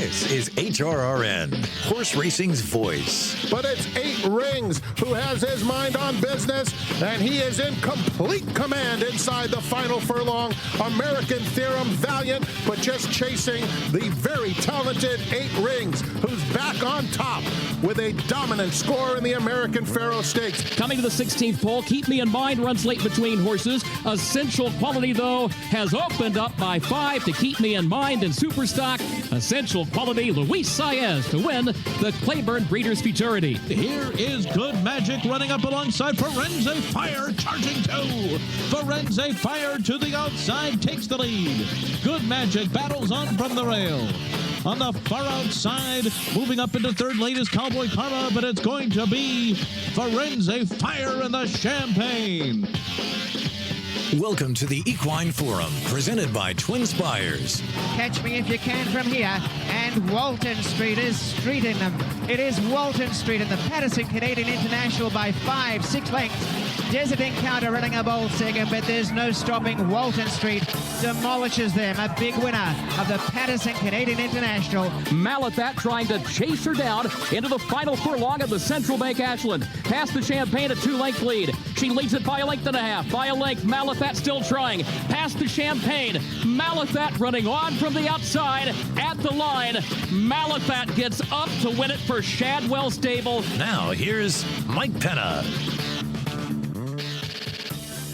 This is HRRN, horse racing's voice. But it's 8 Rings who has his mind on business, and he is in complete command inside the final furlong. American Theorem valiant, but just chasing the very talented 8 Rings, who's back on top with a dominant score in the American Pharoah Stakes. Coming to the 16th pole, Keep Me in Mind runs late between horses. Essential Quality, though, has opened up by 5 to Keep Me in Mind and Superstock. Essential Quality, Luis Saez to win the Claiborne Breeders' Futurity. Here is Good Magic running up alongside Forense Fire, charging 2. Forense Fire to the outside takes the lead. Good Magic battles on from the rail. On the far outside, moving up into third lane is Cowboy Karma, but it's going to be Forense Fire in the Champagne. Welcome to the Equine Forum, presented by TwinSpires. Catch me if you can from here. And Walton Street is streeting them. It is Walton Street and the Patterson Canadian International by 5-6 lengths. Desert Encounter running a bold second, but there's no stopping. Walton Street demolishes them. A big winner of the Patterson Canadian International. Malathaat trying to chase her down into the final furlong of the Central Bank Ashland. Past the Champagne, a 2-length lead. She leads it by a length and a half. By a length, Malathaat still trying. Past the Champagne. Malathaat running on from the outside at the line. Malathaat gets up to win it for Shadwell Stable. Now, here's Mike Penna.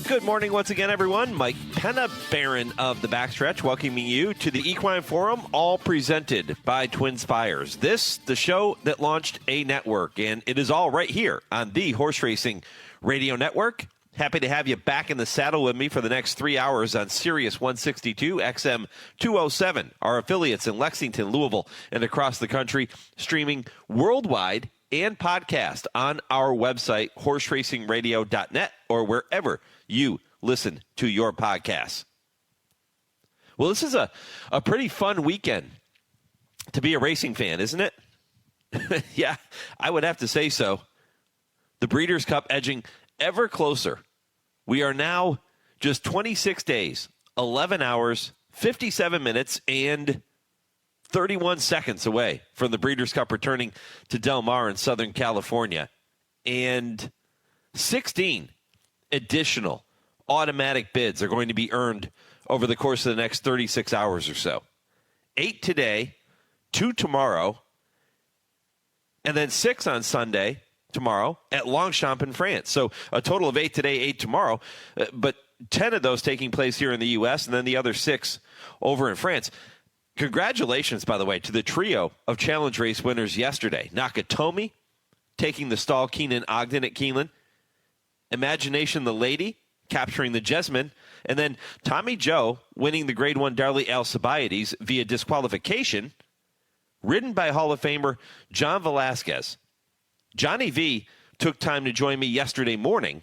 Good morning once again, everyone. Mike Penna, Baron of the Backstretch, welcoming you to the Equine Forum, all presented by TwinSpires. This, the show that launched a network, and it is all right here on the Horse Racing Radio Network. Happy to have you back in the saddle with me for the next 3 hours on Sirius 162, XM 207, our affiliates in Lexington, Louisville, and across the country, streaming worldwide and podcast on our website, horseracingradio.net, or wherever you listen to your podcasts. Well, this is a pretty fun weekend to be a racing fan, isn't it? Yeah, I would have to say so. The Breeders' Cup edging ever closer. We are now just 26 days, 11 hours, 57 minutes, and 31 seconds away from the Breeders' Cup returning to Del Mar in Southern California. And 16 additional automatic bids are going to be earned over the course of the next 36 hours or so. 8 today, 2 tomorrow, and then 6 on Sunday, tomorrow, at Longchamp in France. So a total of 8 today, 8 tomorrow, but 10 of those taking place here in the U.S., and then the other 6 over in France. Congratulations, by the way, to the trio of Challenge Race winners yesterday. Nakatomi taking the stall Keenan Ogden at Keeneland. Imagination the Lady capturing the Jessamine. And then Tommy Joe winning the Grade 1 Darley Alcibiades via disqualification, ridden by Hall of Famer John Velazquez. Johnny V took time to join me yesterday morning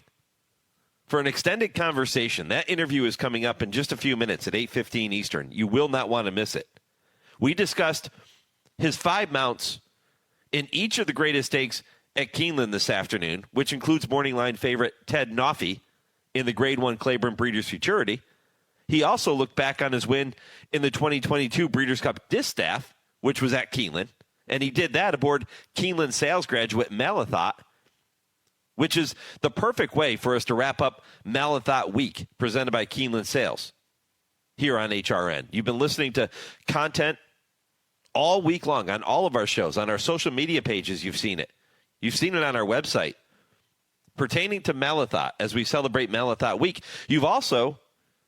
for an extended conversation. That interview is coming up in just a few minutes at 8:15 Eastern. You will not want to miss it. We discussed his 5 mounts in each of the greatest stakes at Keeneland this afternoon, which includes morning line favorite Ted Noffey in the Grade 1 Claiborne Breeders' Futurity. He also looked back on his win in the 2022 Breeders' Cup Distaff, which was at Keeneland, and he did that aboard Keeneland sales graduate Malathaat, which is the perfect way for us to wrap up Malathaat Week, presented by Keeneland Sales here on HRN. You've been listening to content all week long on all of our shows, on our social media pages. You've seen it. You've seen it on our website pertaining to Malathaat as we celebrate Malathaat Week. You've also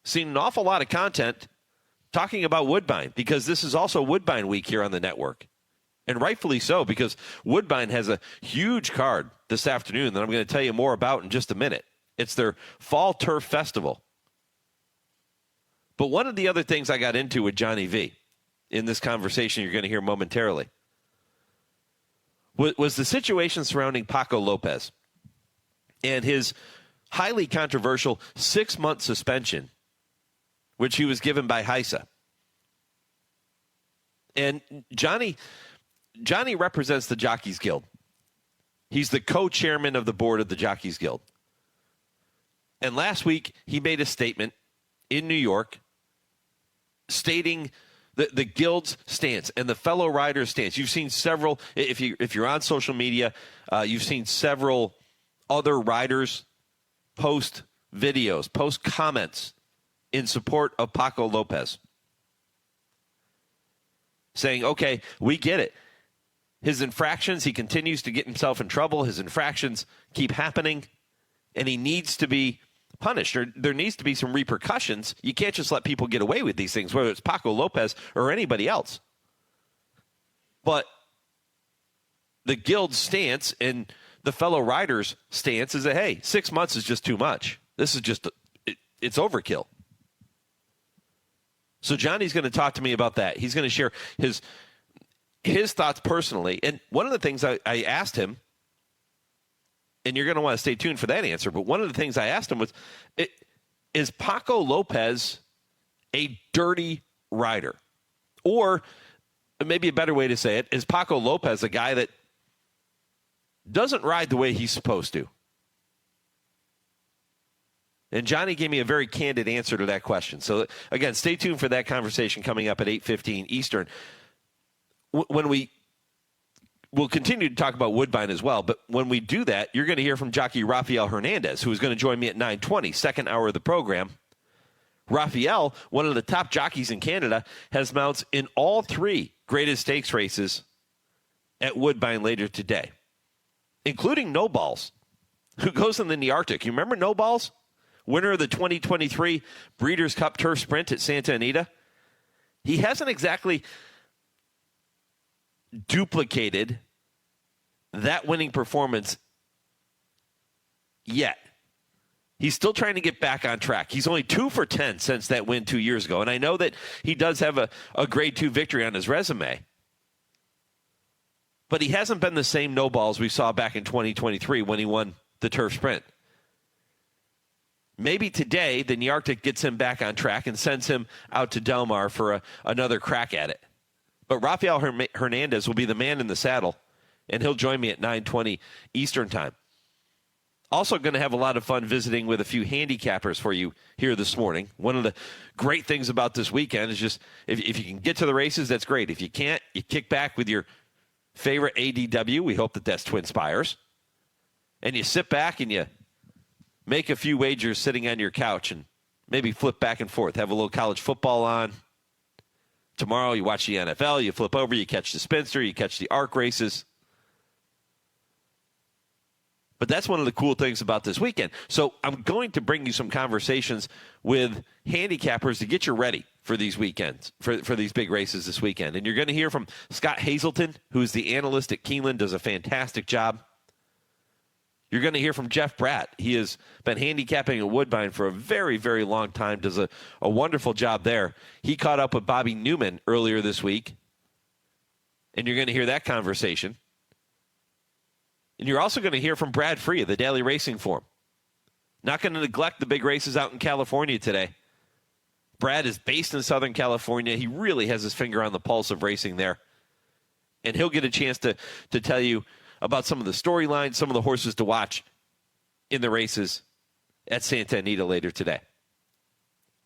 seen an awful lot of content talking about Woodbine, because this is also Woodbine Week here on the network. And rightfully so, because Woodbine has a huge card this afternoon that I'm going to tell you more about in just a minute. It's their Fall Turf Festival. But one of the other things I got into with Johnny V in this conversation you're going to hear momentarily was the situation surrounding Paco Lopez and his highly controversial 6-month suspension, which he was given by HISA. And Johnny represents the Jockeys Guild. He's the co-chairman of the board of the Jockeys Guild. And last week, he made a statement in New York stating the guild's stance and the fellow riders' stance. You've seen several, if you're on social media, you've seen several other riders post videos, post comments in support of Paco Lopez, saying, okay, we get it. His infractions, he continues to get himself in trouble. His infractions keep happening, and he needs to be punished. There needs to be some repercussions. You can't just let people get away with these things, whether it's Paco Lopez or anybody else. But the guild's stance and the fellow riders' stance is that, hey, 6 months is just too much. This is just, it's overkill. So Johnny's going to talk to me about that. He's going to share his thoughts personally. And one of the things I asked him, and you're going to want to stay tuned for that answer, but one of the things I asked him was, is Paco Lopez a dirty rider? Or maybe a better way to say it, is Paco Lopez a guy that doesn't ride the way he's supposed to? And Johnny gave me a very candid answer to that question. So, again, stay tuned for that conversation coming up at 8:15 Eastern. We'll continue to talk about Woodbine as well, but when we do that, you're going to hear from jockey Rafael Hernandez, who is going to join me at 9:20, second hour of the program. Rafael, one of the top jockeys in Canada, has mounts in all 3 Greatest Stakes races at Woodbine later today, including No Balls, who goes in the Arctic. You remember No Balls? Winner of the 2023 Breeders Cup Turf Sprint at Santa Anita. He hasn't exactly duplicated that winning performance yet. He's still trying to get back on track. He's only 2 for 10 since that win 2 years ago. And I know that he does have a grade 2 victory on his resume. But he hasn't been the same No Balls we saw back in 2023 when he won the Turf Sprint. Maybe today the Arctic gets him back on track and sends him out to Del Mar for another crack at it. But Rafael Hernandez will be the man in the saddle, and he'll join me at 9:20 Eastern Time. Also going to have a lot of fun visiting with a few handicappers for you here this morning. One of the great things about this weekend is just if you can get to the races, that's great. If you can't, you kick back with your favorite ADW. We hope that that's TwinSpires. And you sit back and you make a few wagers sitting on your couch and maybe flip back and forth. Have a little college football on. Tomorrow you watch the NFL, you flip over, you catch the Spinster, you catch the ARC races. But that's one of the cool things about this weekend. So I'm going to bring you some conversations with handicappers to get you ready for these weekends, for these big races this weekend. And you're going to hear from Scott Hazelton, who's the analyst at Keeneland, does a fantastic job. You're going to hear from Jeff Bratt. He has been handicapping at Woodbine for a very, very long time, does a wonderful job there. He caught up with Bobby Newman earlier this week, and you're going to hear that conversation. And you're also going to hear from Brad Free of the Daily Racing Form. Not going to neglect the big races out in California today. Brad is based in Southern California. He really has his finger on the pulse of racing there. And he'll get a chance to tell you about some of the storylines, some of the horses to watch in the races at Santa Anita later today.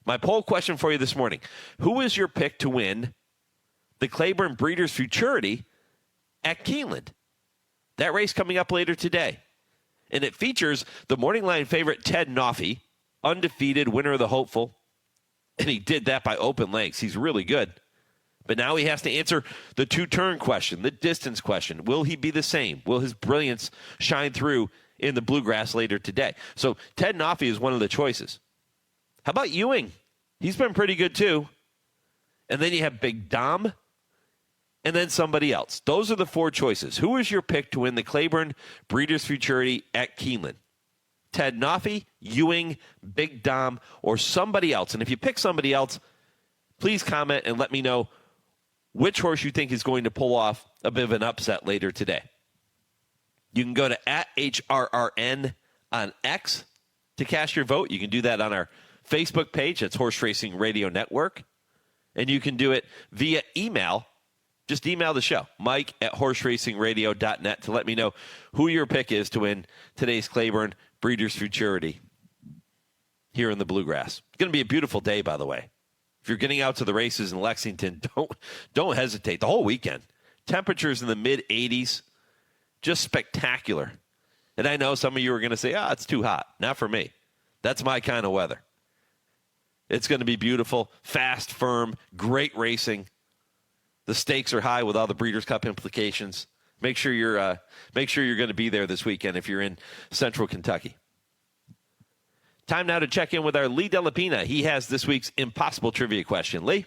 My poll question for you this morning: who is your pick to win the Claiborne Breeders' Futurity at Keeneland? That race coming up later today. And it features the morning line favorite Ted Noffey, undefeated, winner of the Hopeful. And he did that by open lengths. He's really good. But now he has to answer the 2-turn question, the distance question. Will he be the same? Will his brilliance shine through in the Bluegrass later today? So Ted Noffey is one of the choices. How about Ewing? He's been pretty good too. And then you have Big Dom, and then somebody else. Those are the 4 choices. Who is your pick to win the Claiborne Breeders' Futurity at Keeneland? Ted Noffey, Ewing, Big Dom, or somebody else? And if you pick somebody else, please comment and let me know which horse you think is going to pull off a bit of an upset later today. You can go to @HRRN on X to cast your vote. You can do that on our Facebook page. That's Horse Racing Radio Network. And you can do it via email. Just email the show, mike@horseracingradio.net, to let me know who your pick is to win today's Claiborne Breeders' Futurity here in the Bluegrass. It's going to be a beautiful day, by the way. If you're getting out to the races in Lexington, don't hesitate. The whole weekend. Temperatures in the mid-80s, just spectacular. And I know some of you are going to say, it's too hot. Not for me. That's my kind of weather. It's going to be beautiful, fast, firm, great racing. The stakes are high with all the Breeders' Cup implications. Make sure you're going to be there this weekend if you're in Central Kentucky. Time now to check in with our Lee Delapina. He has this week's impossible trivia question. Lee?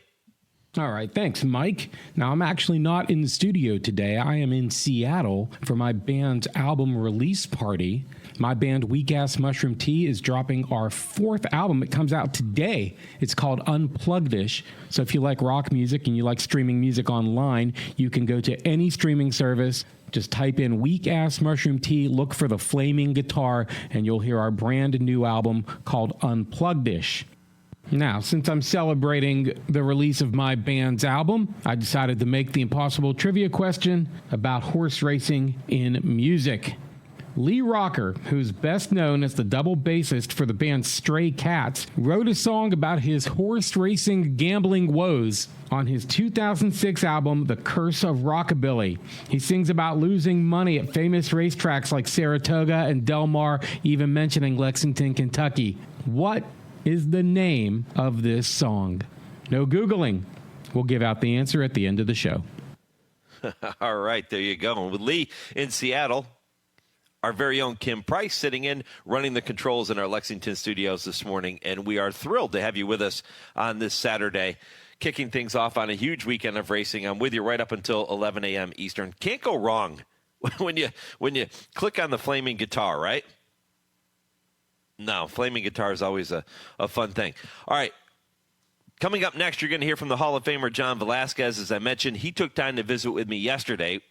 All right, thanks, Mike. Now, I'm actually not in the studio today. I am in Seattle for my band's album release party. My band, Weak Ass Mushroom Tea, is dropping our 4th album. It comes out today. It's called Unplugged-ish. So if you like rock music and you like streaming music online, you can go to any streaming service. Just type in Weak Ass Mushroom Tea, look for the flaming guitar, and you'll hear our brand new album called Unplugged-ish. Now, since I'm celebrating the release of my band's album, I decided to make the impossible trivia question about horse racing in music. Lee Rocker, who's best known as the double bassist for the band Stray Cats, wrote a song about his horse racing gambling woes on his 2006 album, The Curse of Rockabilly. He sings about losing money at famous racetracks like Saratoga and Del Mar, even mentioning Lexington, Kentucky. What is the name of this song? No Googling. We'll give out the answer at the end of the show. All right, there you go. With Lee in Seattle, our very own Kim Price sitting in, running the controls in our Lexington studios this morning, and we are thrilled to have you with us on this Saturday, kicking things off on a huge weekend of racing. I'm with you right up until 11 a.m. Eastern. Can't go wrong when you click on the flaming guitar, right? No, flaming guitar is always a fun thing. All right, coming up next, you're going to hear from the Hall of Famer John Velazquez. As I mentioned, he took time to visit with me yesterday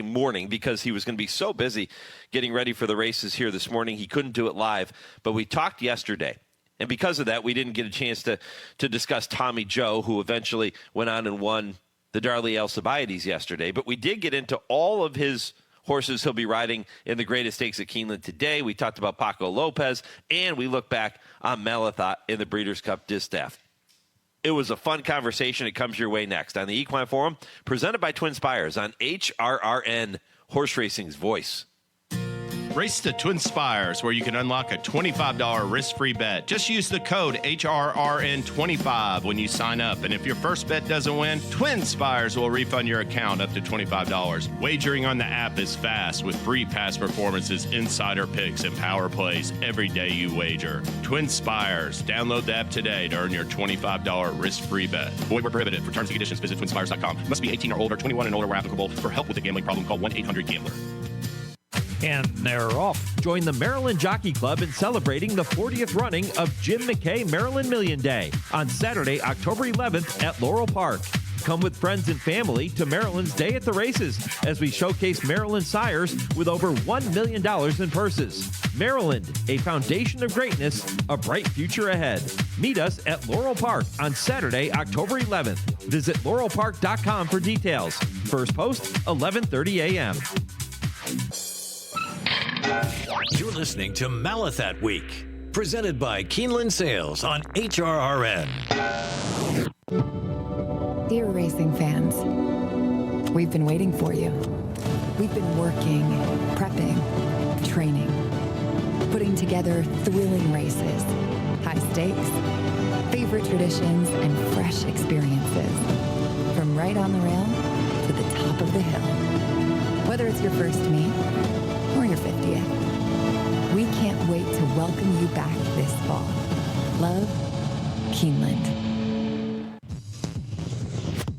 morning because he was going to be so busy getting ready for the races here this morning. He couldn't do it live, but we talked yesterday. And because of that, we didn't get a chance to discuss Tommy Joe, who eventually went on and won the Darley Alcibiades yesterday. But we did get into all of his horses he'll be riding in the greatest stakes at Keeneland today. We talked about Paco Lopez, and we look back on Malathaat in the Breeders' Cup Distaff. It was a fun conversation. It comes your way next on the Equine Forum, presented by TwinSpires on HRRN, horse racing's voice. Race to TwinSpires, where you can unlock a $25 risk-free bet. Just use the code HRRN25 when you sign up. And if your first bet doesn't win, TwinSpires will refund your account up to $25. Wagering on the app is fast with free past performances, insider picks, and power plays every day you wager. TwinSpires. Download the app today to earn your $25 risk-free bet. Void where prohibited. For terms and conditions, visit TwinSpires.com. Must be 18 or older, 21 and older where applicable. For help with a gambling problem, call 1-800-GAMBLER. And they're off. Join the Maryland Jockey Club in celebrating the 40th running of Jim McKay Maryland Million Day on Saturday, October 11th at Laurel Park. Come with friends and family to Maryland's Day at the Races as we showcase Maryland sires with over $1 million in purses. Maryland, a foundation of greatness, a bright future ahead. Meet us at Laurel Park on Saturday, October 11th. Visit laurelpark.com for details. First post, 11:30 a.m. You're listening to Malathaat Week, presented by Keeneland Sales on HRRN. Dear racing fans, we've been waiting for you. We've been working, prepping, training, putting together thrilling races, high stakes, favorite traditions, and fresh experiences. From right on the rail to the top of the hill. Whether it's your first meet or your 50th, we can't wait to welcome you back this fall. Love, Keeneland.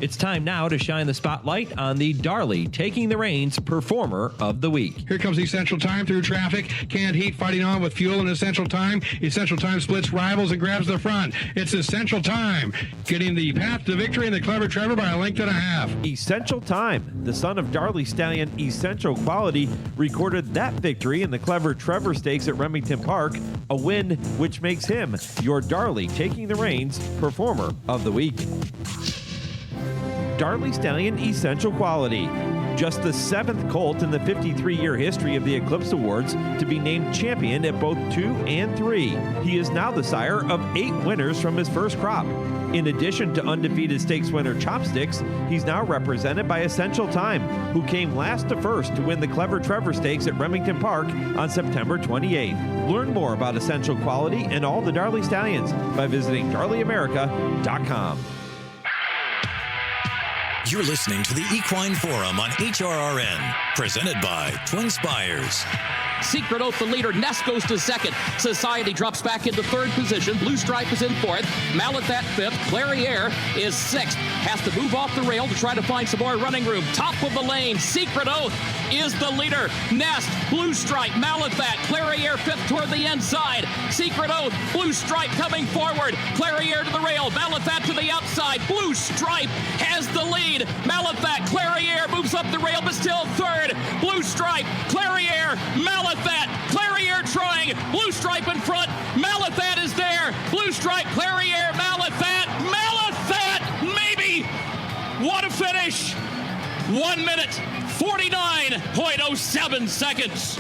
It's time now to shine the spotlight on the Darley Taking the Reins Performer of the Week. Here comes Essential Time through traffic. Canned Heat fighting on with fuel in Essential Time. Essential Time splits rivals and grabs the front. It's Essential Time, getting the path to victory in the Clever Trevor by a length and a half. Essential Time, the son of Darley stallion Essential Quality, recorded that victory in the Clever Trevor Stakes at Remington Park, a win which makes him your Darley Taking the Reins Performer of the Week. Darley Stallion Essential Quality. Just the 7th colt in the 53-year history of the Eclipse Awards to be named champion at both 2 and 3. He is now the sire of 8 winners from his first crop. In addition to undefeated stakes winner Chopsticks, he's now represented by Essential Time, who came last to first to win the Clever Trevor Stakes at Remington Park on September 28th. Learn more about Essential Quality and all the Darley Stallions by visiting darleyamerica.com. You're listening to the Equine Forum on HRRN, presented by TwinSpires. Secret Oath, the leader. Nest goes to second. Society drops back into third position. Blue Stripe is in fourth. Malathaat fifth. Clairiere is sixth. Has to move off the rail to try to find some more running room. Top of the lane. Secret Oath is the leader. Nest, Blue Stripe, Malathaat, Clairiere fifth toward the inside. Secret Oath, Blue Stripe coming forward. Clairiere to the rail. Malathaat to the outside. Blue Stripe has the lead. Malathaat, Clairiere moves up the rail, but still third. Blue Stripe, Clairiere, Malathaat, Clairiere trying. Blue Stripe in front. Malathaat is there. Blue Stripe, Clairiere, Malathaat, maybe. What a finish. 1 minute, 49.07 seconds.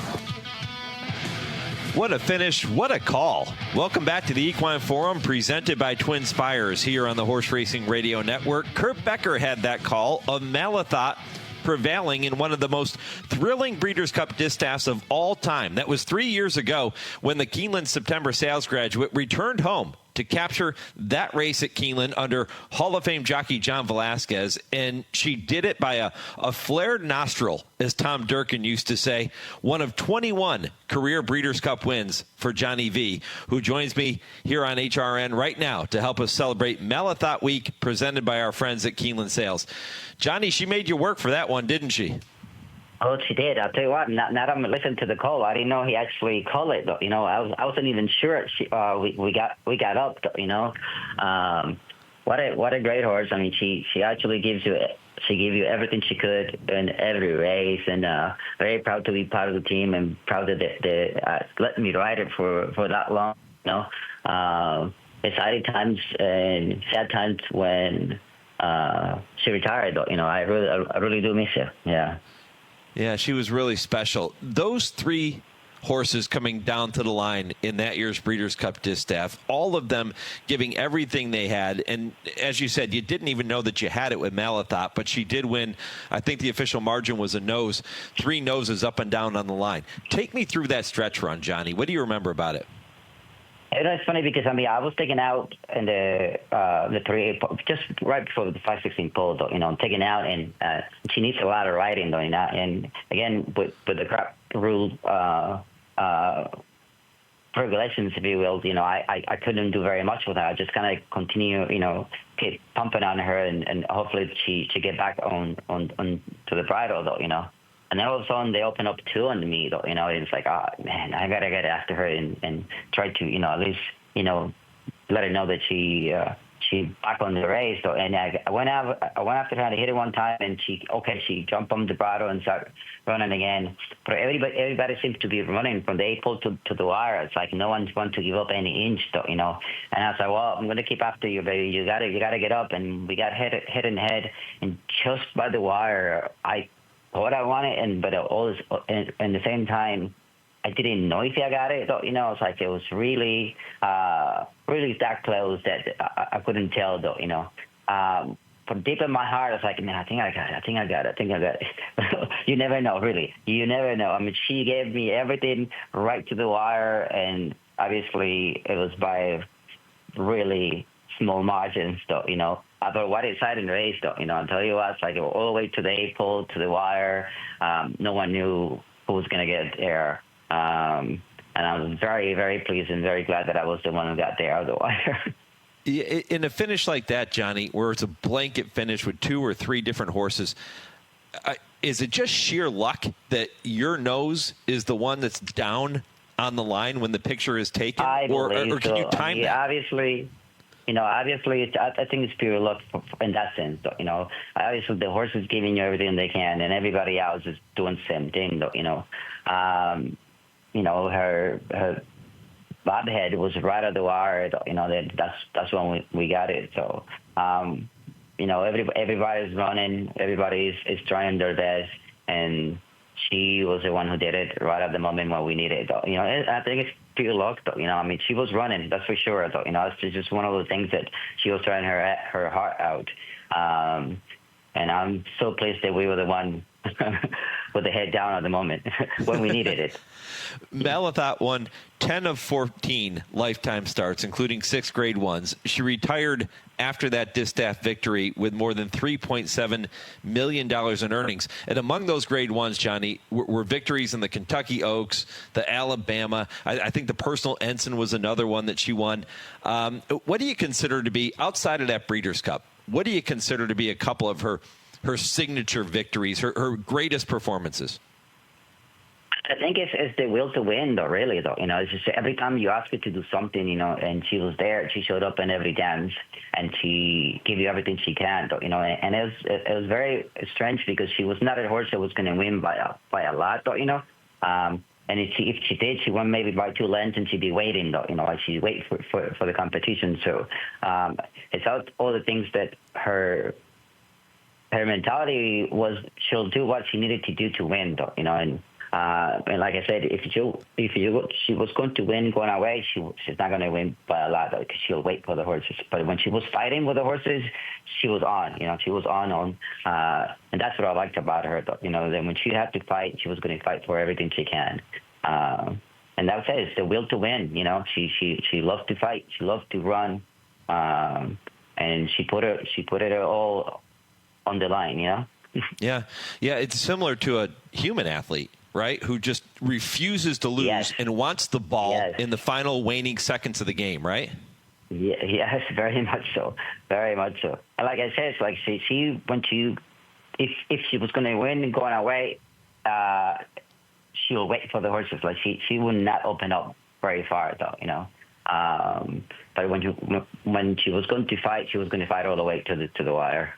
What a finish. What a call. Welcome back to the Equine Forum, presented by TwinSpires here on the Horse Racing Radio Network. Kurt Becker had that call of Malathaat prevailing in one of the most thrilling Breeders' Cup Distaffs of all time. That was 3 years ago when the Keeneland September sales graduate returned home to capture that race at Keeneland under Hall of Fame jockey John Velazquez, and she did it by a flared nostril, as Tom Durkin used to say. One of 21 career Breeders' Cup wins for Johnny V, who joins me here on HRN right now to help us celebrate Malathaat Week, presented by our friends at Keeneland Sales. Johnny, she made you work for that one, didn't she? Oh, she did. I'll tell you what. Now that I'm listening to the call, I didn't know he actually called it. You know, I wasn't even sure. We got up. You know, what a great horse. I mean, she actually gave you everything she could in every race, and very proud to be part of the team, and proud that they let me ride it for that long. You know, exciting times and sad times when she retired. You know, I really do miss her. Yeah. Yeah, she was really special. Those three horses coming down to the line in that year's Breeders' Cup Distaff, all of them giving everything they had. And as you said, you didn't even know that you had it with Malathaat, but she did win. I think the official margin was a nose, 3 noses up and down on the line. Take me through that stretch run, Johnny. What do you remember about it? You know, it's funny because, I mean, I was taken out in the 3-8, just right before the 5-16 pole, though, you know, taken out, and she needs a lot of riding, though, you know, and again, with the crop rule regulations, if you will, you know, I couldn't do very much with her. I just kind of continue, you know, keep pumping on her, and hopefully she get back on to the bridle, though, you know. And then all of a sudden they open up 2 on me, though, you know. It's like, oh man, I gotta get after her and try to, you know, at least, you know, let her know that she back on the race, though. And I went after her and I hit her one time, and she jumped on the bridle and started running again. But everybody seems to be running from the 8 pole to the wire. It's like no one wants to give up any inch, though, you know. And I was like, well, I'm gonna keep after you, baby. You gotta get up. And we got head in head, and just by the wire, what I wanted, but always, in the same time, I didn't know if I got it. You know, it's like it was really that close that I couldn't tell, though. You know, from deep in my heart, I was like, man, I think I got it. You never know, really. You never know. I mean, she gave me everything right to the wire, and obviously it was by really small margins, though. You know. But what exciting race, though, you know, I'll tell you what, it's like all the way to the 8 pole, to the wire. No one knew who was going to get there. And I was very, very pleased and very glad that I was the one who got there out of the wire. In a finish like that, Johnny, where it's a blanket finish with 2 or 3 different horses, is it just sheer luck that your nose is the one that's down on the line when the picture is taken? Or can you time that? Obviously, you know, I think it's pure luck in that sense, though, you know. Obviously, the horse is giving you everything they can, and everybody else is doing the same thing, though, you know. You know, her bobhead was right at the wire, though, you know. That's when we got it. So, you know, everybody's running, everybody is trying their best, and she was the one who did it right at the moment when we needed it. You know, I think it's pure luck, though. You know, I mean, she was running, that's for sure. Though, you know, it's just one of those things that she was trying her heart out. And I'm so pleased that we were the one with the head down at the moment when we needed it. Malathaat won 10 of 14 lifetime starts, including 6 grade ones. She retired after that distaff victory with more than $3.7 million in earnings. And among those grade ones, Johnny, were victories in the Kentucky Oaks, the Alabama. I think the Personal Ensign was another one that she won. What do you consider to be, outside of that Breeders' Cup, what do you consider to be a couple of her signature victories, her greatest performances? I think it's the will to win, though, really, though. You know, it's just every time you ask her to do something, you know, and she was there, she showed up in every dance, and she gave you everything she can, though, you know. And it was very strange because she was not a horse that was going to win by a lot, though, you know. And if she did, she won maybe by 2 lengths, and she'd be waiting, though, you know, like she'd wait for the competition. So it's all the things that her mentality was, she'll do what she needed to do to win, though, you know. And like I said, if she was going to win going away, she's not going to win by a lot, though, because she'll wait for the horses. But when she was fighting with the horses, she was on. You know, she was on, and that's what I liked about her, though. You know, that when she had to fight, she was going to fight for everything she can. And that's it. It's the will to win. You know, she loves to fight. She loves to run, and she put it all on the line. You know. Yeah. It's similar to a human athlete, right, who just refuses to lose and wants the ball in the final waning seconds of the game, right? Yeah, yes, very much so. Very much so. And like I said, it's like she went to, if she was going to win going away, she'll wait for the horses. Like she would not open up very far, though, you know. But when she was going to fight, she was going to fight all the way to the wire.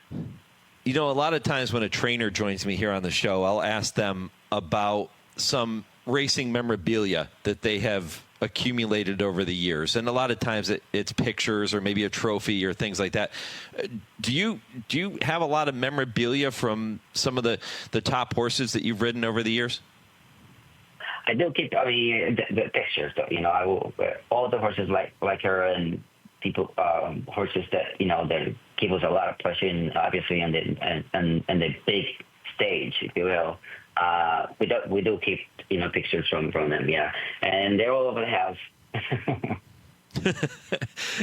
You know, a lot of times when a trainer joins me here on the show, I'll ask them about some racing memorabilia that they have accumulated over the years. And a lot of times it's pictures or maybe a trophy or things like that. Do you have a lot of memorabilia from some of the top horses that you've ridden over the years? I do keep the pictures, though. You know, all the horses like her and people, horses that, you know, that give us a lot of pleasure, and obviously on the big stage, if you will. We do keep, you know, pictures from them, yeah, and they're all over the house.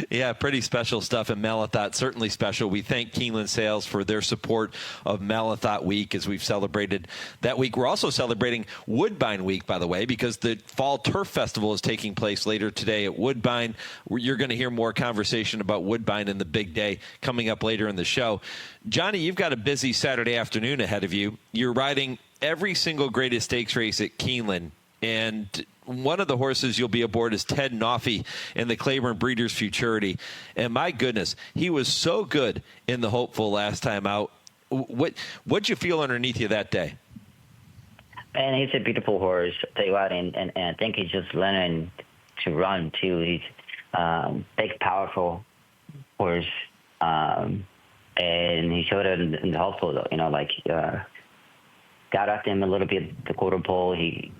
Yeah, pretty special stuff. And Malathaat, certainly special. We thank Keeneland Sales for their support of Malathaat Week as we've celebrated that week. We're also celebrating Woodbine Week, by the way, because the Fall Turf Festival is taking place later today at Woodbine. You're going to hear more conversation about Woodbine and the big day coming up later in the show. Johnny, you've got a busy Saturday afternoon ahead of you. You're riding every single Greatest Stakes race at Keeneland, and one of the horses you'll be aboard is Ted Noffey in the Claiborne Breeders Futurity. And my goodness, he was so good in the Hopeful last time out. What'd you feel underneath you that day? Man, he's a beautiful horse. I'll tell you what, and I think he's just learning to run too. He's big, powerful horse, and he showed it in the Hopeful, though. You know, like got at him a little bit the quarter pole. He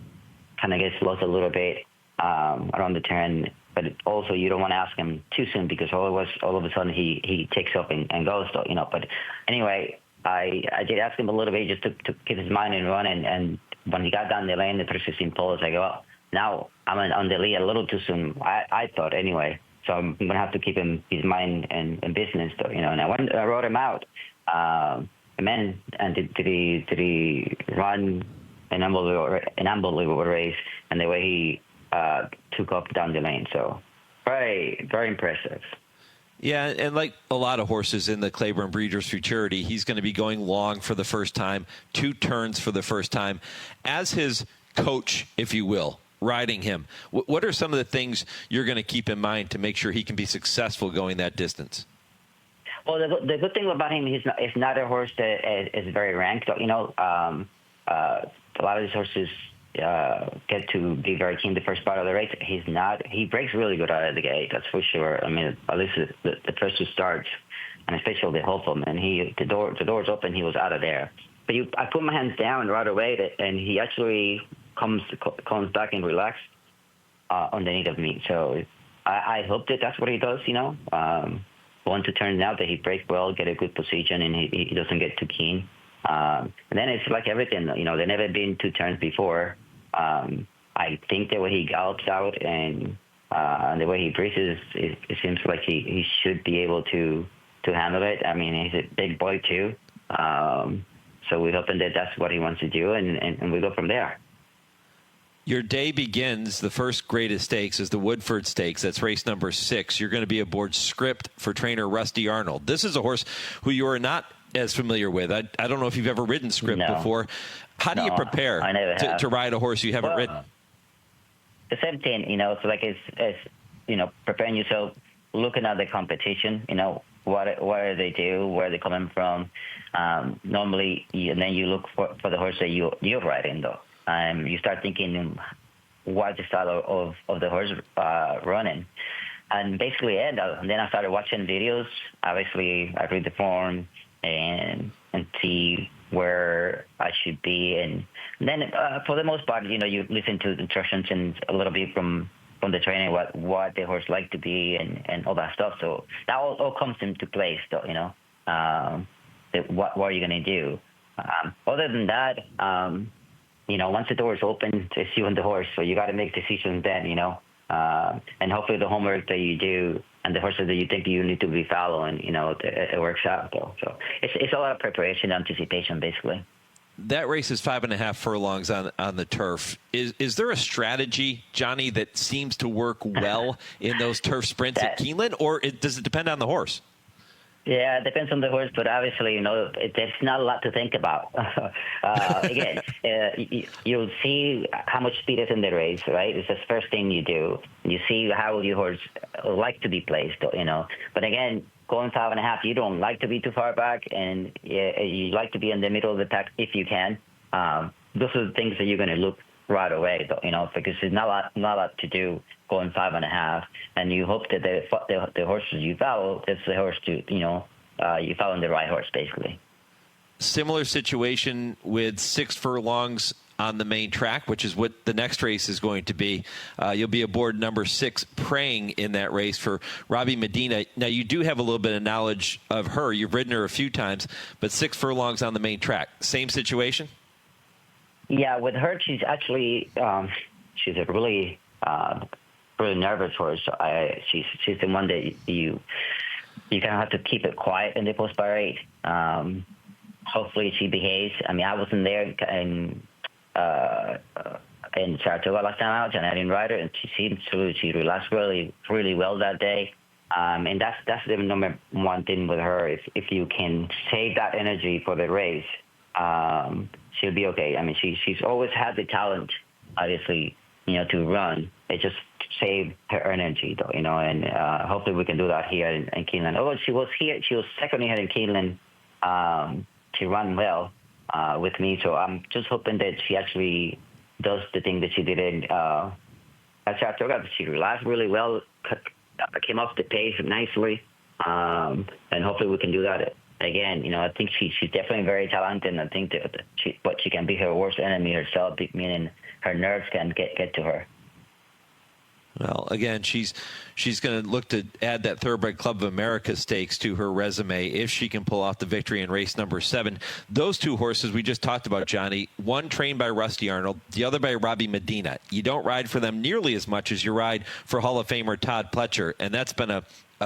kind of gets lost a little bit around the turn, but also you don't want to ask him too soon because all of a sudden he takes up and goes, though, you know. But anyway, I did ask him a little bit just to keep his mind and run, and when he got down the lane, the 316 pole, I go, well, now I'm on the lead a little too soon, I thought anyway. So I'm going to have to keep his mind and business, though, you know. And I wrote him out, and did he run an unbelievable race, and the way he took up down the lane. So very, very impressive. Yeah, and like a lot of horses in the Claiborne Breeders Futurity, he's going to be going long for the first time, 2 turns for the first time. As his coach, if you will, riding him, what are some of the things you're going to keep in mind to make sure he can be successful going that distance? Well, the good thing about him, he's not a horse that is very ranked. You know, a lot of these horses get to be very keen the first part of the race. He's not. He breaks really good out of the gate, that's for sure. I mean, at least the first 2 starts, and especially the Hopeful, man. The doors open, he was out of there. but I put my hands down right away, and he actually comes back and relax underneath of me. So I hope that's what he does, want to turn out that he breaks well, get a good position, and he doesn't get too keen. And then it's like everything, they've never been 2 turns before. I think the way he gallops out and the way he breathes, it seems like he should be able to handle it. I mean, he's a big boy too. So we're hoping that that's what he wants to do, and we go from there. Your day begins. The first greatest stakes is the Woodford Stakes. That's race number 6. You're going to be aboard Script for trainer Rusty Arnold. This is a horse who you are not as familiar with. I don't know if you've ever ridden Script before. How do you prepare to ride a horse you haven't ridden? The same thing, so like it's preparing yourself, looking at the competition, what do they do, where they're coming from. Normally, and then you look for the horse that you're riding, though. You start thinking what's the style of the horse running. And basically, and then I started watching videos. Obviously, I read the form and see where I should be. And then for the most part, you listen to the instructions and a little bit from the training, what the horse like to be and all that stuff. So that all comes into place, though, what are you going to do? Other than that, once the door is open, it's you and the horse, so you got to make decisions then, and hopefully the homework that you do and the horses that you think you need to be following, it works out, though. So it's a lot of preparation, anticipation, basically. That race is 5.5 furlongs on the turf. Is there a strategy, Johnny, that seems to work well in those turf sprints at Keeneland, or does it depend on the horse? Yeah, it depends on the horse, but obviously, there's not a lot to think about. Again, you'll see how much speed is in the race, right? It's the first thing you do. You see how your horse like to be placed, But again, going 5.5, you don't like to be too far back, and you like to be in the middle of the pack if you can. Those are the things that you're going to look right away, though, because there's not a lot to do going 5.5, and you hope that the horses you follow, that's the horse you follow the right horse, basically. Similar situation with 6 furlongs on the main track, which is what the next race is going to be. You'll be aboard number 6, Praying, in that race for Robbie Medina. Now, you do have a little bit of knowledge of her. You've ridden her a few times, but 6 furlongs on the main track. Same situation? Yeah, with her, she's actually she's a really nervous horse. She's the one that you kind of have to keep it quiet in the post-by 8. Hopefully she behaves. I mean, I wasn't there in Saratoga last time out, and I didn't ride her, and she relaxed really, really well that day. And that's the number one thing with her. If you can save that energy for the race, she'll be okay. I mean, she's always had the talent, obviously, to run. It just saved her energy, though, and hopefully we can do that here in Keeneland. Although she was second here in Keeneland. She ran well with me, so I'm just hoping that she actually does the thing that she did in Saratoga. She relaxed really well, came off the pace nicely, and hopefully we can do that again. I think she's definitely very talented, and I think that she can be her worst enemy herself, meaning her nerves can get to her. Well, again, she's going to look to add that Thoroughbred Club of America stakes to her resume if she can pull off the victory in race number 7. Those 2 horses we just talked about, Johnny, one trained by Rusty Arnold, the other by Robbie Medina. You don't ride for them nearly as much as you ride for Hall of Famer Todd Pletcher, and that's been a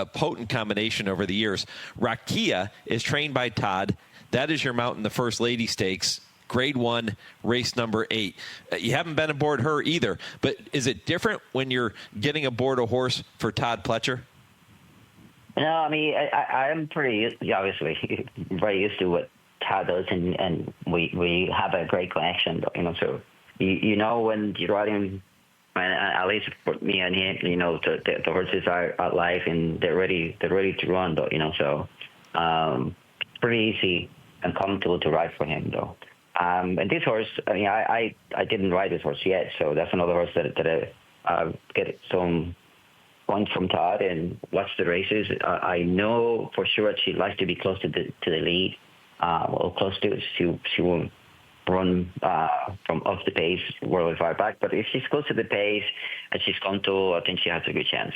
potent combination over the years. Rakia is trained by Todd. That is your mount in the First Lady Stakes. Grade 1, race number 8. You haven't been aboard her either, but is it different when you're getting aboard a horse for Todd Pletcher? No, I mean, I'm pretty, obviously, very used to what Todd does, and we have a great connection, so when you're riding, at least for me and him, the horses are alive and they're ready to run, though, so pretty easy and comfortable to ride for him, though. And this horse, I mean, I didn't ride this horse yet, so that's another horse that I get some points from Todd and watch the races. I know for sure she likes to be close to the lead, or close to it, she will run from off the pace really far back. But if she's close to the pace and she's comfortable, I think she has a good chance.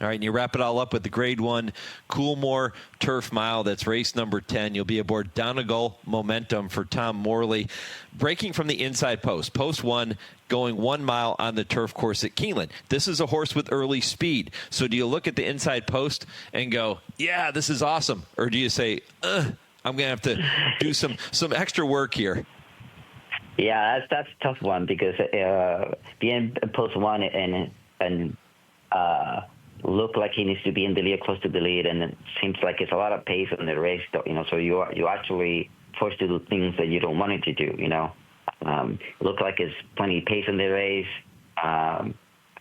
All right, and you wrap it all up with the Grade 1 Coolmore Turf Mile. That's race number 10. You'll be aboard Donegal Momentum for Tom Morley. Breaking from the inside post. Post 1, going 1 mile on the turf course at Keeneland. This is a horse with early speed. So do you look at the inside post and go, yeah, this is awesome? Or do you say, I'm going to have to do some extra work here? Yeah, that's a tough one because being post 1 and look like he needs to be in the lead, close to the lead, and it seems like it's a lot of pace in the race, so you actually forced to do things that you don't want it to do, look like it's plenty of pace in the race.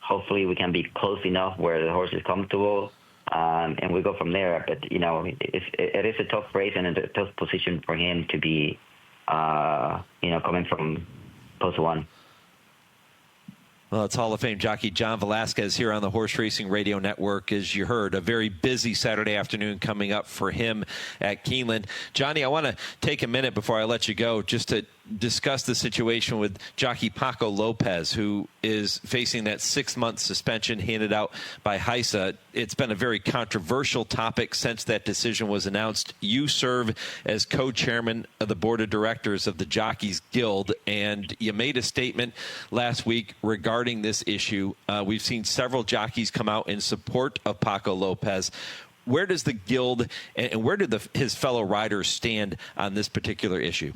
Hopefully we can be close enough where the horse is comfortable, and we go from there. But, it is a tough race and a tough position for him to be, coming from post 1. Well, it's Hall of Fame jockey John Velazquez here on the Horse Racing Radio Network. As you heard, a very busy Saturday afternoon coming up for him at Keeneland. Johnny, I want to take a minute before I let you go just to discuss the situation with jockey Paco Lopez, who is facing that 6-month suspension handed out by HISA. It's been a very controversial topic since that decision was announced. You serve as co-chairman of the board of directors of the Jockeys Guild, and you made a statement last week regarding this issue. We've seen several jockeys come out in support of Paco Lopez. Where does the Guild and where do his fellow riders stand on this particular issue?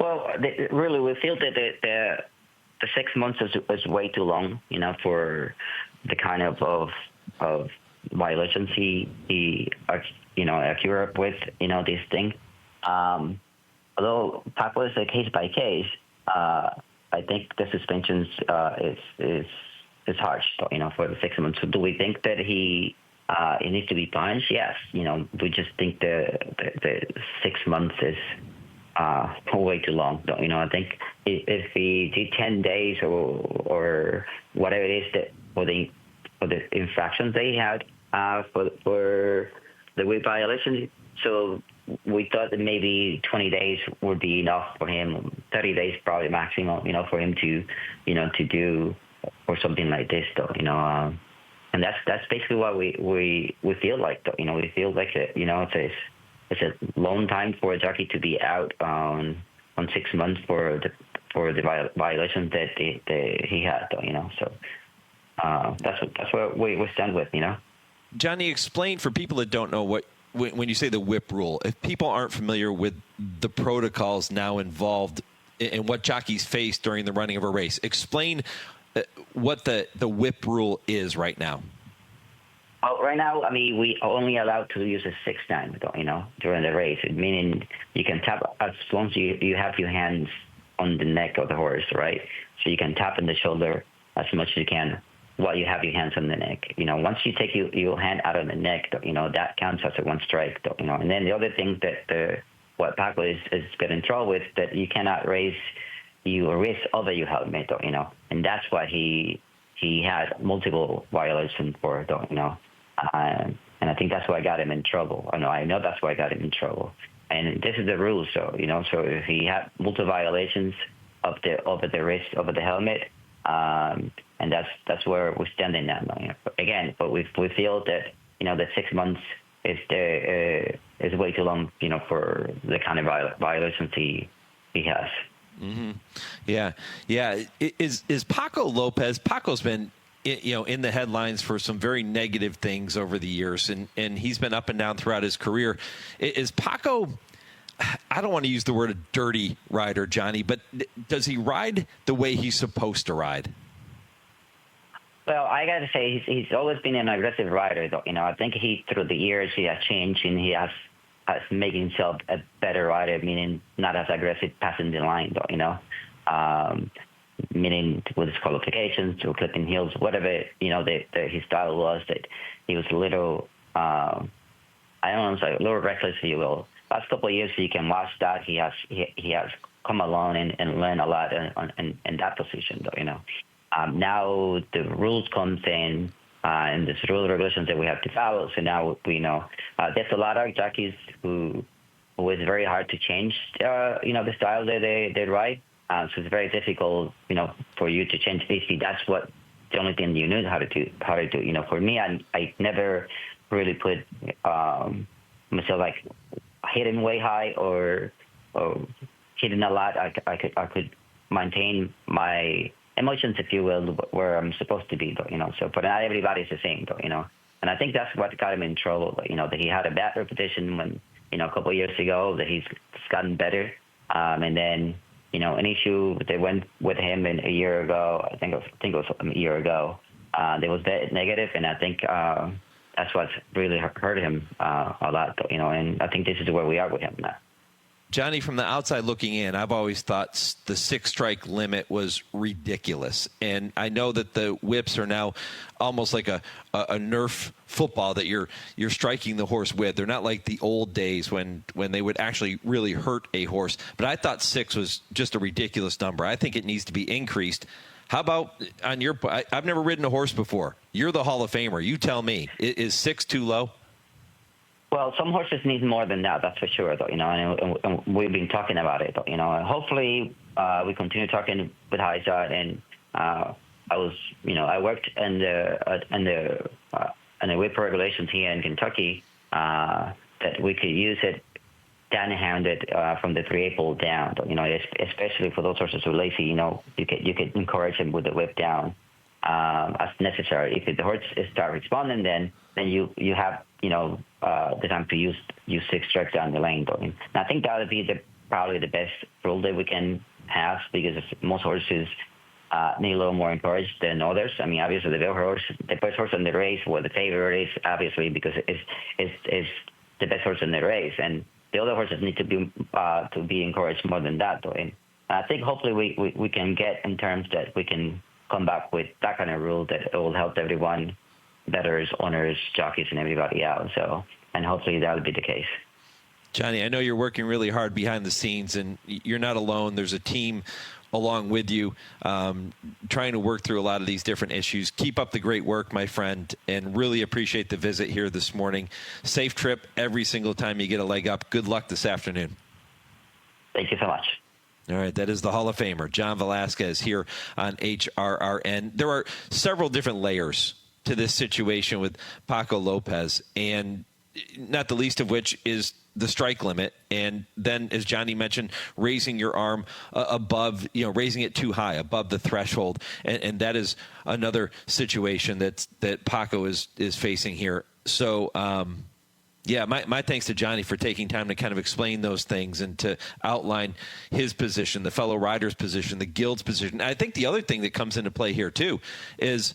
Well, really, we feel that the 6 months is way too long, for the kind of violations he accurate with, this thing. Although Paco is a case by case, I think the suspensions is harsh, for the 6 months. So do we think that he needs to be punished? Yes. We just think the 6 months is way too long. I think if he did 10 days or whatever it is that for the infractions they had for the weight violation, so we thought that maybe 20 days would be enough for him. 30 days probably maximum, for him to do or something like this, though. And that's basically what we feel like, though. We feel like it's a long time for a jockey to be out on 6 months for the violations that he had, though. So that's what we stand with, Johnny, explain for people that don't know when you say the whip rule. If people aren't familiar with the protocols now involved in what jockeys face during the running of a race, explain what the whip rule is right now. Oh, right now, we are only allowed to use a 6 time, during the race, meaning you can tap as long as you have your hands on the neck of the horse, right? So you can tap in the shoulder as much as you can while you have your hands on the neck. Once you take your hand out of the neck, that counts as a 1 strike, And then the other thing that what Paco is getting in trouble with, that you cannot raise your wrist over your helmet, And that's why he had multiple violations for it, and I think that's why I got him in trouble. I know that's why I got him in trouble. And this is the rule, so if he had multiple violations over the wrist, over the helmet, and that's where we're standing now. Again, but we feel that that 6 months is way too long, for the kind of violations he has. Mm-hmm. Yeah. Is Paco Lopez? Paco's been in the headlines for some very negative things over the years, and he's been up and down throughout his career. Is Paco, I don't want to use the word a dirty rider, Johnny, but does he ride the way he's supposed to ride? Well, I got to say, he's always been an aggressive rider, though. I think through the years, he has changed, and he has made himself a better rider, meaning not as aggressive passing the line, though, meaning with his qualifications or clipping heels, whatever, his style was, that he was a little, I don't know, a little reckless, if you will. Last couple of years, you can watch that. He has come along and learned a lot in that position, though, Now the rules comes in, and there's rule regulations that we have to follow. So now we know there's a lot of jockeys who was very hard to change, the style that they ride. So it's very difficult, for you to change. Basically, that's what the only thing you knew how to do. For me, I never really put myself like hitting way high or hitting a lot. I could maintain my emotions, if you will, where I'm supposed to be, though. So, but not everybody's the same, though, And I think that's what got him in trouble, that he had a bad reputation when, a couple of years ago, that he's gotten better. And then, an issue they went with him a year ago. I think it was a year ago. There was that negative, and I think that's what's really hurt him a lot, And I think this is where we are with him now. Johnny, from the outside looking in, I've always thought the 6-strike limit was ridiculous. And I know that the whips are now almost like a Nerf football that you're striking the horse with. They're not like the old days when they would actually really hurt a horse. But I thought 6 was just a ridiculous number. I think it needs to be increased. How about on your – I've never ridden a horse before. You're the Hall of Famer. You tell me. Is 6 too low? Well, some horses need more than that, that's for sure, though, and we've been talking about it, and hopefully we continue talking with Hazelton, and I worked in the whip regulations here in Kentucky that we could use it down-handed from the 3/8 pole down, especially for those horses who are lazy, you could encourage them with the whip down as necessary. If the horse start responding, then you have the time to use 6 strikes down the lane. And I think that would be probably the best rule that we can have, because most horses need a little more encouraged than others. I mean, obviously the best horse in the race, or the favorite race, obviously, because it's the best horse in the race, and the other horses need to be encouraged more than that. And I think hopefully we can get in terms that we can come back with that kind of rule that will help everyone, bettors, owners, jockeys, and everybody out. So, and hopefully that'll be the case. Johnny, I know you're working really hard behind the scenes, and you're not alone. There's a team along with you trying to work through a lot of these different issues. Keep up the great work, my friend, and really appreciate the visit here this morning. Safe trip every single time you get a leg up. Good luck this afternoon. Thank you so much. All right, that is the Hall of Famer, John Velazquez, here on HRRN. There are several different layers to this situation with Paco Lopez, and not the least of which is the strike limit. And then, as Johnny mentioned, raising your arm above, raising it too high, above the threshold. And that is another situation that Paco is facing here. So, my thanks to Johnny for taking time to kind of explain those things and to outline his position, the fellow riders' position, the guild's position. I think the other thing that comes into play here, too, is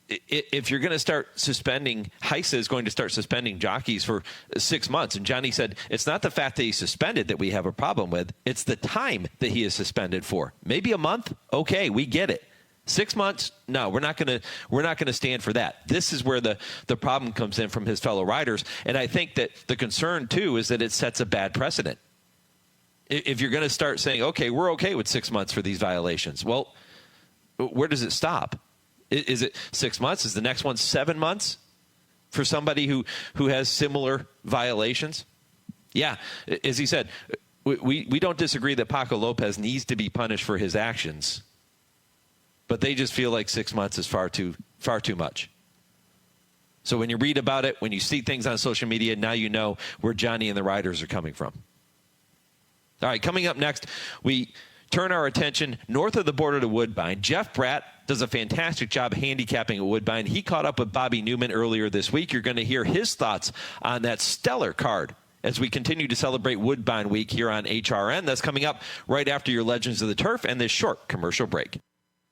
if you're going to start suspending, HISA is going to start suspending jockeys for 6 months. And Johnny said it's not the fact that he's suspended that we have a problem with. It's the time that he is suspended for. Maybe a month. Okay, we get it. 6 months? No, we're not going to stand for that. This is where the problem comes in from his fellow riders. And I think that the concern, too, is that it sets a bad precedent. If you're going to start saying, okay, we're okay with 6 months for these violations, well, where does it stop? Is it 6 months? Is the next one 7 months for somebody who has similar violations? Yeah, as he said, we don't disagree that Paco Lopez needs to be punished for his actions, but they just feel like 6 months is far too much. So when you read about it, when you see things on social media, now you know where Johnny and the riders are coming from. All right, coming up next, we turn our attention north of the border to Woodbine. Jeff Bratt does a fantastic job handicapping at Woodbine. He caught up with Bobby Newman earlier this week. You're going to hear his thoughts on that stellar card as we continue to celebrate Woodbine Week here on HRN. That's coming up right after your Legends of the Turf and this short commercial break.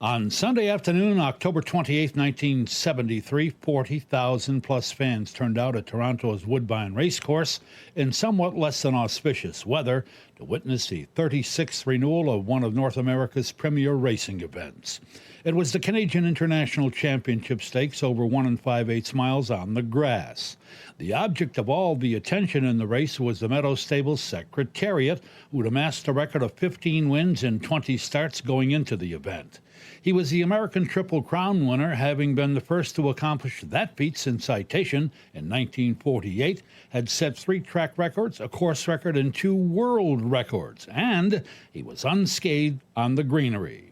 On Sunday afternoon, October 28, 1973, 40,000-plus fans turned out at Toronto's Woodbine Racecourse in somewhat less than auspicious weather to witness the 36th renewal of one of North America's premier racing events. It was the Canadian International Championship Stakes over 1 5/8 miles on the grass. The object of all the attention in the race was the Meadow Stables Secretariat, who'd amassed a record of 15 wins in 20 starts going into the event. He was the American Triple Crown winner, having been the first to accomplish that feat since Citation in 1948, had set 3 track records, a course record, and 2 world records, and he was unscathed on the greenery.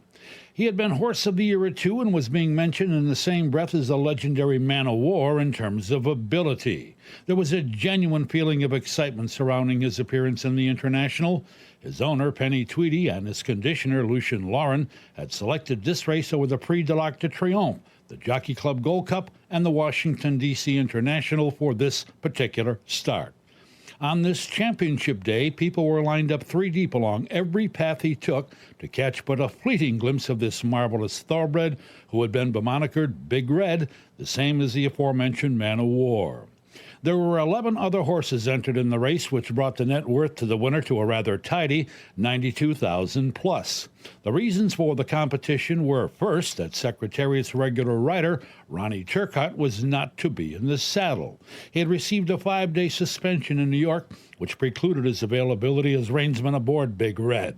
He had been Horse of the Year at 2 and was being mentioned in the same breath as the legendary Man o' War in terms of ability. There was a genuine feeling of excitement surrounding his appearance in the International. His owner, Penny Tweedy, and his conditioner, Lucien Lauren, had selected this race over the Prix de l'Arc de Triomphe, the Jockey Club Gold Cup, and the Washington, D.C. International for this particular start. On this championship day, people were lined up 3 deep along every path he took to catch but a fleeting glimpse of this marvelous thoroughbred who had been bemonikered Big Red, the same as the aforementioned Man o' War. There were 11 other horses entered in the race, which brought the net worth to the winner to a rather tidy $92,000 plus. The reasons for the competition were, first, that Secretariat's regular rider, Ronnie Turcotte, was not to be in the saddle. He had received a 5-day suspension in New York, which precluded his availability as reinsman aboard Big Red.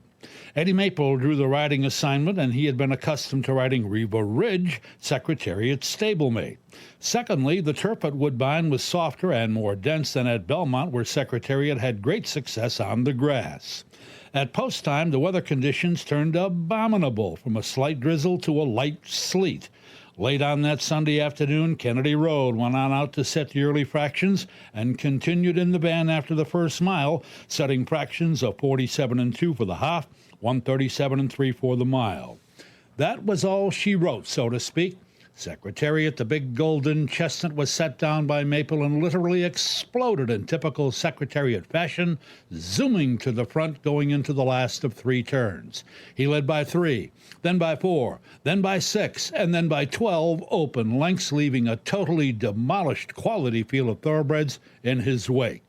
Eddie Maple drew the riding assignment, and he had been accustomed to riding Riva Ridge, Secretariat's stablemate. Secondly, the turf at Woodbine was softer and more dense than at Belmont, where Secretariat had great success on the grass. At post time, the weather conditions turned abominable, from a slight drizzle to a light sleet. Late on that Sunday afternoon, Kennedy Road went on out to set the early fractions and continued in the van after the first mile, setting fractions of 47-2 for the half, 137-3 for the mile. That was all she wrote, so to speak. Secretariat, the big golden chestnut, was set down by Maple and literally exploded in typical Secretariat fashion, zooming to the front going into the last of 3 turns. He led by 3, then by 4, then by 6, and then by 12 open lengths, leaving a totally demolished quality field of thoroughbreds in his wake.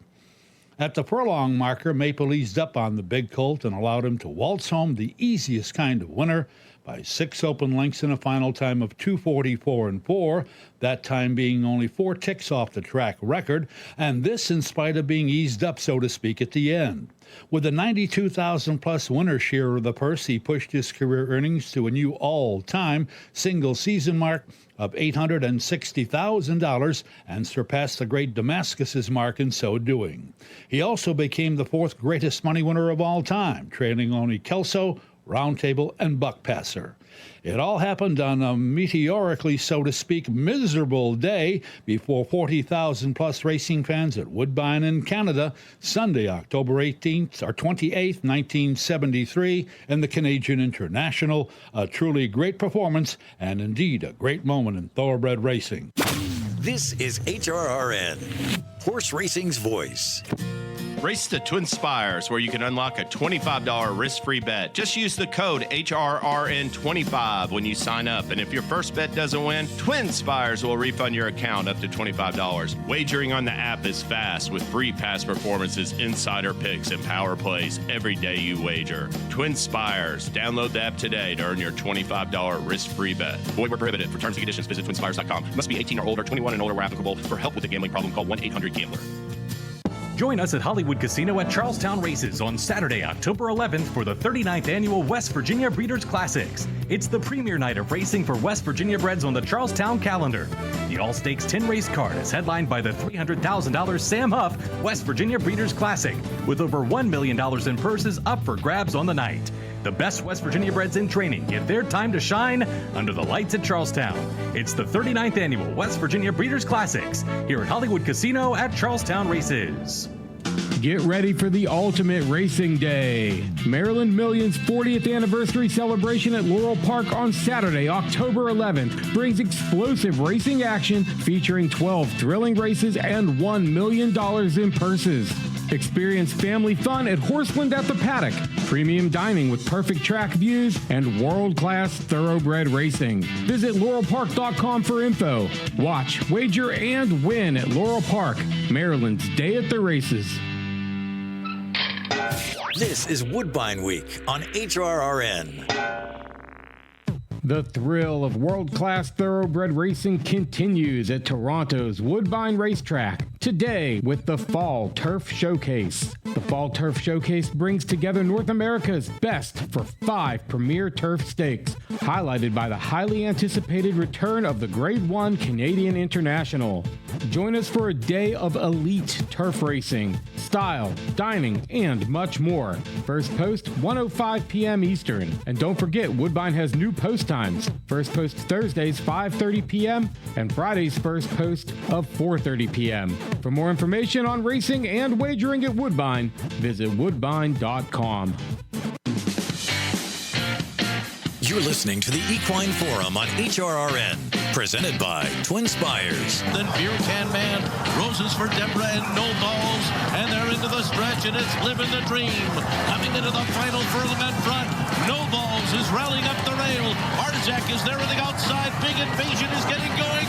At the furlong marker, Maple eased up on the big colt and allowed him to waltz home the easiest kind of winner by 6 open lengths in a final time of 2:44.4, that time being only 4 ticks off the track record, and this in spite of being eased up, so to speak, at the end. With a $92,000 plus winner share of the purse, he pushed his career earnings to a new all-time single-season mark of $860,000 and surpassed the great Damascus's mark in so doing. He also became the 4th greatest money winner of all time, trailing only Kelso, Roundtable, and Buckpasser. It all happened on a meteorically, so to speak, miserable day before 40,000 plus racing fans at Woodbine in Canada, Sunday, October 28th, 1973, in the Canadian International. A truly great performance and indeed a great moment in thoroughbred racing. This is HRRN, horse racing's voice. Race to TwinSpires, where you can unlock a $25 risk-free bet. Just use the code HRRN25 when you sign up. And if your first bet doesn't win, TwinSpires will refund your account up to $25. Wagering on the app is fast with free past performances, insider picks, and power plays every day you wager. TwinSpires. Download the app today to earn your $25 risk-free bet. Void where prohibited. For terms and conditions, visit TwinSpires.com. Must be 18 or older, 21 and older where applicable. For help with a gambling problem, call 1-800-GAMBLER. Join us at Hollywood Casino at Charlestown Races on Saturday, October 11th for the 39th Annual West Virginia Breeders Classics. It's the premier night of racing for West Virginia breds on the Charlestown calendar. The All-Stakes 10-race card is headlined by the $300,000 Sam Huff West Virginia Breeders Classic, with over $1 million in purses up for grabs on the night. The best West Virginia breds in training get their time to shine under the lights at Charlestown. It's the 39th Annual West Virginia Breeders Classics here at Hollywood Casino at Charlestown Races. Get ready for the ultimate racing day. Maryland Million's 40th anniversary celebration at Laurel Park on Saturday, October 11th brings explosive racing action featuring 12 thrilling races and $1 million in purses. Experience family fun at Horseland at the Paddock, premium dining with perfect track views, and world-class thoroughbred racing. Visit laurelpark.com for info. Watch, wager, and win at Laurel Park, Maryland's Day at the Races. This is Woodbine Week on HRRN. The thrill of world-class thoroughbred racing continues at Toronto's Woodbine Racetrack today with the Fall Turf Showcase. The Fall Turf Showcase brings together North America's best for 5 premier turf stakes, highlighted by the highly anticipated return of the Grade 1 Canadian International. Join us for a day of elite turf racing, style, dining, and much more. First post, 1:05 p.m. Eastern. And don't forget, Woodbine has new post times. First post Thursdays, 5:30 p.m., and Fridays first post of 4:30 p.m. For more information on racing and wagering at Woodbine, visit woodbine.com. You're listening to the Equine Forum on HRRN, presented by TwinSpires. Then Beer Can Man, Roses for Deborah and No Balls, and they're into the stretch, and it's living the dream. Coming into the final furlong front, No Balls is rallying up the rail. Arzak is there on the outside. Big Invasion is getting going.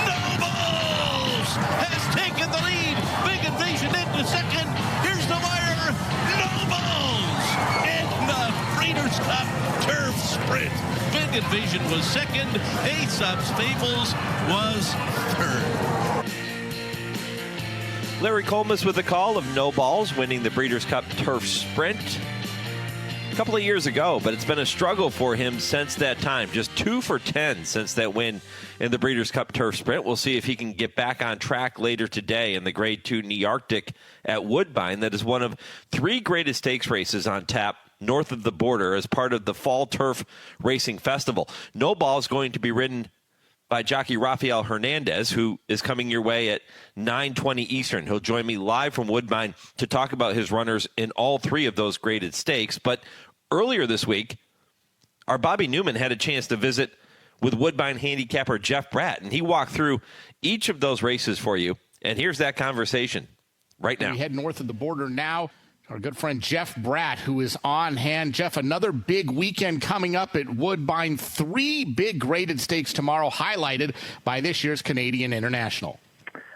No Balls has taken the lead. Big Invasion into second. Here's the wire. No Balls in the Breeders Cup Turf Sprint. Big Invasion was second. Ace Up Staples was third. Larry Colmus with a call of No Balls winning the Breeders' Cup Turf Sprint a couple of years ago, but it's been a struggle for him since that time. Just 2 for 10 since that win in the Breeders' Cup Turf Sprint. We'll see if he can get back on track later today in the Grade 2 Nearctic at Woodbine. That is one of 3 graded stakes races on tap north of the border as part of the Fall Turf Racing Festival. No Ball is going to be ridden by jockey Rafael Hernandez, who is coming your way at 9:20 Eastern. He'll join me live from Woodbine to talk about his runners in all 3 of those graded stakes. But earlier this week, our Bobby Newman had a chance to visit with Woodbine handicapper Jeff Bratt, and he walked through each of those races for you. And here's that conversation right now. We head north of the border now. Our good friend Jeff Bratt, who is on hand. Jeff, another big weekend coming up at Woodbine. 3 big graded stakes tomorrow, highlighted by this year's Canadian International.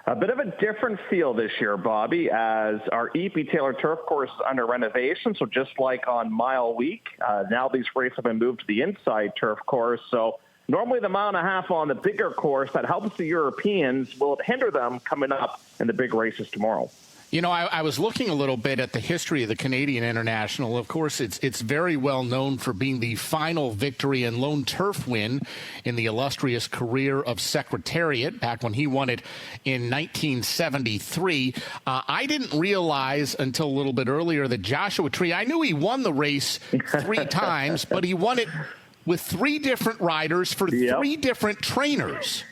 A bit of a different feel this year, Bobby, as our E.P. Taylor Turf Course is under renovation. So just like on Mile Week, now these races have been moved to the inside turf course. So normally the 1.5 miles on the bigger course, that helps the Europeans. Will it hinder them coming up in the big races tomorrow? You know, I was looking a little bit at the history of the Canadian International. Of course, it's very well known for being the final victory and lone turf win in the illustrious career of Secretariat, back when he won it in 1973. I didn't realize until a little bit earlier that Joshua Tree, I knew he won the race 3 times, but he won it with 3 different riders for 3 different trainers.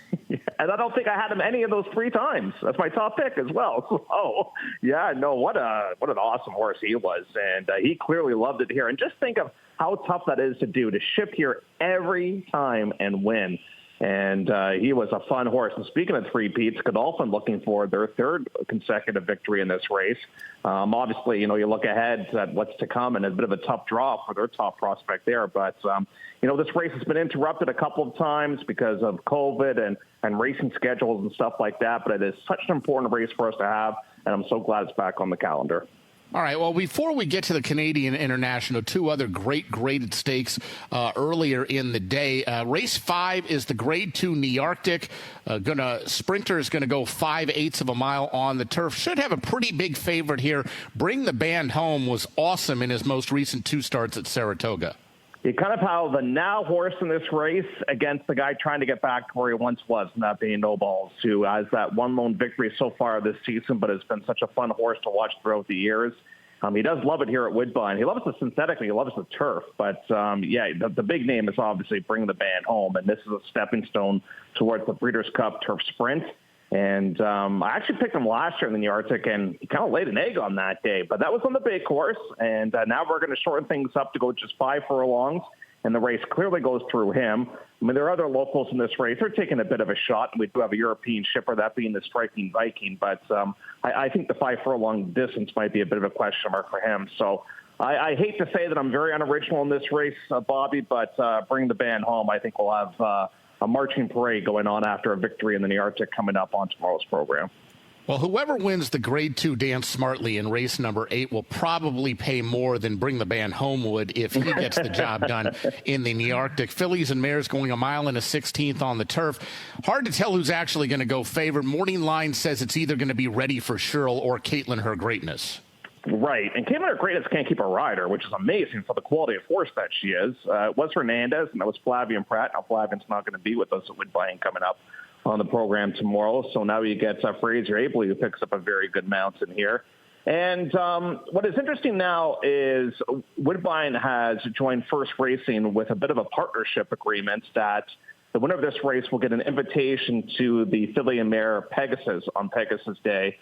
And I don't think I had him any of those 3 times. That's my top pick as well. So, yeah, no, what an awesome horse he was. And he clearly loved it here. And just think of how tough that is to do, to ship here every time and win. And he was a fun horse. And speaking of 3-peats, Godolphin looking for their 3rd consecutive victory in this race. Obviously, you know, you look ahead at what's to come, and a bit of a tough draw for their top prospect there. But, you know, this race has been interrupted a couple of times because of COVID and racing schedules and stuff like that. But it is such an important race for us to have, and I'm so glad it's back on the calendar. All right, well, before we get to the Canadian International, 2 other great graded stakes earlier in the day. Race 5 is the Grade 2 Nearctic. Sprinter is going to go 5/8 of a mile on the turf. Should have a pretty big favorite here. Bring the Band Home was awesome in his most recent 2 starts at Saratoga. You kind of how the now horse in this race against the guy trying to get back to where he once was, and that being No Balls, who has that 1 lone victory so far this season, but has been such a fun horse to watch throughout the years. He does love it here at Woodbine. He loves the synthetic, and he loves the turf. But, the big name is obviously Bring the Band Home, and this is a stepping stone towards the Breeders' Cup Turf Sprint. And I actually picked him last year in the Arctic, and he kind of laid an egg on that day. But that was on the big course, and now we're going to shorten things up to go just 5 furlongs, and the race clearly goes through him. I mean, there are other locals in this race. They're taking a bit of a shot, and we do have a European shipper, that being the Striking Viking. But I think the 5 furlong distance might be a bit of a question mark for him. So I hate to say that I'm very unoriginal in this race, Bobby, but Bring the Band Home. I think we'll have a marching parade going on after a victory in the Arctic coming up on tomorrow's program. Well, whoever wins the Grade 2 Dance Smartly in race number 8 will probably pay more than Bring the Band Home would if he gets the job done in the Nearctic. Fillies and mares going 1 1/16 miles on the turf. Hard to tell who's actually going to go favorite. Morning Line says it's either going to be Ready for Shirl or Caitlin Her Greatness. Right, and Keeneland Her Greatness can't keep a rider, which is amazing for the quality of horse that she is. It was Hernandez, and that was Flavian Pratt. Now Flavian's not going to be with us at Woodbine coming up on the program tomorrow. So now you get Fraser Abley, who picks up a very good mount in here. And what is interesting now is Woodbine has joined First Racing with a bit of a partnership agreement that the winner of this race will get an invitation to the filly and mare Pegasus on Pegasus Day,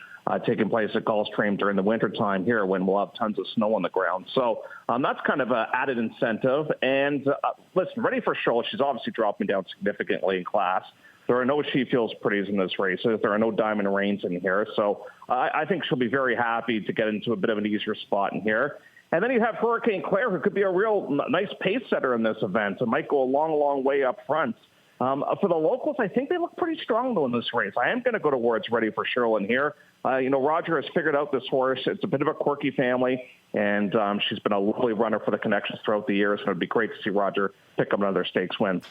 taking place at Gulfstream during the wintertime here when we'll have tons of snow on the ground. So that's kind of an added incentive. And listen, Ready for Show, she's obviously dropping down significantly in class. There are no She Feels Pretties in this race. There are no Diamond Reigns in here. So I think she'll be very happy to get into a bit of an easier spot in here. And then you have Hurricane Claire, who could be a real nice pace setter in this event. It might go a long, long way up front. For the locals, I think they look pretty strong, though, in this race. I am going to go towards Ready for Shirl in here. Roger has figured out this horse. It's a bit of a quirky family, and she's been a lovely runner for the Connections throughout the years. And it would be great to see Roger pick up another stakes win.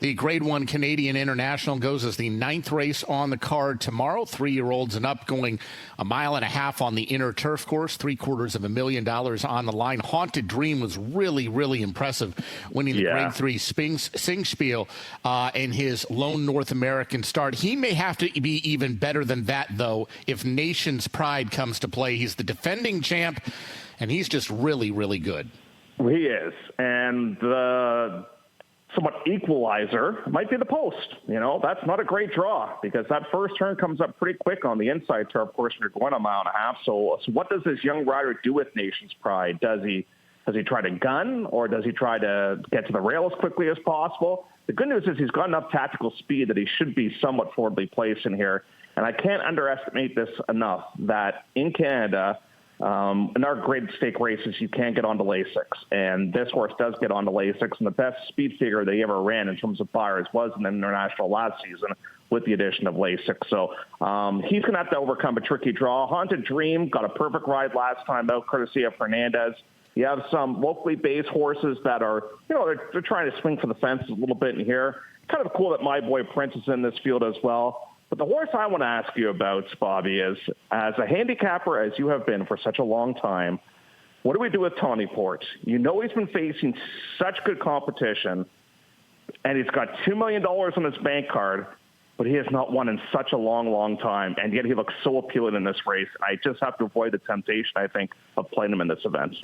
The Grade 1 Canadian International goes as the 9th race on the card tomorrow. 3-year-olds and up going 1.5 miles on the inner turf course. $750,000 on the line. Haunted Dream was really, really impressive, winning the Grade 3 Singspiel in his lone North American start. He may have to be even better than that, though, if Nation's Pride comes to play. He's the defending champ, and he's just really, really good. He is. And the somewhat equalizer might be the post. That's not a great draw because that first turn comes up pretty quick on the inside turf course when you're going 1.5 miles. So what does this young rider do with Nation's Pride? Does he try to gun, or does he try to get to the rail as quickly as possible? The good news is he's got enough tactical speed that he should be somewhat forwardly placed in here. And I can't underestimate this enough that in Canada, in our graded stake races, you can get onto Lasix, and this horse does get onto Lasix, and the best speed figure they ever ran in terms of buyers was in the International last season with the addition of Lasix. So he's going to have to overcome a tricky draw. Haunted Dream got a perfect ride last time out, courtesy of Hernandez. You have some locally based horses that are, they're trying to swing for the fences a little bit in here. Kind of cool that My Boy Prince is in this field as well. But the horse I want to ask you about, Bobby, is as a handicapper, as you have been for such a long time, what do we do with Tawny Port? He's been facing such good competition, and he's got $2 million on his bank card, but he has not won in such a long, long time, and yet he looks so appealing in this race. I just have to avoid the temptation, I think, of playing him in this event.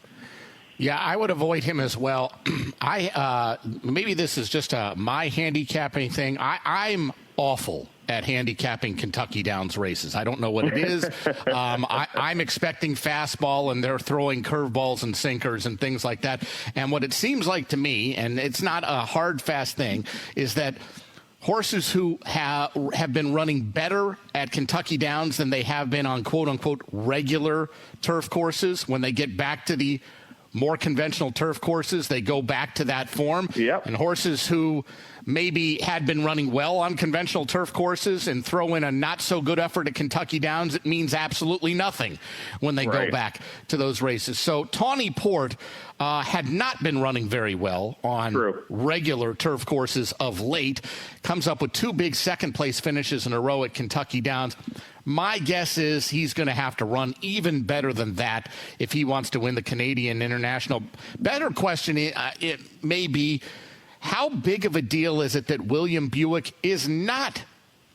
Yeah, I would avoid him as well. Maybe this is just my handicapping thing. I'm awful at handicapping Kentucky Downs races. I don't know what it is. I'm expecting fastball, and they're throwing curveballs and sinkers and things like that. And what it seems like to me, and it's not a hard, fast thing, is that horses who have been running better at Kentucky Downs than they have been on quote-unquote regular turf courses, when they get back to the more conventional turf courses, they go back to that form. Yep. And horses who maybe had been running well on conventional turf courses and throw in a not so good effort at Kentucky Downs, it means absolutely nothing when they go back to those races. So Tawny Port had not been running very well on regular turf courses of late. Comes up with 2 big second-place finishes in a row at Kentucky Downs. My guess is he's going to have to run even better than that if he wants to win the Canadian International. Better question, it may be, how big of a deal is it that William Buick is not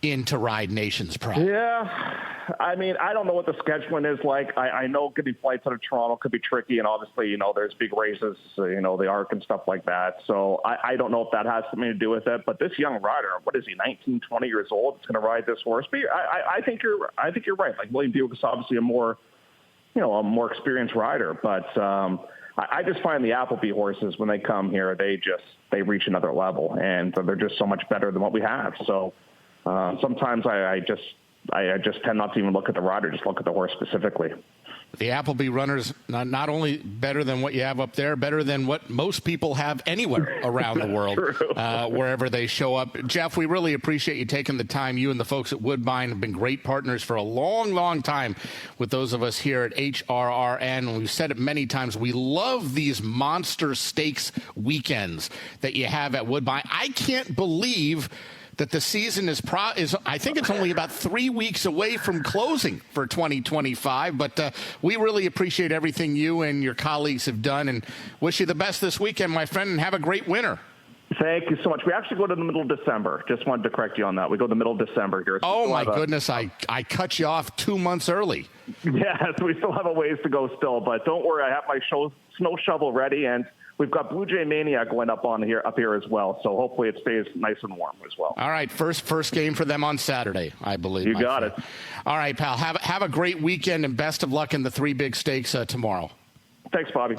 in to ride Nation's Pride? Yeah, I mean, I don't know what the scheduling is like. I know getting flights out of Toronto could be tricky, and obviously, there's big races, the ARC and stuff like that. So I don't know if that has something to do with it. But this young rider, what is he, 19, 20 years old, is going to ride this horse? But I think you're right. Like, William Buick is obviously a more experienced rider, but I just find the Appleby horses, when they come here, they reach another level, and they're just so much better than what we have. So sometimes I just tend not to even look at the rider, just look at the horse specifically. The Appleby runners, not only better than what you have up there, better than what most people have anywhere around the world, wherever they show up. Jeff, we really appreciate you taking the time. You and the folks at Woodbine have been great partners for a long, long time with those of us here at HRRN. We've said it many times. We love these monster stakes weekends that you have at Woodbine. I can't believe that the season is I think it's only about 3 weeks away from closing for 2025, but we really appreciate everything you and your colleagues have done and wish you the best this weekend, my friend, and have a great winter. Thank you so much. We actually go to the middle of December. Just wanted to correct you on that. We go to the middle of December here. So oh, my goodness. I cut you off 2 months early. Yes, we still have a ways to go still, but don't worry. I have my snow shovel ready, and we've got Blue Jay Mania going up here as well. So hopefully it stays nice and warm as well. All right, first game for them on Saturday, I believe. You got it. All right, pal. Have a great weekend and best of luck in the 3 big stakes tomorrow. Thanks, Bobby.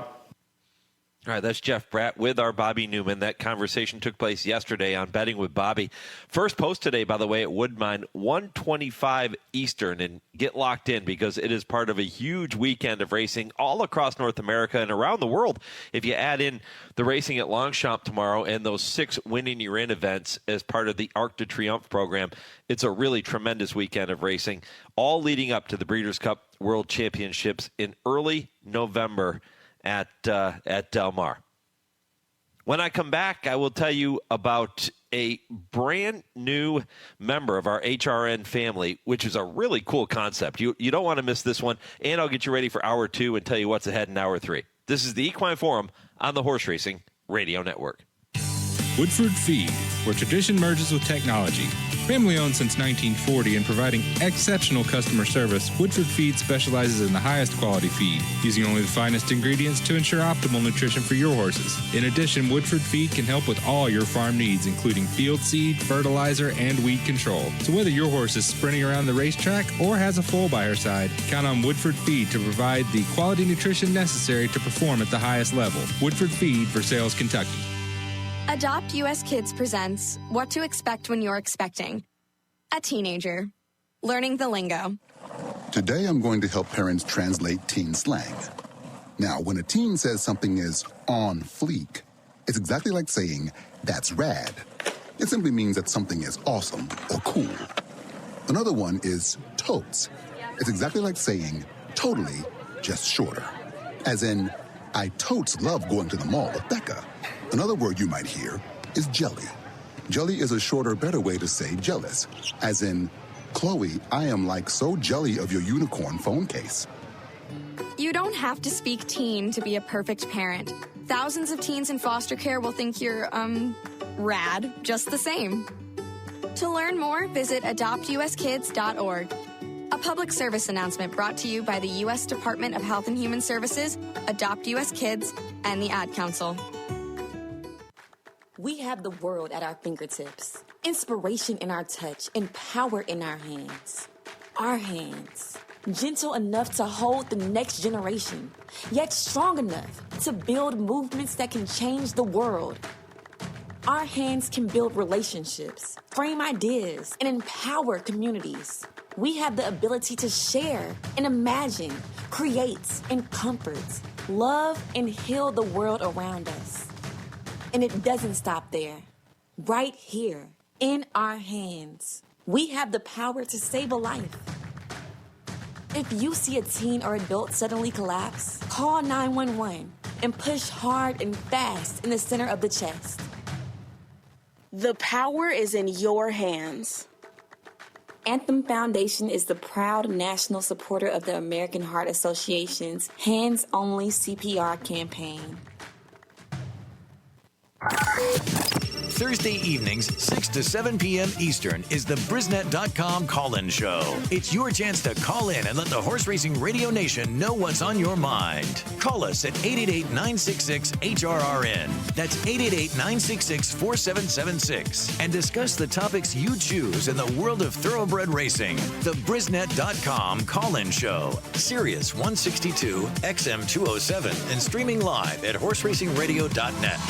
All right, that's Jeff Bratt with our Bobby Newman. That conversation took place yesterday on Betting with Bobby. First post today, by the way, at Woodbine, 1:25 Eastern. And get locked in because it is part of a huge weekend of racing all across North America and around the world. If you add in the racing at Longchamp tomorrow and those 6 Winning You're In events as part of the Arc de Triomphe program, it's a really tremendous weekend of racing, all leading up to the Breeders' Cup World Championships in early November at Del Mar. When I come back, I will tell you about a brand new member of our HRN family, which is a really cool concept. You don't want to miss this one, and I'll get you ready for Hour 2 and tell you what's ahead in Hour 3. This is the Equine Forum on the Horse Racing Radio Network. Woodford Feed, where tradition merges with technology. Family owned since 1940 and providing exceptional customer service, Woodford Feed specializes in the highest quality feed, using only the finest ingredients to ensure optimal nutrition for your horses. In addition, Woodford Feed can help with all your farm needs, including field seed, fertilizer, and weed control. So whether your horse is sprinting around the racetrack or has a foal by her side, count on Woodford Feed to provide the quality nutrition necessary to perform at the highest level. Woodford Feed, Versailles, Kentucky. Adopt US Kids presents What to Expect When You're Expecting. A teenager. Learning the lingo. Today I'm going to help parents translate teen slang. Now, when a teen says something is on fleek, it's exactly like saying, that's rad. It simply means that something is awesome or cool. Another one is totes. It's exactly like saying, totally, just shorter. As in, I totes love going to the mall with Becker. Another word you might hear is jelly. Jelly is a shorter, better way to say jealous. As in, Chloe, I am like so jelly of your unicorn phone case. You don't have to speak teen to be a perfect parent. Thousands of teens in foster care will think you're, rad, just the same. To learn more, visit adoptuskids.org. A public service announcement brought to you by the U.S. Department of Health and Human Services, Adopt U.S. Kids, and the Ad Council. We have the world at our fingertips, inspiration in our touch, and power in our hands. Our hands, gentle enough to hold the next generation, yet strong enough to build movements that can change the world. Our hands can build relationships, frame ideas, and empower communities. We have the ability to share and imagine, create and comfort, love and heal the world around us. And it doesn't stop there. Right here, in our hands, we have the power to save a life. If you see a teen or adult suddenly collapse, call 911 and push hard and fast in the center of the chest. The power is in your hands. Anthem Foundation is the proud national supporter of the American Heart Association's Hands Only CPR campaign. Thursday evenings, 6 to 7 p.m. Eastern, is the Brisnet.com call-in show. It's your chance to call in and let the Horse Racing Radio Nation know what's on your mind. Call us at 888-966-HRRN. That's 888-966-4776. And discuss the topics you choose in the world of thoroughbred racing. The Brisnet.com call-in show. Sirius 162, XM 207, and streaming live at horseracingradio.net.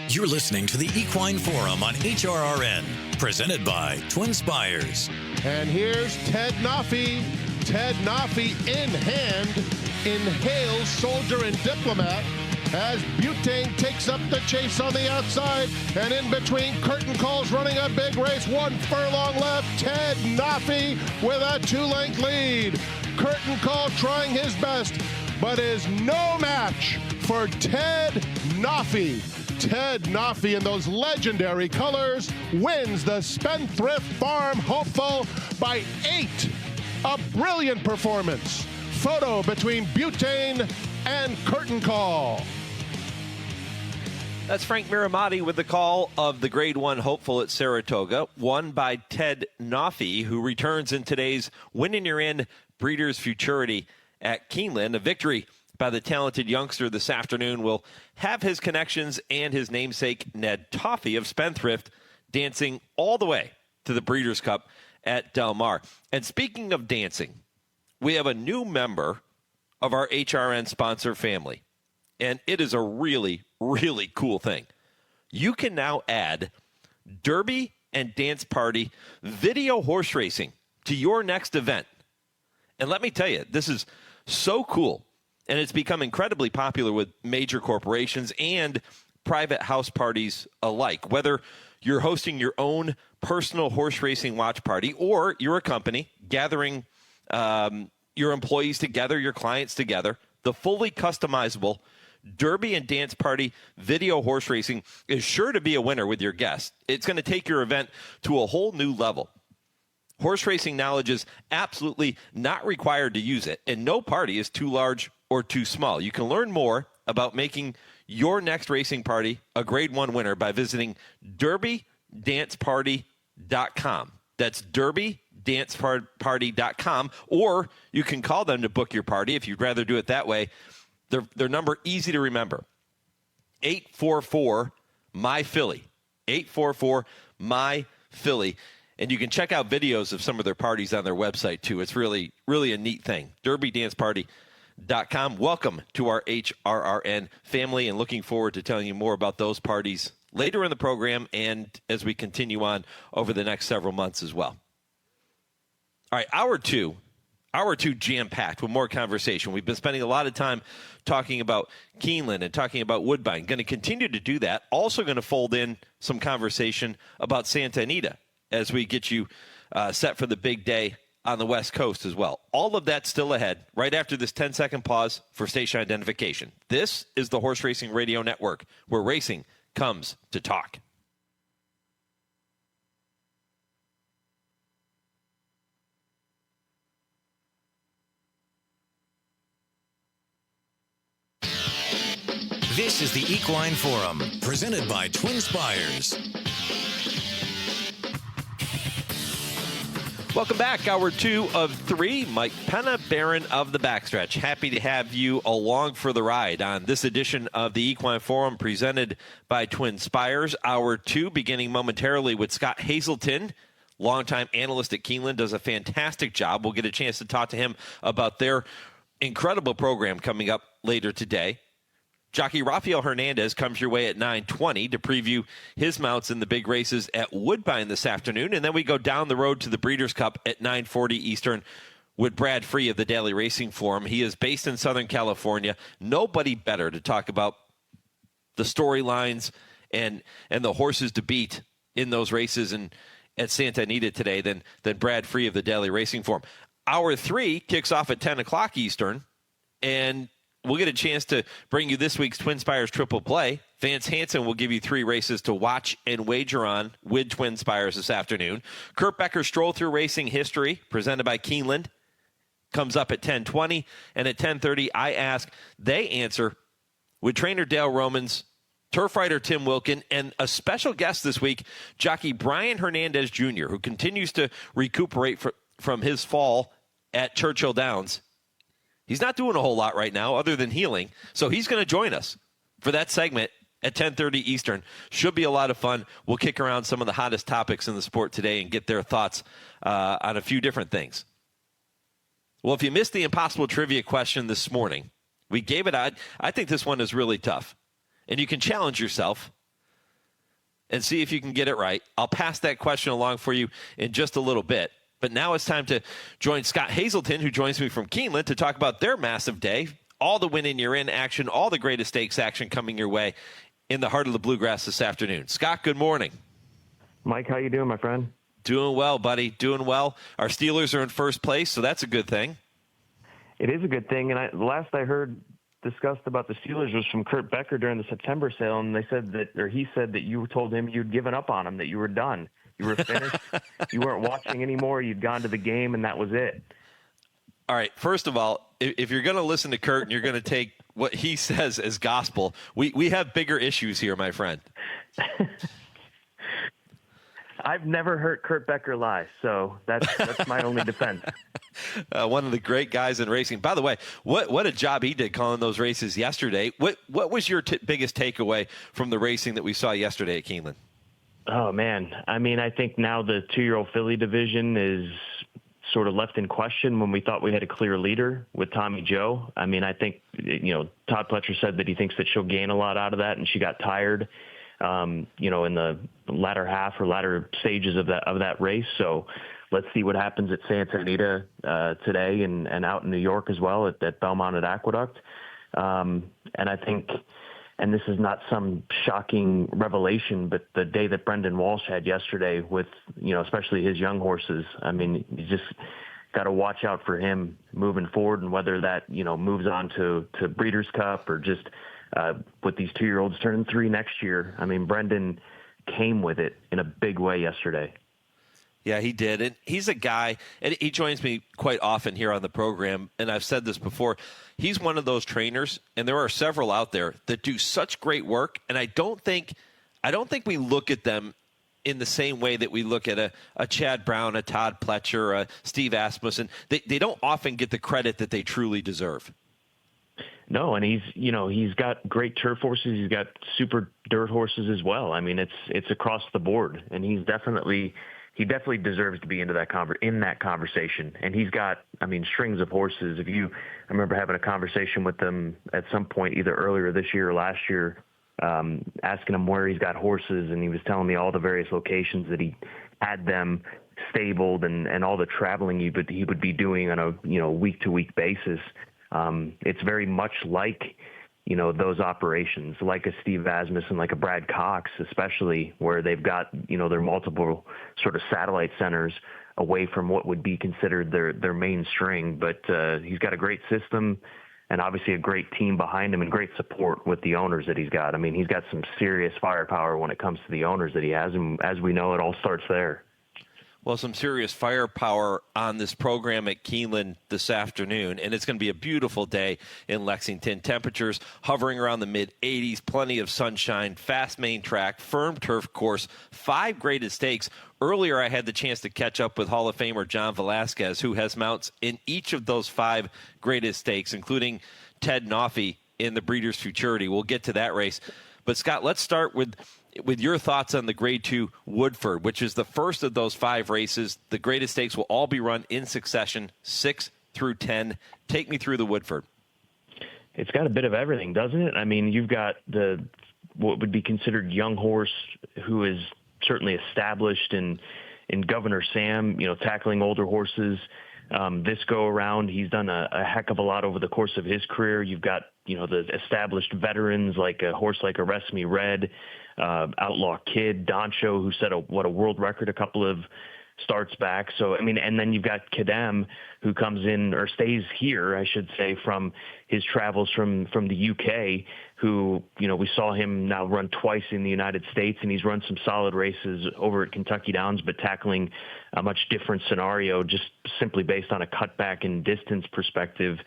You're listening to the Equine Forum on HRRN, Presented by TwinSpires. And here's Ted Nafi. Ted Nafi in hand inhales Soldier and Diplomat as Butane takes up the chase on the outside. And in between, Curtain Call's running a big race. 1 furlong left. Ted Nafi with a 2-length lead. Curtain Call trying his best, but is no match for Ted Nafi. Ted Nafi in those legendary colors wins the Spendthrift Farm Hopeful by 8. A brilliant performance. Photo between Butane and Curtain Call. That's Frank Miramati with the call of the Grade 1 Hopeful at Saratoga, won by Ted Nafi, who returns in today's Win and You're In Breeders' Futurity at Keeneland. A victory by the talented youngster this afternoon will have his connections and his namesake Ned Toffee of Spendthrift dancing all the way to the Breeders' Cup at Del Mar. And speaking of dancing, we have a new member of our HRRN sponsor family, and it is a really, really cool thing. You can now add Derby and Dance Party video horse racing to your next event. And let me tell you, this is so cool. And it's become incredibly popular with major corporations and private house parties alike. Whether you're hosting your own personal horse racing watch party or you're a company gathering your employees together, your clients together, the fully customizable Derby and Dance Party video horse racing is sure to be a winner with your guests. It's going to take your event to a whole new level. Horse racing knowledge is absolutely not required to use it, and no party is too large or too small. You can learn more about making your next racing party a Grade 1 winner by visiting derbydanceparty.com. That's derbydanceparty.com, or you can call them to book your party if you'd rather do it that way. Their number, easy to remember, 844-MY-PHILLY, 844-MY-PHILLY. And you can check out videos of some of their parties on their website, too. It's really, really a neat thing. derbydanceparty.com. Welcome to our HRRN family, and looking forward to telling you more about those parties later in the program and as we continue on over the next several months as well. All right, hour two jam-packed with more conversation. We've been spending a lot of time talking about Keeneland and talking about Woodbine. Going to continue to do that. Also going to fold in some conversation about Santa Anita as we get you set for the big day on the West Coast as well. All of that still ahead right after this 10-second pause for station identification. This is the Horse Racing Radio Network, where racing comes to talk. This is the Equine Forum, presented by TwinSpires. Welcome back. Hour 2 of 3. Mike Penna, Baron of the Backstretch. Happy to have you along for the ride on this edition of the Equine Forum presented by TwinSpires. Hour 2 beginning momentarily with Scott Hazelton, longtime analyst at Keeneland, does a fantastic job. We'll get a chance to talk to him about their incredible program coming up later today. Jockey Rafael Hernandez comes your way at 9:20 to preview his mounts in the big races at Woodbine this afternoon. And then we go down the road to the Breeders' Cup at 9:40 Eastern with Brad Free of the Daily Racing Forum. He is based in Southern California. Nobody better to talk about the storylines and the horses to beat in those races and at Santa Anita today than Brad Free of the Daily Racing Forum. Hour 3 kicks off at 10 o'clock Eastern, and we'll get a chance to bring you this week's TwinSpires Triple Play. Vance Hanson will give you 3 races to watch and wager on with TwinSpires this afternoon. Kurt Becker Stroll Through Racing History, presented by Keeneland, comes up at 10:20. And at 10:30, I Ask, They Answer with trainer Dale Romans, turf rider Tim Wilkin, and a special guest this week, jockey Brian Hernandez Jr., who continues to recuperate from his fall at Churchill Downs. He's not doing a whole lot right now other than healing, so he's going to join us for that segment at 10:30 Eastern. Should be a lot of fun. We'll kick around some of the hottest topics in the sport today and get their thoughts on a few different things. Well, if you missed the impossible trivia question this morning, we gave it. I think this one is really tough, and you can challenge yourself and see if you can get it right. I'll pass that question along for you in just a little bit. But now it's time to join Scott Hazelton, who joins me from Keeneland, to talk about their massive day, all the win in you're in action, all the greatest stakes action coming your way in the heart of the Bluegrass this afternoon. Scott, good morning. Mike, how you doing, my friend? Doing well, buddy. Doing well. Our Steelers are in first place, so that's a good thing. It is a good thing. And the last I heard discussed about the Steelers was from Kurt Becker during the September sale, and he said that you told him you'd given up on him, that you were done. You were finished. You weren't watching anymore. You'd gone to the game, and that was it. All right. First of all, if you're going to listen to Kurt and you're going to take what he says as gospel, we have bigger issues here, my friend. I've never heard Kurt Becker lie, so that's my only defense. One of the great guys in racing. By the way, what a job he did calling those races yesterday. What was your biggest takeaway from the racing that we saw yesterday at Keeneland? Oh, man. I mean, I think now the 2-year-old filly division is sort of left in question when we thought we had a clear leader with Tommy Joe. I mean, I think, Todd Pletcher said that he thinks that she'll gain a lot out of that, and she got tired, in the latter half or latter stages of that race. So let's see what happens at Santa Anita today and out in New York as well at Belmont at Aqueduct. And I think, and this is not some shocking revelation, but the day that Brendan Walsh had yesterday with, especially his young horses, I mean, you just got to watch out for him moving forward, and whether that, moves on to Breeders' Cup or just with these 2-year-olds turning 3 next year. I mean, Brendan came with it in a big way yesterday. Yeah, he did. And he's a guy, and he joins me quite often here on the program, and I've said this before. He's one of those trainers, and there are several out there that do such great work, and I don't think we look at them in the same way that we look at a Chad Brown, a Todd Pletcher, a Steve Asmussen. They don't often get the credit that they truly deserve. No, and he's got great turf horses. He's got super dirt horses as well. I mean, it's across the board, and he definitely deserves to be in that conversation. And he's got, strings of horses. I remember having a conversation with him at some point, either earlier this year or last year, asking him where he's got horses, and he was telling me all the various locations that he had them stabled and all the traveling he would be doing on a week-to-week basis. It's very much like, those operations, like a Steve Asmussen, like a Brad Cox, especially, where they've got, their multiple sort of satellite centers away from what would be considered their main string. But he's got a great system and obviously a great team behind him and great support with the owners that he's got. I mean, he's got some serious firepower when it comes to the owners that he has. And as we know, it all starts there. Well, some serious firepower on this program at Keeneland this afternoon, and it's going to be a beautiful day in Lexington. Temperatures hovering around the mid-80s, plenty of sunshine, fast main track, firm turf course, 5 graded stakes. Earlier, I had the chance to catch up with Hall of Famer John Velazquez, who has mounts in each of those 5 graded stakes, including Ted Noffey in the Breeders' Futurity. We'll get to that race. But, Scott, let's start with your thoughts on the Grade 2 Woodford, which is the first of those 5 races. The graded stakes will all be run in succession, 6 through 10. Take me through the Woodford. It's got a bit of everything, doesn't it? I mean, you've got what would be considered young horse who is certainly established in Governor Sam, tackling older horses. This go around, he's done a heck of a lot over the course of his career. You've got, the established veterans like a horse like Arrest Me Red, Outlaw Kid, Doncho, who set a world record a couple of starts back. So, and then you've got Kedem, who comes in or stays here, I should say, from his travels from the UK, who, we saw him now run twice in the United States, and he's run some solid races over at Kentucky Downs, but tackling a much different scenario just simply based on a cutback and distance perspective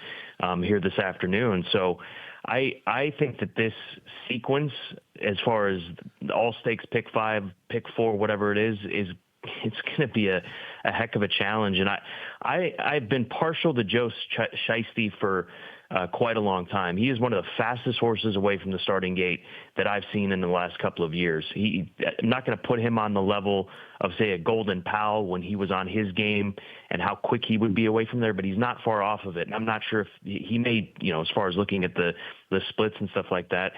here this afternoon. So I think that this sequence, as far as all stakes, pick 5, pick 4, whatever it is it's going to be a heck of a challenge. And I've been partial to Joe Shiesty for quite a long time. He is one of the fastest horses away from the starting gate that I've seen in the last couple of years. I'm not going to put him on the level of, say, a Golden Pal when he was on his game and how quick he would be away from there, but he's not far off of it. And I'm not sure if he may, as far as looking at the splits and stuff like that,